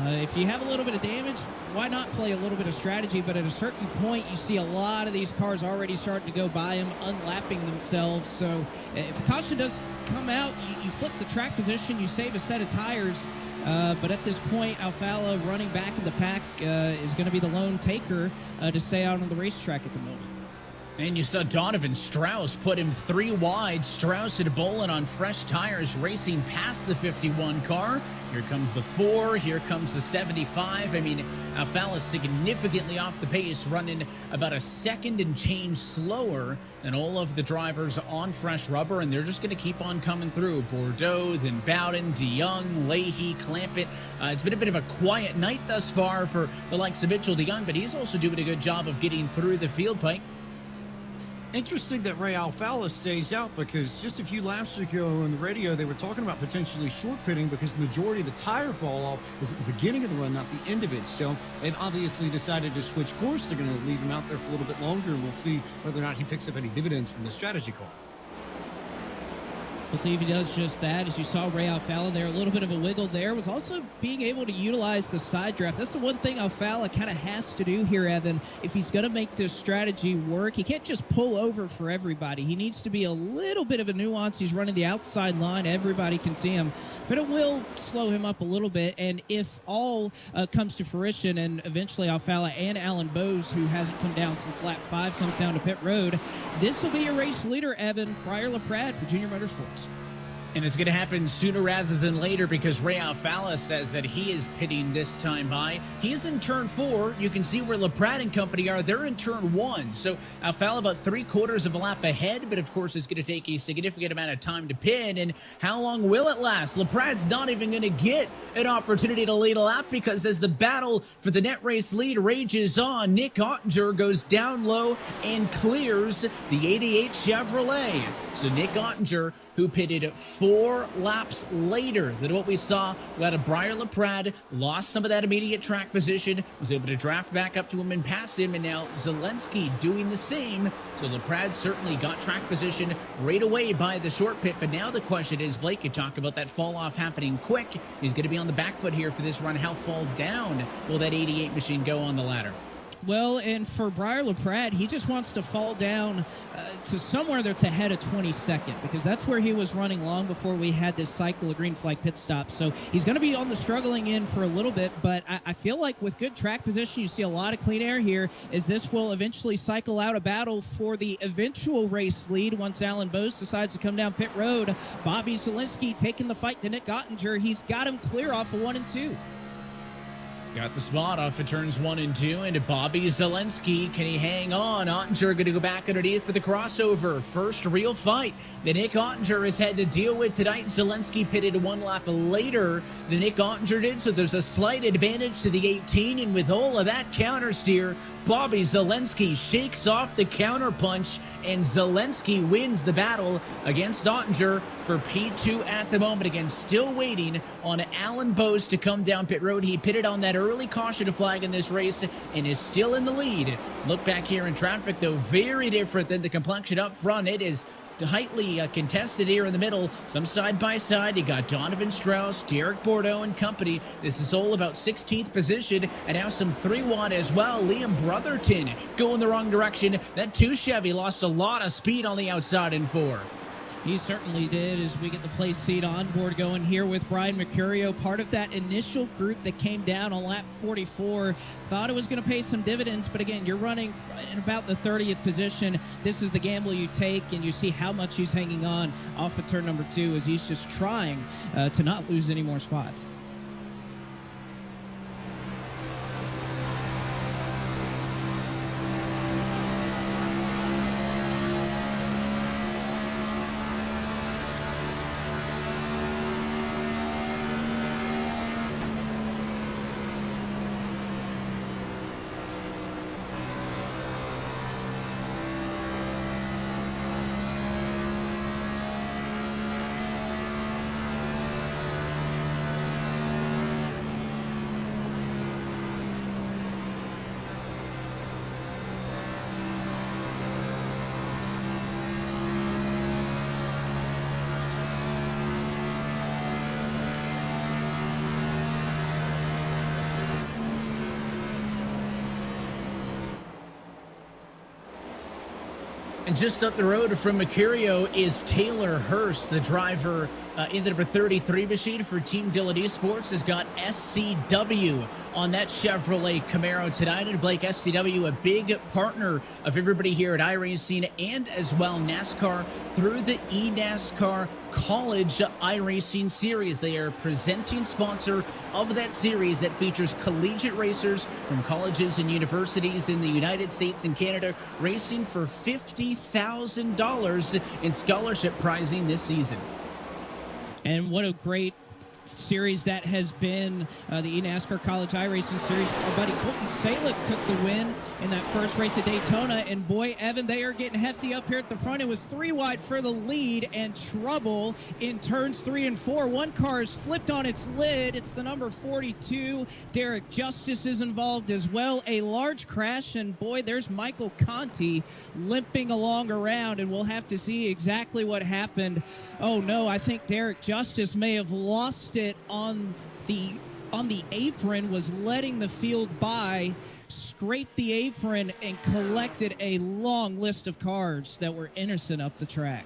if you have a little bit of damage, why not play a little bit of strategy? But at a certain point, you see a lot of these cars already starting to go by him, unlapping themselves. So if a caution does come out, you flip the track position, you save a set of tires. But at this point, Alfala running back in the pack is going to be the lone taker to stay out on the racetrack at the moment. And you saw Donovan Strauss put him 3 wide. Strauss and Bolin on fresh tires racing past the 51 car. Here comes the 4. Here comes the 75. I mean, Alfala's significantly off the pace, running about a second and change slower than all of the drivers on fresh rubber, and they're just going to keep on coming through. Bordeaux, then Bowden, DeYoung, Leahy, Clampett. It's been a bit of a quiet night thus far for the likes of Mitchell DeYoung, but he's also doing a good job of getting through the field, Pike. Interesting that Ray Alfala stays out because just a few laps ago on the radio, they were talking about potentially short pitting because the majority of the tire fall off is at the beginning of the run, not the end of it. So they've obviously decided to switch course. They're going to leave him out there for a little bit longer, and we'll see whether or not he picks up any dividends from the strategy call. We'll see if he does just that. As you saw Ray Alfala there, a little bit of a wiggle there. Was also being able to utilize the side draft. That's the one thing Alfala kind of has to do here, Evan. If he's going to make this strategy work, he can't just pull over for everybody. He needs to be a little bit of a nuance. He's running the outside line. Everybody can see him. But it will slow him up a little bit. And if all comes to fruition and eventually Alfala and Alan Bose, who hasn't come down since lap 5, comes down to pit road, this will be your race leader, Evan. Briar LaPrade for Junior Motorsports. And it's going to happen sooner rather than later because Ray Alfala says that he is pitting this time by. He's in turn 4. You can see where LaPrade and company are. They're in turn 1. So Alfala about 3/4 of a lap ahead, but of course it's going to take a significant amount of time to pit. And how long will it last? LaPrade's not even going to get an opportunity to lead a lap because as the battle for the net race lead rages on, Nick Ottinger goes down low and clears the 88 Chevrolet. So Nick Ottinger, who pitted 4 laps later than what we saw out of Briar LaPrade, lost some of that immediate track position, was able to draft back up to him and pass him, and now Zelensky doing the same. So LaPrade certainly got track position right away by the short pit, but now the question is, Blake, you talk about that fall off happening quick. He's going to be on the back foot here for this run. How fall down will that 88 machine go on the ladder? Well, and for Briar LaPrade, he just wants to fall down to somewhere that's ahead of 22nd because that's where he was running long before we had this cycle of green flag pit stop. So he's going to be on the struggling end for a little bit, but I feel like with good track position, you see a lot of clean air here as this will eventually cycle out a battle for the eventual race lead once Alan Bose decides to come down pit road. Bobby Zelensky taking the fight to Nick Ottinger. He's got him clear off of 1 and 2. Got the spot off of turns 1 and 2 into Bobby Zelensky. Can he hang on? Ottinger going to go back underneath for the crossover. First real fight that Nick Ottinger has had to deal with tonight. Zelensky pitted 1 lap later than Nick Ottinger did, so there's a slight advantage to the 18. And with all of that counter steer, Bobby Zelensky shakes off the counter punch, and Zelensky wins the battle against Ottinger for P2 at the moment. Again, still waiting on Alan Bose to come down pit road. He pitted on that early caution flag in this race and is still in the lead. Look back here in traffic, though, very different than the complexion up front. It is tightly contested here in the middle, some side by side. You got Donovan Strauss, Derek Bordeaux and company. This is all about 16th position, and now some 3-1 as well. Liam Brotherton going the wrong direction. That 2 Chevy lost a lot of speed on the outside in 4. He certainly did as we get the place seat on board going here with Brian Mercurio, part of that initial group that came down on lap 44. Thought it was going to pay some dividends, but again, you're running in about the 30th position. This is the gamble you take, and you see how much he's hanging on off of turn number 2 as he's just trying to not lose any more spots. And just up the road from Mercurio is Taylor Hurst, the driver in the number 33 machine for Team Dillon Esports. Has got SCW on that Chevrolet Camaro tonight. And Blake, SCW, a big partner of everybody here at iRacing and as well NASCAR through the eNASCAR College iRacing Series. They are presenting sponsor of that series that features collegiate racers from colleges and universities in the United States and Canada racing for $50,000 in scholarship prizing this season. And what a great series that has been the eNASCAR College iRacing Series. Our buddy Colton Salick took the win in that first race at Daytona. And boy, Evan, they are getting hefty up here at the front. It was 3 wide for the lead and trouble in turns 3 and 4. One car is flipped on its lid. It's the number 42. Derek Justice is involved as well. A large crash, and boy, there's Michael Conti limping along around, and we'll have to see exactly what happened. Oh no, I think Derek Justice may have lost it on the apron, was letting the field by, scraped the apron, and collected a long list of cars that were innocent up the track.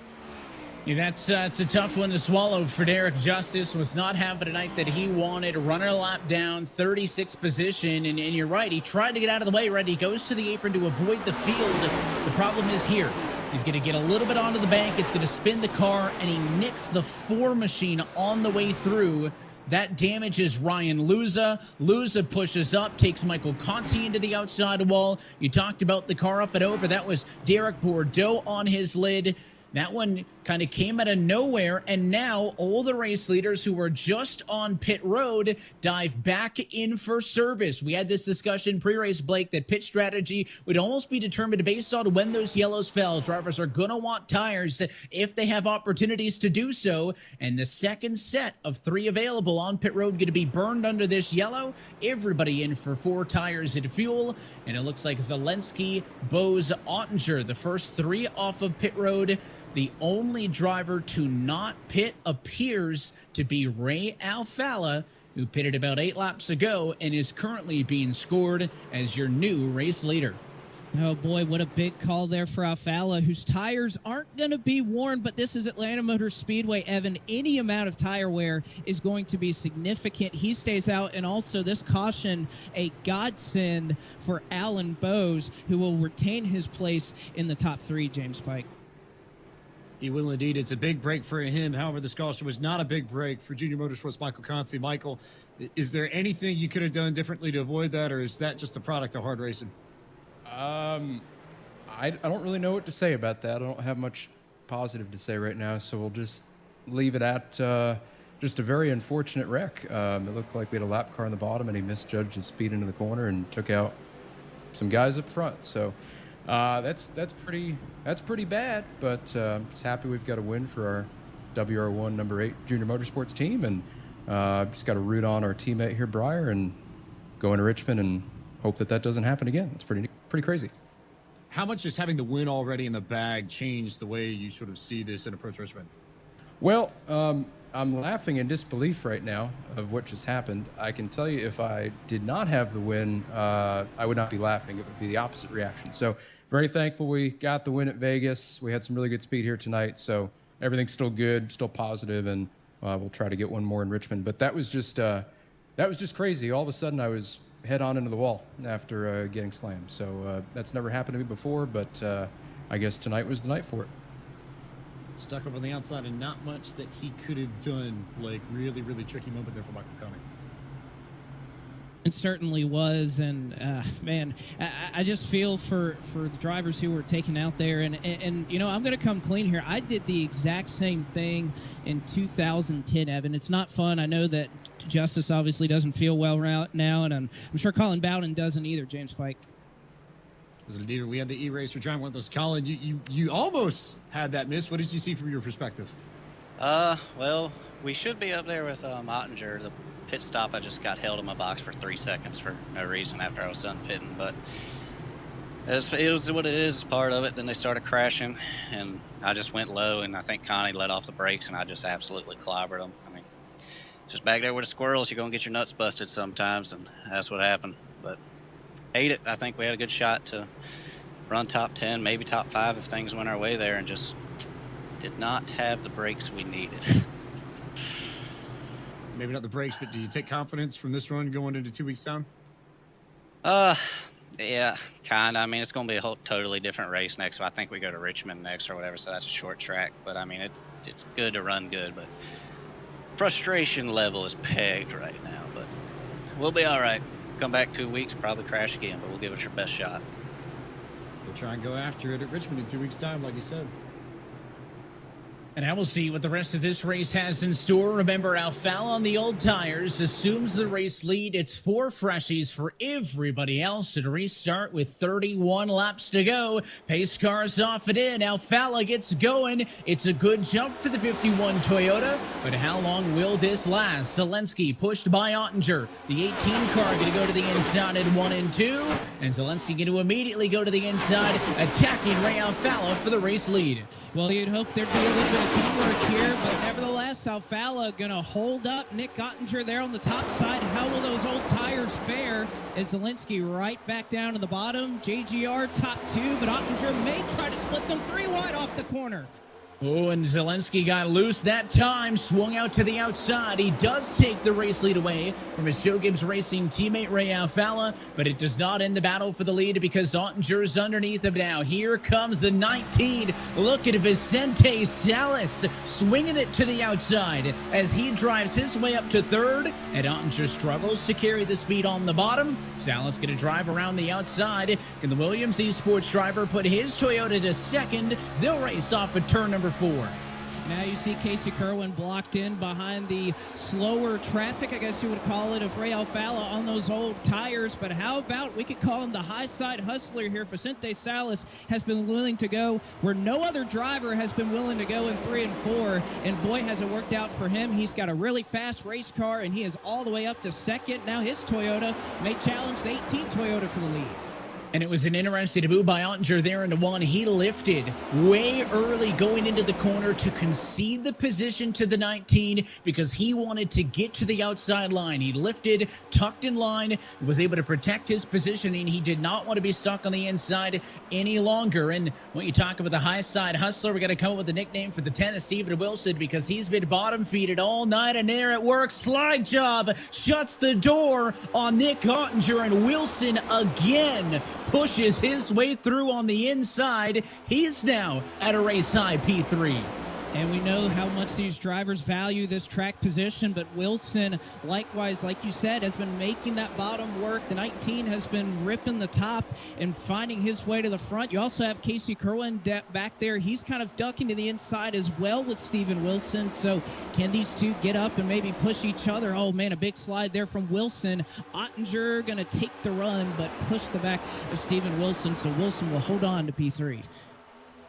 Yeah, that's it's a tough one to swallow for Derek Justice. Was not having a night that he wanted. Runner lap down, 36th position, and you're right. He tried to get out of the way, right? He goes to the apron to avoid the field. The problem is here. He's going to get a little bit onto the bank. It's going to spin the car, and he nicks the 4 machine on the way through. That damages Ryan Luza. Luza pushes up, takes Michael Conti into the outside wall. You talked about the car up and over. That was Derek Bordeaux on his lid. That one kind of came out of nowhere, and now all the race leaders who were just on pit road dive back in for service. We had this discussion pre-race, Blake, that pit strategy would almost be determined based on when those yellows fell. Drivers are going to want tires if they have opportunities to do so, and the second set of 3 available on pit road going to be burned under this yellow. Everybody in for 4 tires and fuel, and it looks like Zelensky, Bose, Ottinger, the first 3 off of pit road. The only driver to not pit appears to be Ray Alfalla, who pitted about 8 laps ago and is currently being scored as your new race leader. Oh boy, what a big call there for Alfalla, whose tires aren't going to be worn, but this is Atlanta Motor Speedway, Evan. Any amount of tire wear is going to be significant. He stays out, and also this caution, a godsend for Alan Bose, who will retain his place in the top 3, James Pike. He will indeed. It's a big break for him. However, this caution was not a big break for Junior Motorsports' Michael Conti. Michael, is there anything you could have done differently to avoid that, or is that just a product of hard racing? I don't really know what to say about that. I don't have much positive to say right now, so we'll just leave it at just a very unfortunate wreck. It looked like we had a lap car on the bottom, and he misjudged his speed into the corner and took out some guys up front. So that's pretty bad, but just happy we've got a win for our WR1 number 8 Junior Motorsports team, and just got to root on our teammate here, Breyer, and go into Richmond and hope that doesn't happen again. It's pretty crazy. How much does having the win already in the bag change the way you sort of see this and approach Richmond? Well, I'm laughing in disbelief right now of what just happened. I can tell you if I did not have the win, I would not be laughing. It would be the opposite reaction. So very thankful we got the win at Vegas. We had some really good speed here tonight, so everything's still good, still positive, and we'll try to get one more in Richmond. But that was just crazy. All of a sudden, I was head on into the wall after getting slammed. So that's never happened to me before, but I guess tonight was the night for it. Stuck up on the outside and not much that he could have done, Blake. Really, really tricky moment there for Michael Conti. It certainly was, and man, I just feel for the drivers who were taken out there, and you know, I'm going to come clean here. I did the exact same thing in 2010, Evan. It's not fun. I know that Justice obviously doesn't feel well right now, and I'm sure Colin Bowden doesn't either, James Pike. We had the E-Racer driving with us. Colin, you almost had that miss. What did you see from your perspective? Well, we should be up there with Ottinger. The pit stop, I just got held in my box for 3 seconds for no reason after I was done pitting, but it was what it is, part of it. Then they started crashing, and I just went low, and I think Connie let off the brakes, and I just absolutely clobbered them. I mean, just back there with the squirrels, you're going to get your nuts busted sometimes, and that's what happened. But ate it. I think we had a good shot to run top 10, maybe top 5 if things went our way there, and just did not have the brakes we needed. Maybe not the brakes, but do you take confidence from this run going into 2 weeks' time? Yeah, kind of. I mean, it's going to be a whole totally different race next. So I think we go to Richmond next or whatever, so that's a short track. But, I mean, it's good to run good, but frustration level is pegged right now. But we'll be all right. Come back 2 weeks, probably crash again, but we'll give it your best shot. We'll try and go after it at Richmond in 2 weeks' time, like you said. And now we'll see what the rest of this race has in store. Remember, Alfala on the old tires assumes the race lead. It's 4 freshies for everybody else at a restart with 31 laps to go. Pace cars off and in. Alfala gets going. It's a good jump for the 51 Toyota, but how long will this last? Zelensky pushed by Ottinger. The 18 car going to go to the inside at 1 and 2, and Zelensky going to immediately go to the inside, attacking Ray Alfala for the race lead. Well, you'd hope there'd be a little bit of teamwork here, but nevertheless, Alfala going to hold up Nick Ottinger there on the top side. How will those old tires fare as Zelensky right back down to the bottom? JGR top 2, but Ottinger may try to split them 3 wide off the corner. Oh, and Zelensky got loose that time, swung out to the outside. He does take the race lead away from his Joe Gibbs Racing teammate Ray Alfala, but it does not end the battle for the lead because Ottinger's underneath him now. Here comes the 19. Look at Vicente Salas swinging it to the outside as he drives his way up to 3rd, and Ottinger struggles to carry the speed on the bottom. Salas going to drive around the outside. Can the Williams Esports driver put his Toyota to 2nd? They'll race off at turn number 4. Now you see Casey Kerwin blocked in behind the slower traffic, I guess you would call it, of Ray Alfala on those old tires. But how about, we could call him the high side hustler here. Vicente Salas has been willing to go where no other driver has been willing to go in 3 and 4. And boy, has it worked out for him. He's got a really fast race car, and he is all the way up to 2nd. Now his Toyota may challenge the 18 Toyota for the lead. And it was an interesting move by Ottinger there into 1. He lifted way early going into the corner to concede the position to the 19 because he wanted to get to the outside line. He lifted, tucked in line, was able to protect his positioning. He did not want to be stuck on the inside any longer. And when you talk about the high side hustler, we got to come up with a nickname for the 10 of Steven Wilson because he's been bottom feeded all night, and there it works. Slide job shuts the door on Nick Ottinger, and Wilson again pushes his way through on the inside. He's now at a race high P3. And we know how much these drivers value this track position, but Wilson, likewise, like you said, has been making that bottom work. The 19 has been ripping the top and finding his way to the front. You also have Casey Kerwin back there. He's kind of ducking to the inside as well with Steven Wilson. So can these two get up and maybe push each other? Oh, man, a big slide there from Wilson. Ottinger going to take the run, but push the back of Steven Wilson. So Wilson will hold on to P3.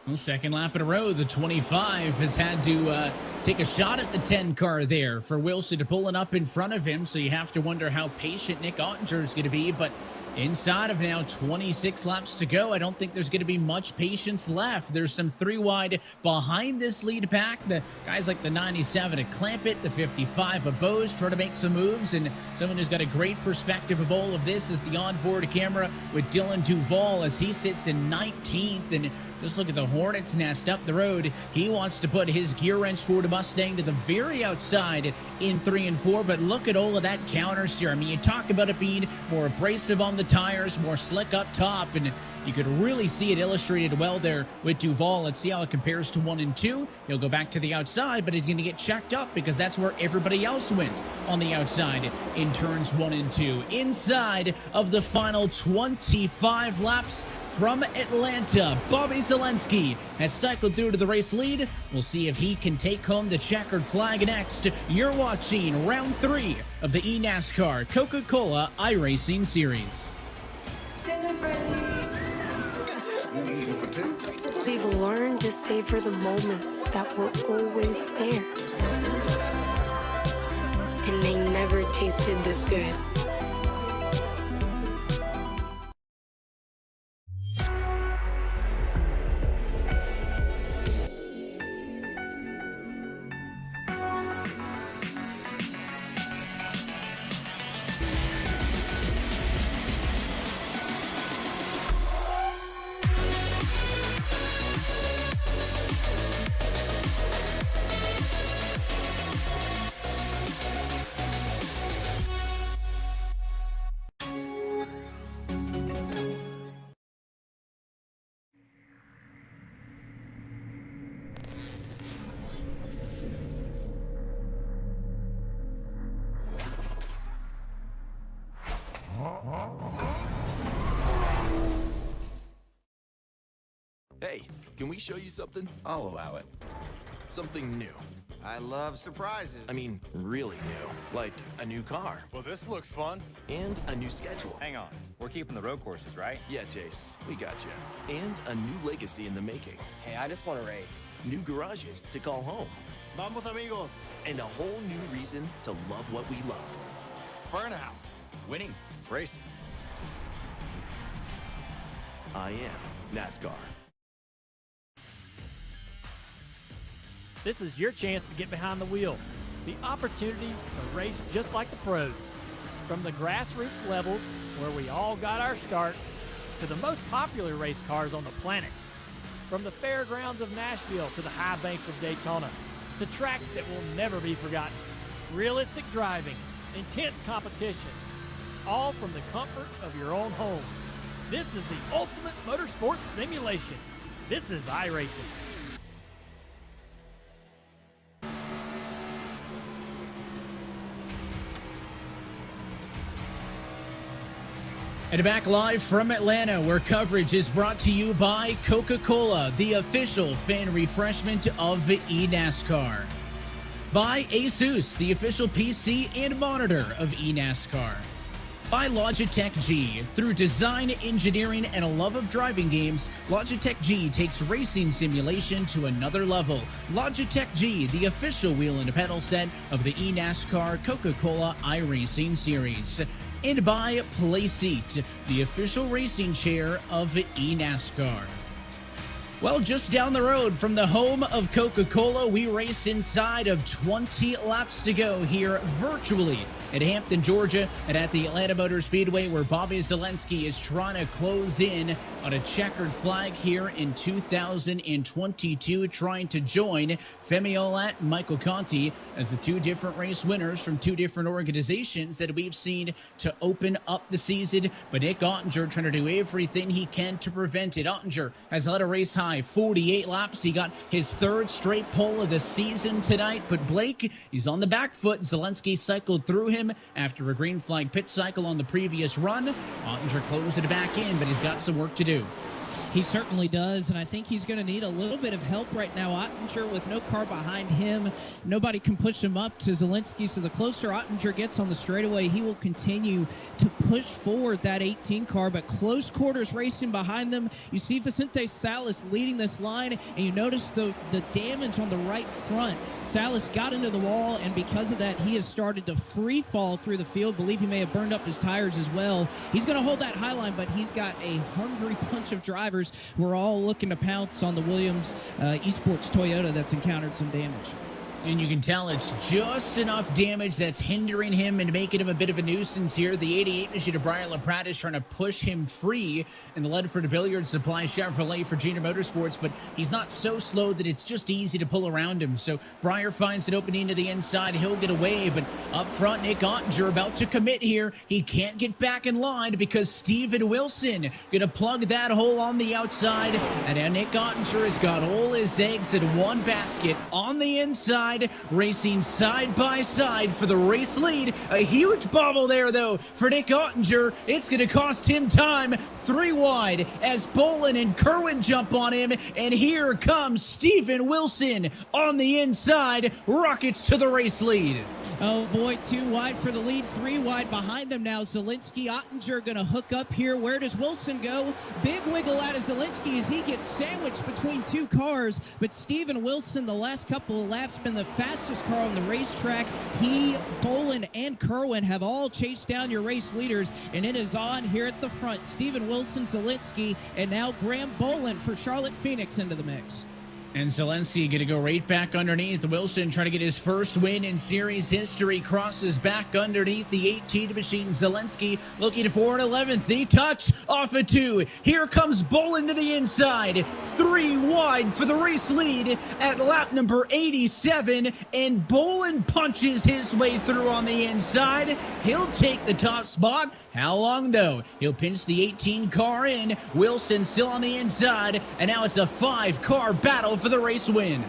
Well, 2nd lap in a row, the 25 has had to take a shot at the 10 car there for Wilson to pull it up in front of him, so you have to wonder how patient Nick Ottinger is going to be, but inside of now 26 laps to go, I don't think there's going to be much patience left. There's some 3 wide behind this lead pack. The guys like the 97 at Clampett, the 55 of Bose try to make some moves, and someone who's got a great perspective of all of this is the onboard camera with Dylan Duvall as he sits in 19th. And just look at the Hornet's Nest up the road. He wants to put his gear wrench Ford Mustang to the very outside in 3 and 4, but look at all of that counter steer. I mean, you talk about it being more abrasive on the tires, more slick up top, and you could really see it illustrated well there with Duvall. Let's see how it compares to 1 and 2. He'll go back to the outside, but he's going to get checked up because that's where everybody else went on the outside in turns 1 and 2. Inside of the final 25 laps from Atlanta, Bobby Zelensky has cycled through to the race lead. We'll see if he can take home the checkered flag next. You're watching round 3 of the eNASCAR Coca-Cola iRacing Series. We've learned to savor the moments that were always there. And they never tasted this good. Hey, can we show you something? I'll allow it. something new. I love surprises. I mean, really new. Like a new car. Well, this looks fun. And a new schedule. Hang on. We're keeping the road courses, right? Yeah, Chase, we got you. And a new legacy in the making. Hey, I just want to race. New garages to call home. Vamos, amigos. And a whole new reason to love what we love. Burnouts. Winning. Racing. I am NASCAR. This is your chance to get behind the wheel. The opportunity to race just like the pros. From the grassroots levels, where we all got our start, to the most popular race cars on the planet. From the fairgrounds of Nashville to the high banks of Daytona, to tracks that will never be forgotten. Realistic driving, intense competition, all from the comfort of your own home. This is the ultimate motorsports simulation. This is iRacing. And back live from Atlanta, where coverage is brought to you by Coca-Cola, the official fan refreshment of eNASCAR. By Asus, the official PC and monitor of eNASCAR. By Logitech G. Through design, engineering, and a love of driving games, Logitech G takes racing simulation to another level. Logitech G, the official wheel and pedal set of the eNASCAR Coca-Cola iRacing series. And by Playseat, the official racing chair of eNASCAR. Well, just down the road from the home of Coca-Cola, we race inside of 20 laps to go here virtually at Hampton, Georgia, and at the Atlanta Motor Speedway, where Bobby Zalenski is trying to close in on a checkered flag here in 2022, trying to join Femi Olat and Michael Conti as the two different race winners from two different organizations that we've seen to open up the season. But Nick Ottinger trying to do everything he can to prevent it. Ottinger has led a race high 48 laps. He got his third straight pole of the season tonight, but Blake, he's on the back foot. Zalenski cycled through him after a green flag pit cycle on the previous run. Ottinger closed it back in, but he's got some work to do. He certainly does, and I think he's going to need a little bit of help right now. Ottinger with no car behind him. Nobody can push him up to Zalenski, so the closer Ottinger gets on the straightaway, he will continue to push forward that 18 car, but close quarters racing behind them. You see Vicente Salas leading this line, and you notice the damage on the right front. Salas got into the wall, and because of that, he has started to free fall through the field. Believe he may have burned up his tires as well. He's going to hold that high line, but he's got a hungry bunch of drivers. We're all looking to pounce on the Williams Esports Toyota that's encountered some damage. And you can tell it's just enough damage that's hindering him and making him a bit of a nuisance here. The 88 machine of Brian LaPrade is trying to push him free in the Ledford Billiard Supply Chevrolet for Junior Motorsports, but he's not so slow that it's just easy to pull around him. So Breyer finds an opening to the inside. He'll get away, but up front, Nick Ottinger about to commit here. He can't get back in line because Steven Wilson going to plug that hole on the outside. And now Nick Ottinger has got all his eggs in one basket on the inside, racing side by side for the race lead. A huge bobble there, though, for Nick Ottinger. It's going to cost him time. 3 wide as Bolin and Kerwin jump on him, and here comes Steven Wilson on the inside. Rockets to the race lead. Oh boy, 2 wide for the lead, 3 wide behind them now. Zalenski, Ottinger going to hook up here. Where does Wilson go? Big wiggle out of Zalenski as he gets sandwiched between 2 cars, but Steven Wilson, the last couple of laps, been the fastest car on the racetrack. He, Bolin, and Kerwin have all chased down your race leaders, and it is on here at the front. Steven Wilson, Zalenski, and now Graham Bolin for Charlotte Phoenix into the mix. And Zalenski going to go right back underneath. Wilson trying to get his first win in series history. Crosses back underneath the 18 machine. Zalenski looking for an 11th. The touch off a 2. Here comes Bolin to the inside. 3 wide for the race lead at lap number 87. And Bolin punches his way through on the inside. He'll take the top spot. How long, though? He'll pinch the 18 car in. Wilson still on the inside. And now it's a 5-car battle for the race win.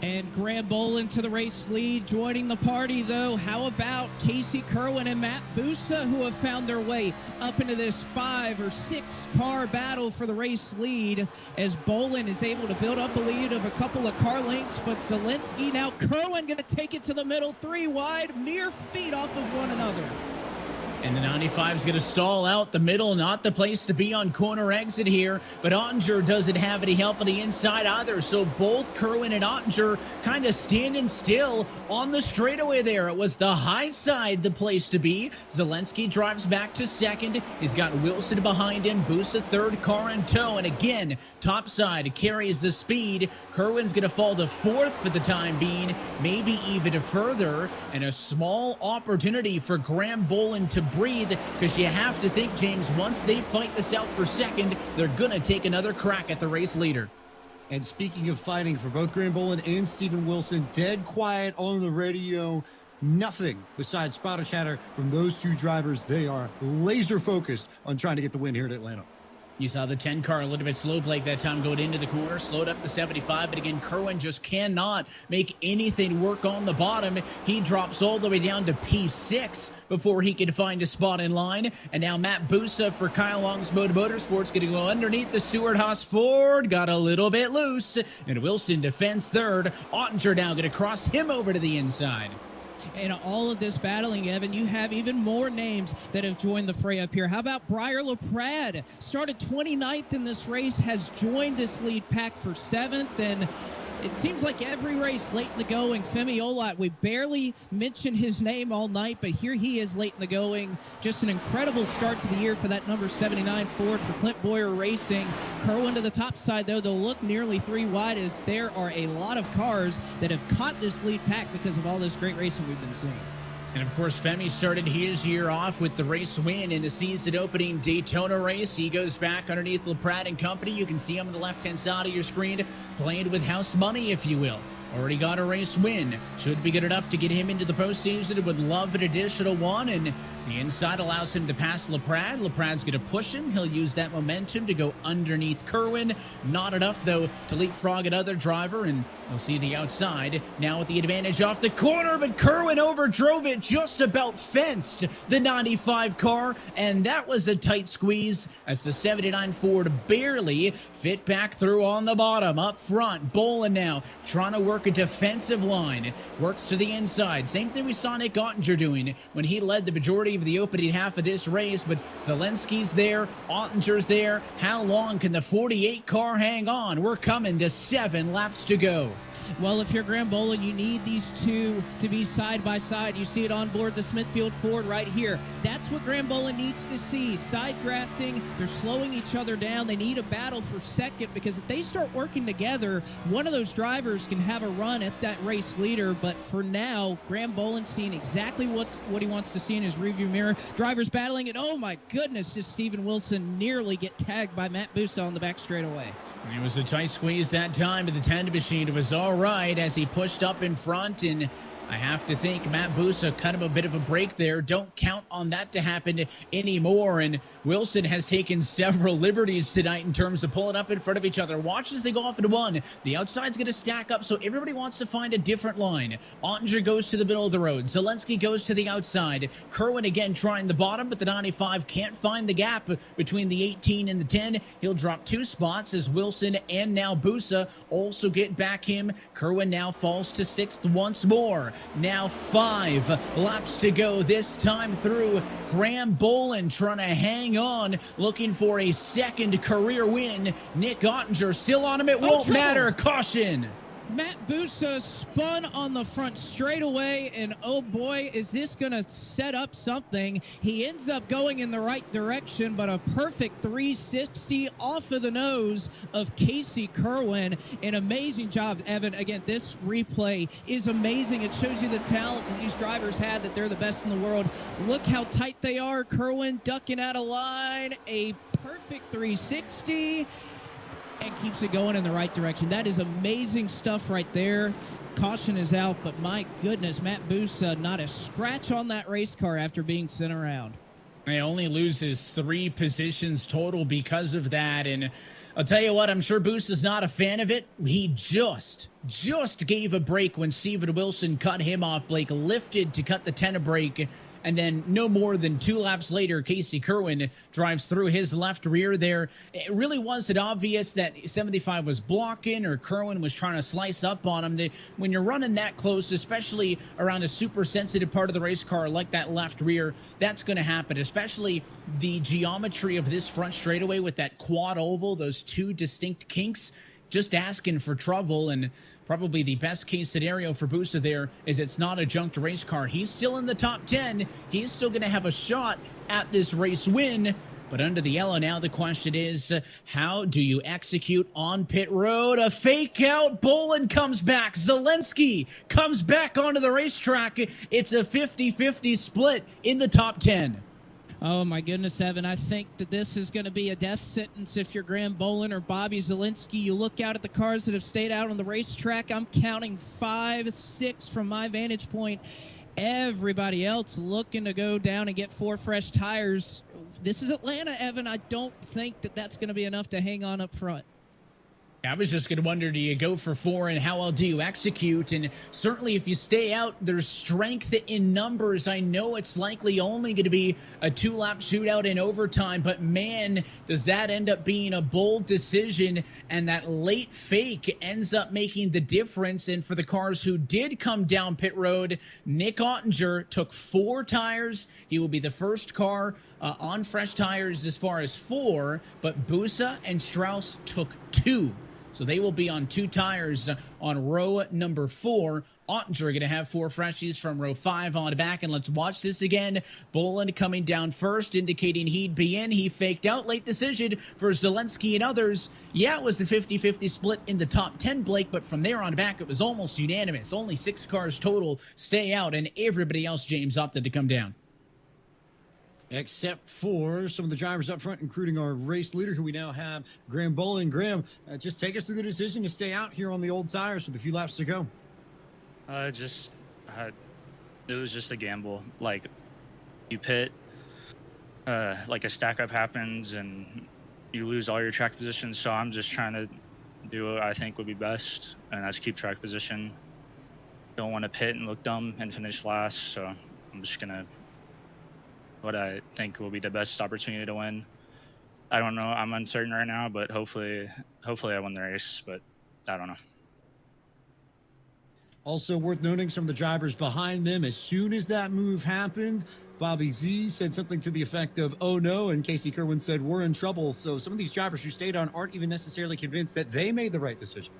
And Graham Bolin to the race lead. Joining the party, though, how about Casey Kerwin and Matt Busa, who have found their way up into this 5 or 6 car battle for the race lead, as Bolin is able to build up a lead of a couple of car lengths. But Zelensky, now Kerwin going to take it to the middle, 3 wide, mere feet off of one another. And the 95 is going to stall out the middle, not the place to be on corner exit here, but Ottinger doesn't have any help on the inside either, so both Kerwin and Ottinger kind of standing still on the straightaway there. It was the high side, the place to be. Zelensky drives back to second. He's got Wilson behind him, Busa third, car in tow, and again, top side carries the speed. Kerwin's going to fall to fourth for the time being, maybe even further, and a small opportunity for Graham Bolin to breathe, because you have to think, James, once they fight this out for second, they're gonna take another crack at the race leader. And speaking of fighting, for both Graham Bolin and Steven Wilson, dead quiet on the radio. Nothing besides spotter chatter from those two drivers. They are laser focused on trying to get the win here at Atlanta. You saw the 10 car a little bit slow Blake that time going into the corner, slowed up the 75, but again, Kerwin just cannot make anything work on the bottom. He drops all the way down to P6 before he can find a spot in line. And now Matt Busa for Kyle Long's Motorsports going to go underneath the Stewart-Haas Ford, got a little bit loose, and Wilson defends third. Ottinger now going to cross him over to the inside. In all of this battling, Evan, you have even more names that have joined the fray up here. How about Briar LaPrade? Started 29th in this race, has joined this lead pack for 7th, and it seems like every race late in the going, Femi Olat, we barely mention his name all night, but here he is late in the going. Just an incredible start to the year for that number 79 Ford for Clint Boyer Racing. Kerwin to the top side, though, they'll look nearly 3 wide, as there are a lot of cars that have caught this lead pack because of all this great racing we've been seeing. And of course, Femi started his year off with the race win in the season opening Daytona race. He goes back underneath LaPrade and company. You can see him on the left-hand side of your screen, playing with house money, if you will. Already got a race win. Should be good enough to get him into the postseason. Would love an additional one, and the inside allows him to pass LaPrade. LaPrade's going to push him. He'll use that momentum to go underneath Kerwin. Not enough, though, to leapfrog another driver, and we'll see the outside. Now with the advantage off the corner, but Kerwin overdrove it, just about fenced the 95 car, and that was a tight squeeze as the 79 Ford barely fit back through on the bottom. Up front, Bolin now trying to work a defensive line. Works to the inside. Same thing we saw Nick Ottinger doing when he led the majority of the opening half of this race, but Zelensky's there, Ottinger's there. How long can the 48 car hang on? We're coming to 7 laps to go. Well, if you're Graham Bolin, you need these two to be side by side. You see it on board the Smithfield Ford right here. That's what Graham Bolin needs to see. Side drafting, they're slowing each other down. They need a battle for second, because if they start working together, one of those drivers can have a run at that race leader. But for now, Graham Bolin seeing exactly what he wants to see in his rearview mirror. Drivers battling, and oh my goodness, does Steven Wilson nearly get tagged by Matt Busa on the back straightaway. It was a tight squeeze that time, but the tender machine was all right as he pushed up in front, and I have to think Matt Busa cut him a bit of a break there. Don't count on that to happen anymore. And Wilson has taken several liberties tonight in terms of pulling up in front of each other. Watch as they go off into one. The outside's going to stack up, so everybody wants to find a different line. Ottinger goes to the middle of the road. Zelensky goes to the outside. Kerwin again trying the bottom, but the 95 can't find the gap between the 18 and the 10. He'll drop 2 spots as Wilson and now Busa also get back him. Kerwin now falls to 6th once more. Now 5 laps to go, this time through. Graham Bolin trying to hang on, looking for a second career win. Nick Ottinger still on him. It won't matter. Caution. Matt Busa spun on the front straightaway, and oh boy, is this going to set up something. He ends up going in the right direction, but a perfect 360 off of the nose of Casey Kerwin. An amazing job, Evan. Again, this replay is amazing. It shows you the talent that these drivers had, that they're the best in the world. Look how tight they are. Kerwin ducking out of line. A perfect 360. And keeps it going in the right direction. That is amazing stuff right there. Caution is out, but my goodness, Matt Busa, not a scratch on that race car after being sent around. He only loses 3 positions total because of that, and I'll tell you what, I'm sure Boost is not a fan of it. He just gave a break when Steven Wilson cut him off. Blake lifted to cut the 10 a break, and then no more than 2 laps later, Casey Kerwin drives through his left rear there. It really wasn't obvious that 75 was blocking or Kerwin was trying to slice up on him. When you're running that close, especially around a super sensitive part of the race car like that left rear, that's going to happen, especially the geometry of this front straightaway with that quad oval, those 2 distinct kinks, just asking for trouble. And probably the best case scenario for Busa there is it's not a junked race car. He's still in the top 10. He's still going to have a shot at this race win. But under the yellow now, the question is, how do you execute on pit road? A fake out. Bolin comes back. Zelensky comes back onto the racetrack. It's a 50-50 split in the top 10. Oh, my goodness, Evan. I think that this is going to be a death sentence if you're Graham Bolin or Bobby Zelensky. You look out at the cars that have stayed out on the racetrack. I'm counting 5, 6 from my vantage point. Everybody else looking to go down and get 4 fresh tires. This is Atlanta, Evan. I don't think that that's going to be enough to hang on up front. I was just going to wonder, do you go for 4 and how well do you execute? And certainly if you stay out, there's strength in numbers. I know it's likely only going to be a 2-lap shootout in overtime, but man, does that end up being a bold decision, and that late fake ends up making the difference. And for the cars who did come down pit road, Nick Ottinger took 4 tires. He will be the first car on fresh tires as far as 4, but Busa and Strauss took 2. So they will be on 2 tires on row number 4. Ottinger going to have 4 freshies from row 5 on back. And let's watch this again. Bolin coming down first, indicating he'd be in. He faked out. Late decision for Zelensky and others. Yeah, it was a 50-50 split in the top 10, Blake, but from there on back, it was almost unanimous. Only 6 cars total stay out, and everybody else, James, opted to come down. Except for some of the drivers up front, including our race leader, who we now have, Graham Bolin. Graham, just take us through the decision to stay out here on the old tires with a few laps to go. It was just a gamble. Like, you pit, like a stack up happens, and you lose all your track positions. So I'm just trying to do what I think would be best, and that's keep track position. Don't want to pit and look dumb and finish last, so I'm just gonna what I think will be the best opportunity to win. I don't know. I'm uncertain right now, but hopefully I win the race, but I don't know. Also worth noting, some of the drivers behind them, as soon as that move happened, Bobby Z said something to the effect of, oh no, and Casey Kerwin said, we're in trouble. So some of these drivers who stayed on aren't even necessarily convinced that they made the right decision.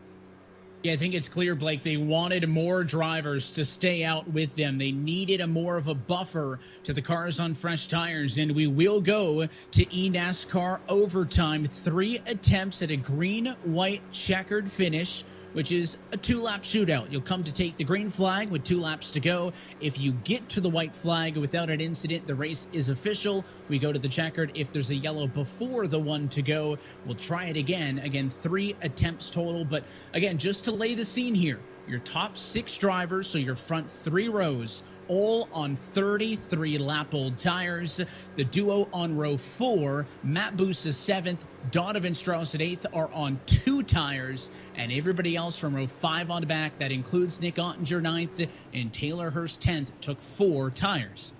Yeah, I think it's clear, Blake, they wanted more drivers to stay out with them. They needed a more of a buffer to the cars on fresh tires, and we will go to eNASCAR overtime. 3 attempts at a green-white checkered finish, which is a 2-lap shootout. You'll come to take the green flag with 2 laps to go. If you get to the white flag without an incident, the race is official. We go to the checkered. If there's a yellow before the 1 to go, we'll try it again. Again, 3 attempts total. But again, just to lay the scene here, your top 6 drivers, so your front 3 rows, all on 33-lap-old tires. The duo on row 4, Matt Busa 7th, Donovan Strauss at 8th, are on 2 tires, and everybody else from row 5 on the back, that includes Nick Ottinger 9th and Taylor Hurst 10th, took 4 tires.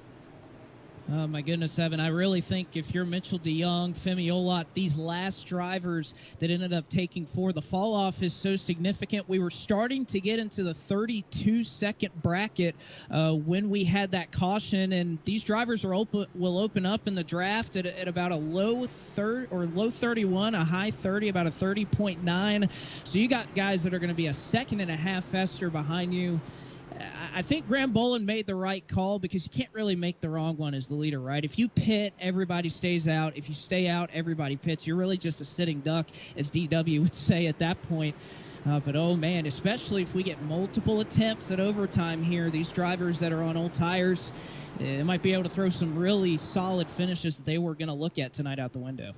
Oh, my goodness, Evan. I really think if you're Mitchell DeYoung, Femi Olot, these last drivers that ended up taking 4, the fall off is so significant. We were starting to get into the 32-second bracket when we had that caution, and these drivers will open up in the draft at about a low 31, a high 30, about a 30.9. So you got guys that are going to be a second and a half faster behind you. I think Graham Bolin made the right call, because you can't really make the wrong one as the leader, right? If you pit, everybody stays out. If you stay out, everybody pits. You're really just a sitting duck, as DW would say at that point. But, oh, man, especially if we get multiple attempts at overtime here, these drivers that are on old tires, they might be able to throw some really solid finishes that they were going to look at tonight out the window.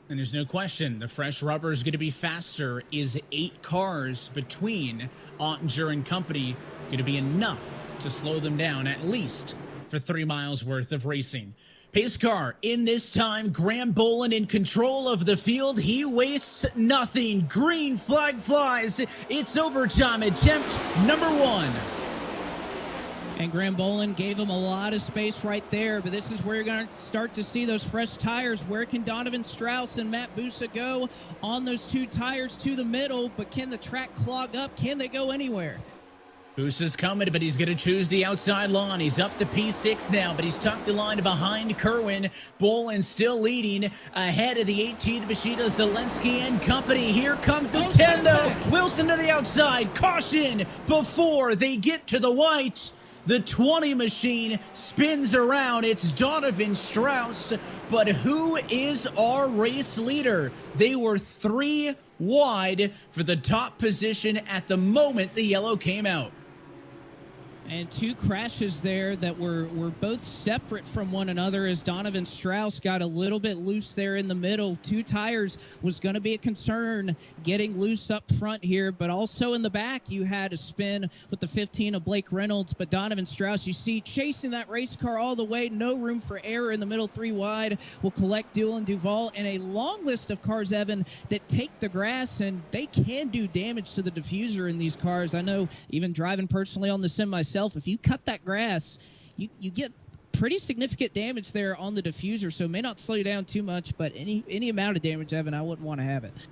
And there's no question, the fresh rubber is going to be faster. Is 8 cars between Ottinger and company going to be enough to slow them down, at least for 3 miles worth of racing? Pace car in this time. Graham Boland in control of the field. He wastes nothing. Green flag flies. It's overtime. Attempt number 1. And Graham Boland gave him a lot of space right there, but this is where you're going to start to see those fresh tires. Where can Donovan Strauss and Matt Busa go on those 2 tires to the middle, but can the track clog up? Can they go anywhere? Busa's coming, but he's going to choose the outside lawn. He's up to P6 now, but he's tucked the line behind Kerwin. Boland still leading ahead of the 18 Machida, Zelensky and company. Here comes the 10, though. Wilson to the outside. Caution before they get to the white. The 20 machine spins around. It's Donovan Strauss, but who is our race leader? They were 3 wide for the top position at the moment the yellow came out. And 2 crashes there that were both separate from one another as Donovan Strauss got a little bit loose there in the middle. 2 tires was going to be a concern getting loose up front here, but also in the back you had a spin with the 15 of Blake Reynolds, but Donovan Strauss, you see, chasing that race car all the way, no room for error in the middle, 3 wide, will collect Dylan Duval, and a long list of cars, Evan, that take the grass, and they can do damage to the diffuser in these cars. I know, even driving personally on the sim myself, if you cut that grass, you get pretty significant damage there on the diffuser, so it may not slow you down too much, but any amount of damage, Evan, I wouldn't want to have it.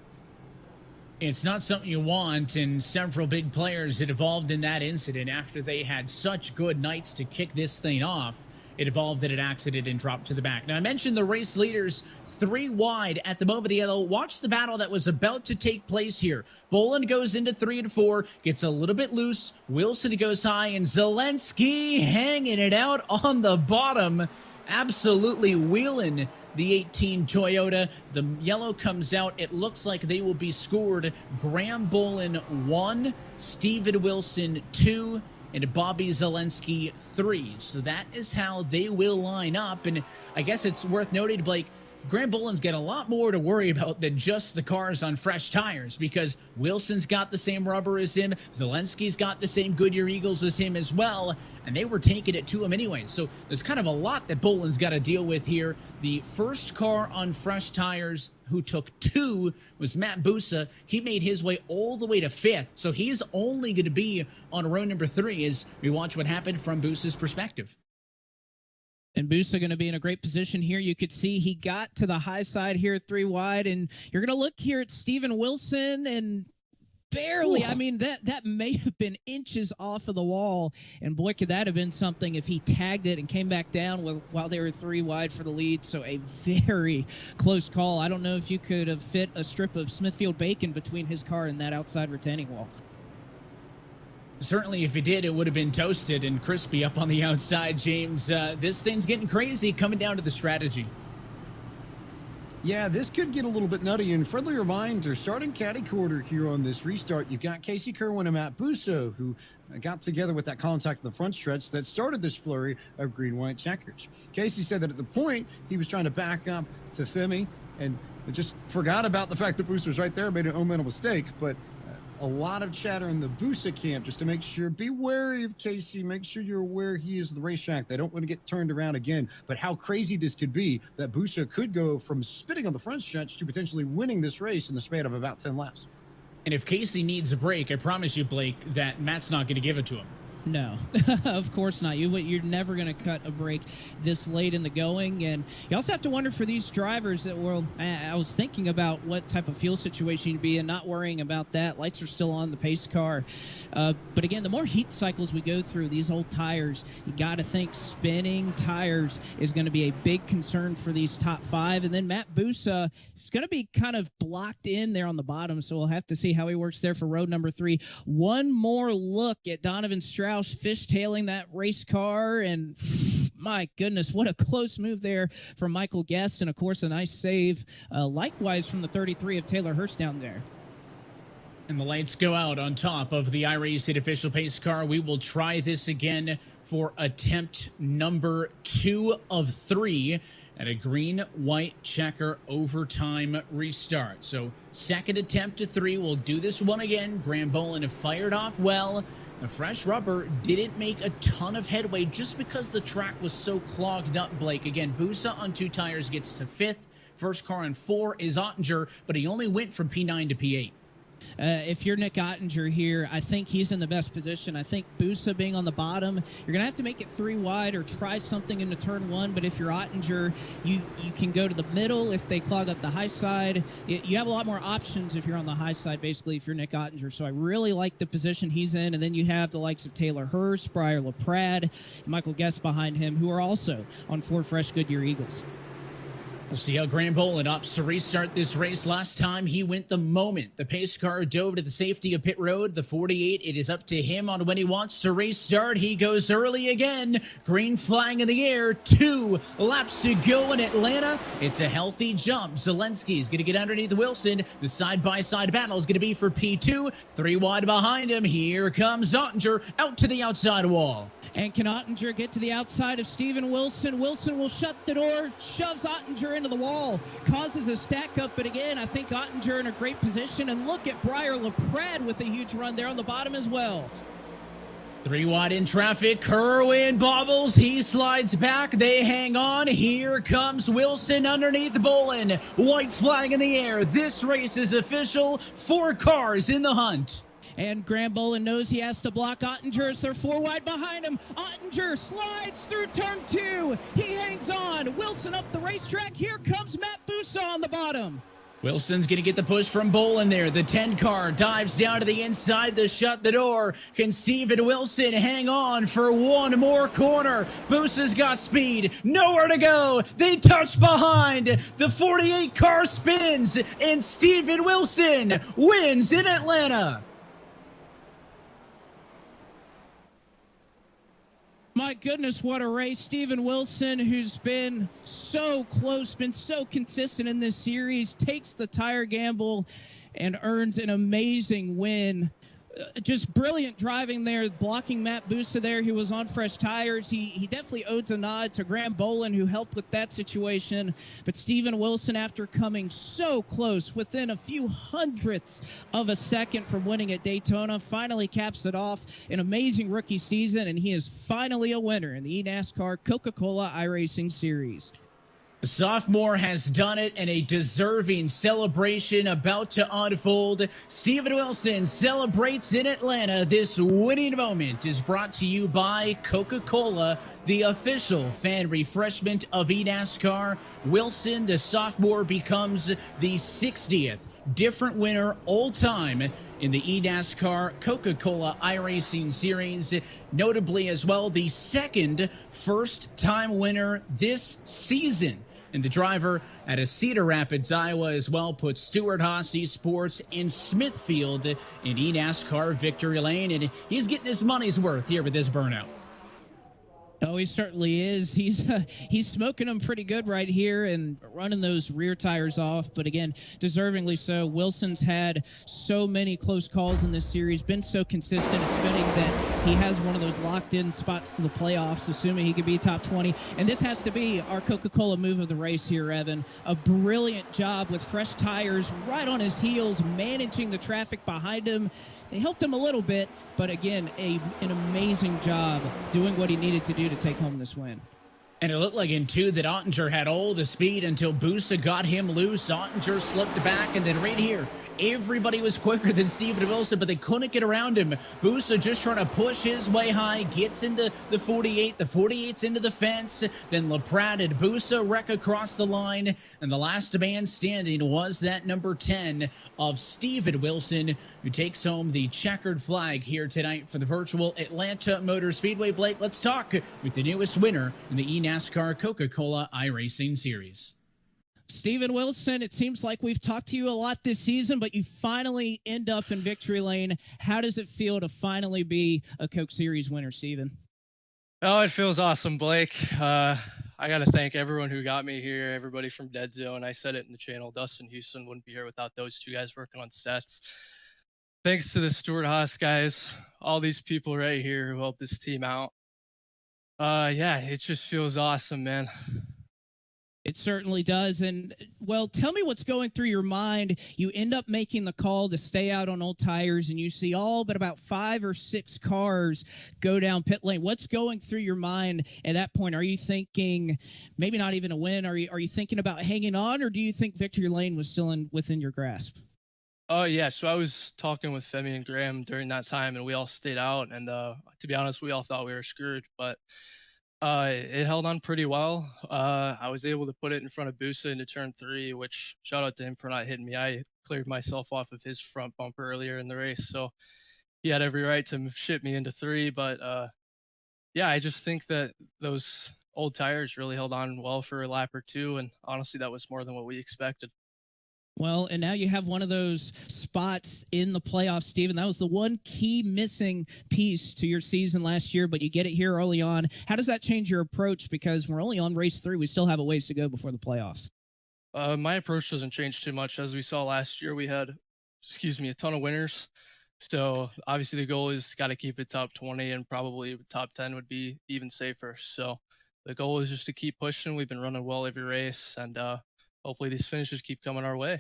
It's not something you want, and several big players had evolved in that incident after they had such good nights to kick this thing off. It evolved in an accident and dropped to the back. Now, I mentioned the race leaders 3 wide at the moment of the yellow. Watch the battle that was about to take place here. Boland goes into 3 and 4, gets a little bit loose. Wilson goes high, and Zelensky hanging it out on the bottom. Absolutely wheeling the 18 Toyota. The yellow comes out. It looks like they will be scored. Graham Boland 1, Steven Wilson 2, and Bobby Zelensky 3. So that is how they will line up. And I guess it's worth noting, Blake, Graham Boland's got a lot more to worry about than just the cars on fresh tires, because Wilson's got the same rubber as him, Zelensky's got the same Goodyear Eagles as him as well, and they were taking it to him anyway. So there's kind of a lot that Boland's got to deal with here. The first car on fresh tires who took 2 was Matt Busa. He made his way all the way to 5th, so he's only going to be on row number 3 as we watch what happened from Busa's perspective. And Busa going to be in a great position here. You could see he got to the high side here, 3 wide, and you're going to look here at Steven Wilson, and barely, I mean, that may have been inches off of the wall, and boy, could that have been something if he tagged it and came back down while they were 3 wide for the lead. So a very close call. I don't know if you could have fit a strip of Smithfield bacon between his car and that outside retaining wall. Certainly, if he did, it would have been toasted and crispy up on the outside, James. This thing's getting crazy, coming down to the strategy. Yeah, this could get a little bit nutty. And friendly reminder, starting caddy quarter here on this restart, you've got Casey Kerwin and Matt Busa, who got together with that contact in the front stretch that started this flurry of green-white checkers. Casey said that at the point, he was trying to back up to Femi and just forgot about the fact that Busa was right there, made an mental mistake. But a lot of chatter in the Busa camp just to make sure, be wary of Casey, make sure you're aware he is the racetrack. They don't want to get turned around again. But how crazy this could be that Busa could go from spitting on the front stretch to potentially winning this race in the span of about 10 laps. And if Casey needs a break, I promise you, Blake, that Matt's not going to give it to him. No, of course not. You're never going to cut a break this late in the going. And you also have to wonder for these drivers that, well, I was thinking about what type of fuel situation you'd be in, not worrying about that. Lights are still on the pace car. But again, the more heat cycles we go through, these old tires, you got to think spinning tires is going to be a big concern for these top 5. And then Matt Busa is going to be kind of blocked in there on the bottom. So we'll have to see how he works there for road number 3. One more look at Donovan Strauss fishtailing that race car, and my goodness, what a close move there from Michael Guest, and of course a nice save likewise from the 33 of Taylor Hurst down there. And the lights go out on top of the iRacing official pace car. We will try this again for attempt number 2 of 3 at a green-white checker overtime restart. So second attempt to 3. We'll do this one again. Graham Boland have fired off well. The fresh rubber didn't make a ton of headway just because the track was so clogged up, Blake. Again, Busa on 2 tires gets to 5th. First car on 4 is Ottinger, but he only went from P9 to P8. If you're Nick Ottinger here, I think he's in the best position. I think Busa being on the bottom, you're going to have to make it 3 wide or try something into turn 1. But if you're Ottinger, you can go to the middle if they clog up the high side. You have a lot more options if you're on the high side, basically, if you're Nick Ottinger. So I really like the position he's in. And then you have the likes of Taylor Hurst, Briar LaPrade, and Michael Guest behind him, who are also on 4 fresh Goodyear Eagles. We'll see how Graham Boland opts to restart this race. Last time he went the moment the pace car dove to the safety of pit road. The 48, it is up to him on when he wants to restart. He goes early again. Green flag in the air. 2 laps to go in Atlanta. It's a healthy jump. Zelensky's going to get underneath Wilson. The side-by-side battle is going to be for P2. 3 wide behind him. Here comes Ottinger out to the outside wall. And can Ottinger get to the outside of Steven Wilson? Wilson will shut the door, shoves Ottinger into the wall, causes a stack up. But again, I think Ottinger in a great position. And look at Briar LaPrade with a huge run there on the bottom as well. 3 wide in traffic. Kerwin bobbles. He slides back. They hang on. Here comes Wilson underneath Boland. White flag in the air. This race is official. 4 cars in the hunt. And Graham Boland knows he has to block Ottinger as they're 4 wide behind him. Ottinger slides through turn 2. He hangs on. Wilson up the racetrack. Here comes Matt Busa on the bottom. Wilson's going to get the push from Boland there. The 10 car dives down to the inside to shut the door. Can Steven Wilson hang on for 1 more corner? Busa's got speed. Nowhere to go. They touch behind. The 48 car spins, and Steven Wilson wins in Atlanta. My goodness, what a race. Steven Wilson, who's been so close, been so consistent in this series, takes the tire gamble and earns an amazing win. Just brilliant driving there, blocking Matt Busa there, who was on fresh tires. He definitely owes a nod to Graham Boland, who helped with that situation. But Steven Wilson, after coming so close, within a few hundredths of a second from winning at Daytona, finally caps it off. An amazing rookie season, and he is finally a winner in the eNASCAR Coca-Cola iRacing Series. The sophomore has done it, and a deserving celebration about to unfold. Steven Wilson celebrates in Atlanta. This winning moment is brought to you by Coca-Cola, the official fan refreshment of eNASCAR. Wilson, the sophomore, becomes the 60th different winner all time in the eNASCAR Coca-Cola iRacing Series. Notably as well, the second first-time winner this season. And the driver out of Cedar Rapids, Iowa as well, puts Stuart Haas Esports in Smithfield in eNASCAR victory lane. And he's getting his money's worth here with this burnout. Oh, he certainly is. He's smoking them pretty good right here and running those rear tires off. But again, deservingly so. Wilson's had so many close calls in this series, been so consistent. It's fitting that he has one of those locked-in spots to the playoffs, assuming he could be top 20. And this has to be our Coca-Cola move of the race here, Evan. A brilliant job with fresh tires right on his heels, managing the traffic behind him. They helped him a little bit, but again, an amazing job doing what he needed to do to take home this win. And it looked like in 2 that Ottinger had all the speed until Busa got him loose. Ottinger slipped back, and then right here, everybody was quicker than Steven Wilson, but they couldn't get around him. Busa just trying to push his way high, gets into the 48. The 48's into the fence. Then LaPrade and Busa wreck across the line. And the last man standing was that number 10 of Steven Wilson, who takes home the checkered flag here tonight for the virtual Atlanta Motor Speedway. Blake, let's talk with the newest winner in the eNASCAR Coca-Cola iRacing Series. Steven Wilson, it seems like we've talked to you a lot this season, but you finally end up in victory lane. How does it feel to finally be a Coke Series winner, Steven? Oh, it feels awesome, Blake. I got to thank everyone who got me here, everybody from Dead Zone. I said it in the channel. Dustin Houston wouldn't be here without those 2 guys working on sets. Thanks to the Stuart Haas guys, all these people right here who helped this team out. Yeah, it just feels awesome, man. It certainly does. And, well, tell me what's going through your mind. You end up making the call to stay out on old tires, and you see all but about 5 or 6 cars go down pit lane. What's going through your mind at that point? Are you thinking maybe not even a win? Are you thinking about hanging on, or do you think victory lane was still within your grasp? Oh, yeah. So I was talking with Femi and Graham during that time, and we all stayed out. And to be honest, we all thought we were screwed. But it held on pretty well. I was able to put it in front of Busa into turn 3, which shout out to him for not hitting me. I cleared myself off of his front bumper earlier in the race, so he had every right to ship me into 3. But yeah, I just think that those old tires really held on well for a lap or 2, and honestly, that was more than what we expected. Well, and now you have one of those spots in the playoffs, Steven. That was the one key missing piece to your season last year, but you get it here early on. How does that change your approach? Because we're only on race 3. We still have a ways to go before the playoffs. My approach doesn't change too much. As we saw last year, we had, a ton of winners. So obviously the goal is got to keep it top 20, and probably top 10 would be even safer. So the goal is just to keep pushing. We've been running well every race, and hopefully these finishes keep coming our way.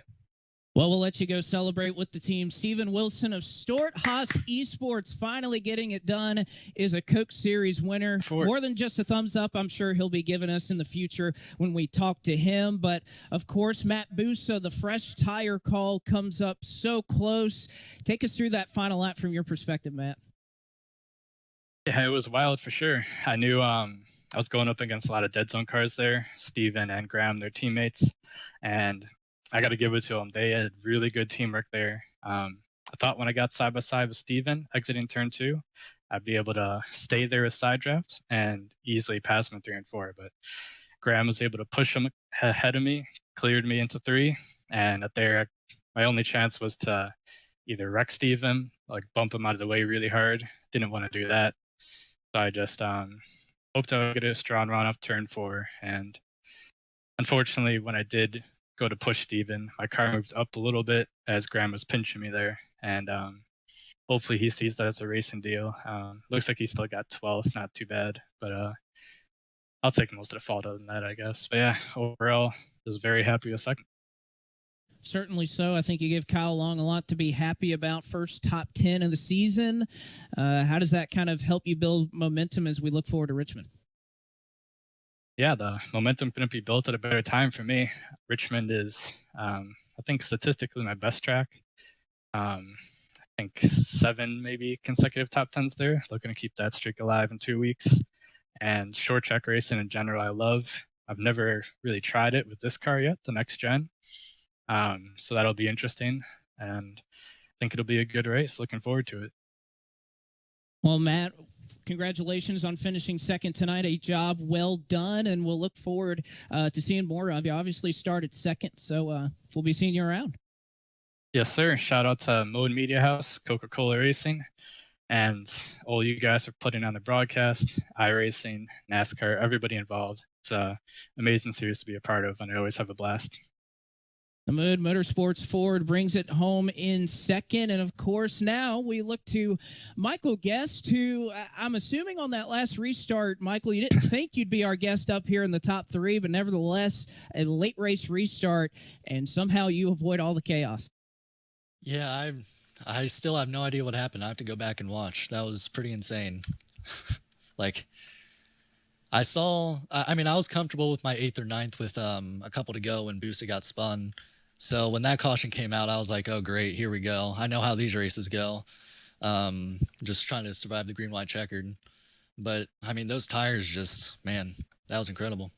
Well, we'll let you go celebrate with the team. Steven Wilson of Stort Haas Esports, finally getting it done, is a Coke Series winner. More than just a thumbs up, I'm sure he'll be giving us in the future when we talk to him. But, of course, Matt Busa, the fresh tire call comes up so close. Take us through that final lap from your perspective, Matt. Yeah, it was wild for sure. I knew I was going up against a lot of dead zone cars there, Steven and Graham, their teammates, and I got to give it to them. They had really good teamwork there. I thought when I got side by side with Steven exiting turn 2, I'd be able to stay there with side draft and easily pass him in 3 and 4. But Graham was able to push him ahead of me, cleared me into 3, and at there, my only chance was to either wreck Steven, like bump him out of the way really hard. Didn't want to do that, so I just hoped I would get a strong run off turn 4. And unfortunately, when I did go to push Steven, my car moved up a little bit as Graham was pinching me there, and hopefully he sees that as a racing deal. Looks like he still got 12th, not too bad, but I'll take most of the fault other than that, I guess. But yeah, overall, was very happy with second. Certainly so. I think you give Kyle Long a lot to be happy about. First top 10 of the season. How does that kind of help you build momentum as we look forward to Richmond? Yeah, the momentum couldn't be built at a better time for me. Richmond is, I think, statistically my best track. I think 7 maybe consecutive top 10s there. Looking to keep that streak alive in 2 weeks. And short track racing in general, I love. I've never really tried it with this car yet, the next gen. So that'll be interesting, and I think it'll be a good race. Looking forward to it. Well, Matt, congratulations on finishing second tonight. A job well done, and we'll look forward to seeing more of you. Obviously started second, so we'll be seeing you around. Yes, sir. Shout out to Mode Media House, Coca-Cola Racing, and all you guys for putting on the broadcast, iRacing, NASCAR, everybody involved. It's an amazing series to be a part of, and I always have a blast. The Mood Motorsports Ford brings it home in second. And, of course, now we look to Michael Guest, who I'm assuming on that last restart, Michael, you didn't think you'd be our guest up here in the top 3, but nevertheless, a late race restart, and somehow you avoid all the chaos. Yeah, I still have no idea what happened. I have to go back and watch. That was pretty insane. I was comfortable with my 8th or 9th with a couple to go when Busa got spun. So when that caution came out, I was like, oh, great, here we go. I know how these races go. Just trying to survive the green, white, checkered. But, I mean, those tires just, man, that was incredible.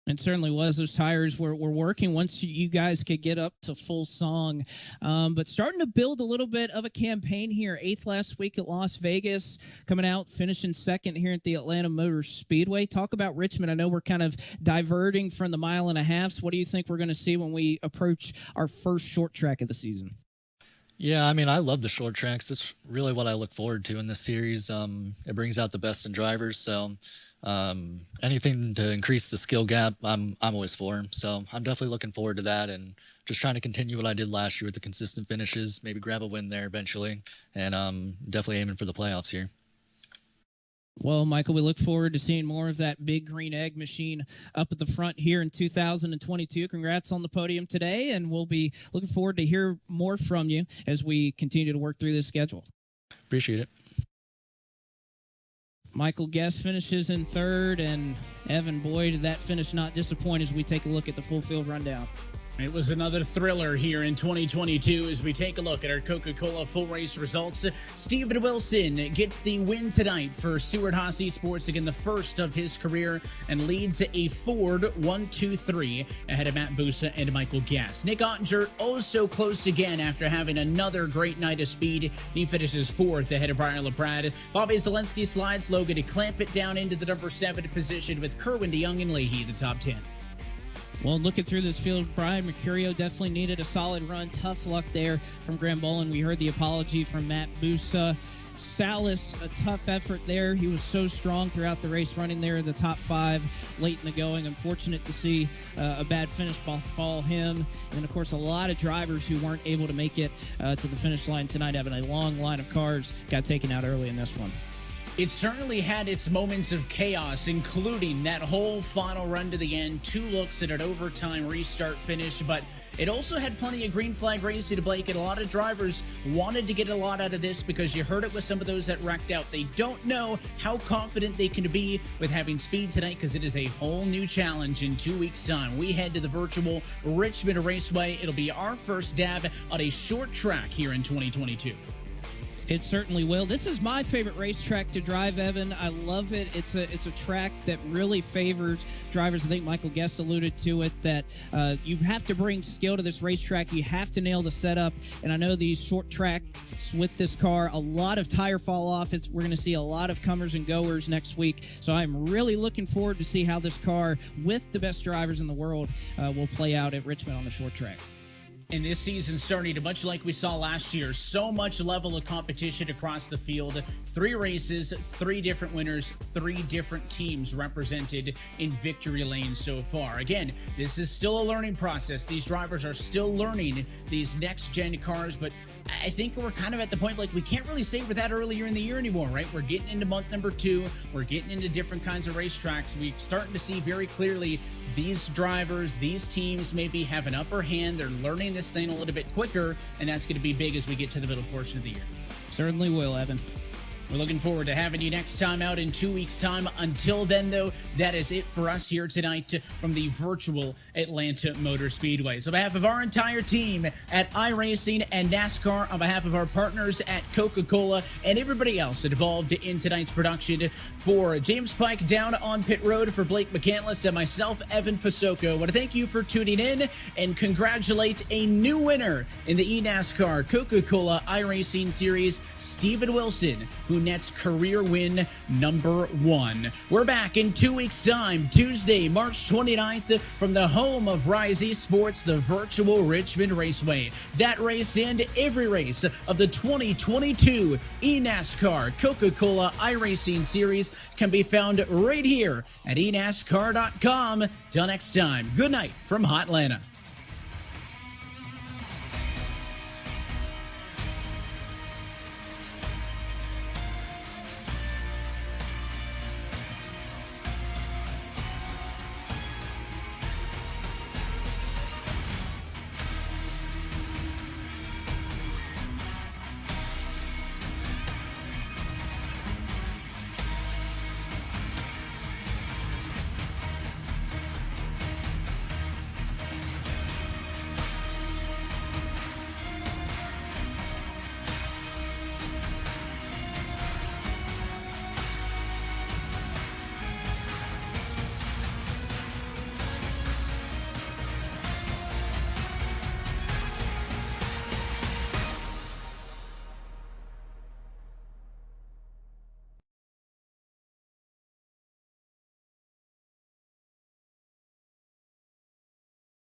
It certainly was. Those tires were working once you guys could get up to full song. But starting to build a little bit of a campaign here. 8th last week at Las Vegas, coming out, finishing second here at the Atlanta Motor Speedway. Talk about Richmond. I know we're kind of diverting from the 1.5 miles. What do you think we're going to see when we approach our first short track of the season? Yeah, I mean, I love the short tracks. That's really what I look forward to in this series. It brings out the best in drivers, so anything to increase the skill gap, I'm always for. So I'm definitely looking forward to that, and just trying to continue what I did last year with the consistent finishes, maybe grab a win there eventually, and definitely aiming for the playoffs here. Well, Michael, we look forward to seeing more of that big green egg machine up at the front here in 2022. Congrats on the podium today, and we'll be looking forward to hear more from you as we continue to work through this schedule. Appreciate it. Michael Guest finishes in third, and Evan, boy, did that finish not disappoint as we take a look at the full field rundown. It was another thriller here in 2022 as we take a look at our Coca-Cola full race results. Steven Wilson gets the win tonight for Stewart-Haas Esports, again the first of his career, and leads a Ford 1-2-3 ahead of Matt Busa and Michael Guest. Nick Ottinger also close again after having another great night of speed. He finishes fourth ahead of Brian LaPrade. Bobby Zelensky slides Logan to clamp it down into the number 7 position with Kerwin DeYoung and Leahy the top 10. Well, looking through this field, Brian Mercurio definitely needed a solid run. Tough luck there from Graham Bolin. We heard the apology from Matt Busa. Salas, a tough effort there. He was so strong throughout the race, running there in the top 5 late in the going. Unfortunate to see a bad finish befall him. And, of course, a lot of drivers who weren't able to make it to the finish line tonight, having a long line of cars, got taken out early in this one. It certainly had its moments of chaos, including that whole final run to the end, 2 looks at an overtime restart finish, but it also had plenty of green flag racing to Blake, and a lot of drivers wanted to get a lot out of this because you heard it with some of those that wrecked out. They don't know how confident they can be with having speed tonight because it is a whole new challenge in 2 weeks' time. We head to the virtual Richmond Raceway. It'll be our first dab on a short track here in 2022. It certainly will. This is my favorite racetrack to drive, Evan. I love it. It's a track that really favors drivers. I think Michael Guest alluded to it, that you have to bring skill to this racetrack. You have to nail the setup. And I know these short tracks with this car, a lot of tire fall off. We're going to see a lot of comers and goers next week. So I'm really looking forward to see how this car, with the best drivers in the world, will play out at Richmond on the short track. And this season starting to, much like we saw last year, so much level of competition across the field. 3 races, 3 different winners, 3 different teams represented in victory lane so far. Again, this is still a learning process. These drivers are still learning these next-gen cars, but I think we're kind of at the point, like, we can't really say we're that earlier in the year anymore, right? We're getting into month number 2. We're getting into different kinds of racetracks. We're starting to see very clearly these drivers, these teams maybe have an upper hand. They're learning this thing a little bit quicker, and that's going to be big as we get to the middle portion of the year. Certainly will, Evan. We're looking forward to having you next time out in 2 weeks' time. Until then, though, that is it for us here tonight from the virtual Atlanta Motor Speedway. So on behalf of our entire team at iRacing and NASCAR, on behalf of our partners at Coca-Cola and everybody else involved in tonight's production, for James Pike down on pit road, for Blake McCandless and myself, Evan Pasoko, I want to thank you for tuning in and congratulate a new winner in the eNASCAR Coca-Cola iRacing Series, Steven Wilson, who nets career win number 1. We're back in 2 weeks' time, Tuesday, March 29th, from the home of Rise Esports, the virtual Richmond Raceway. That race and every race of the 2022 eNASCAR Coca-Cola iRacing Series can be found right here at eNASCAR.com. Till next time, good night from Atlanta.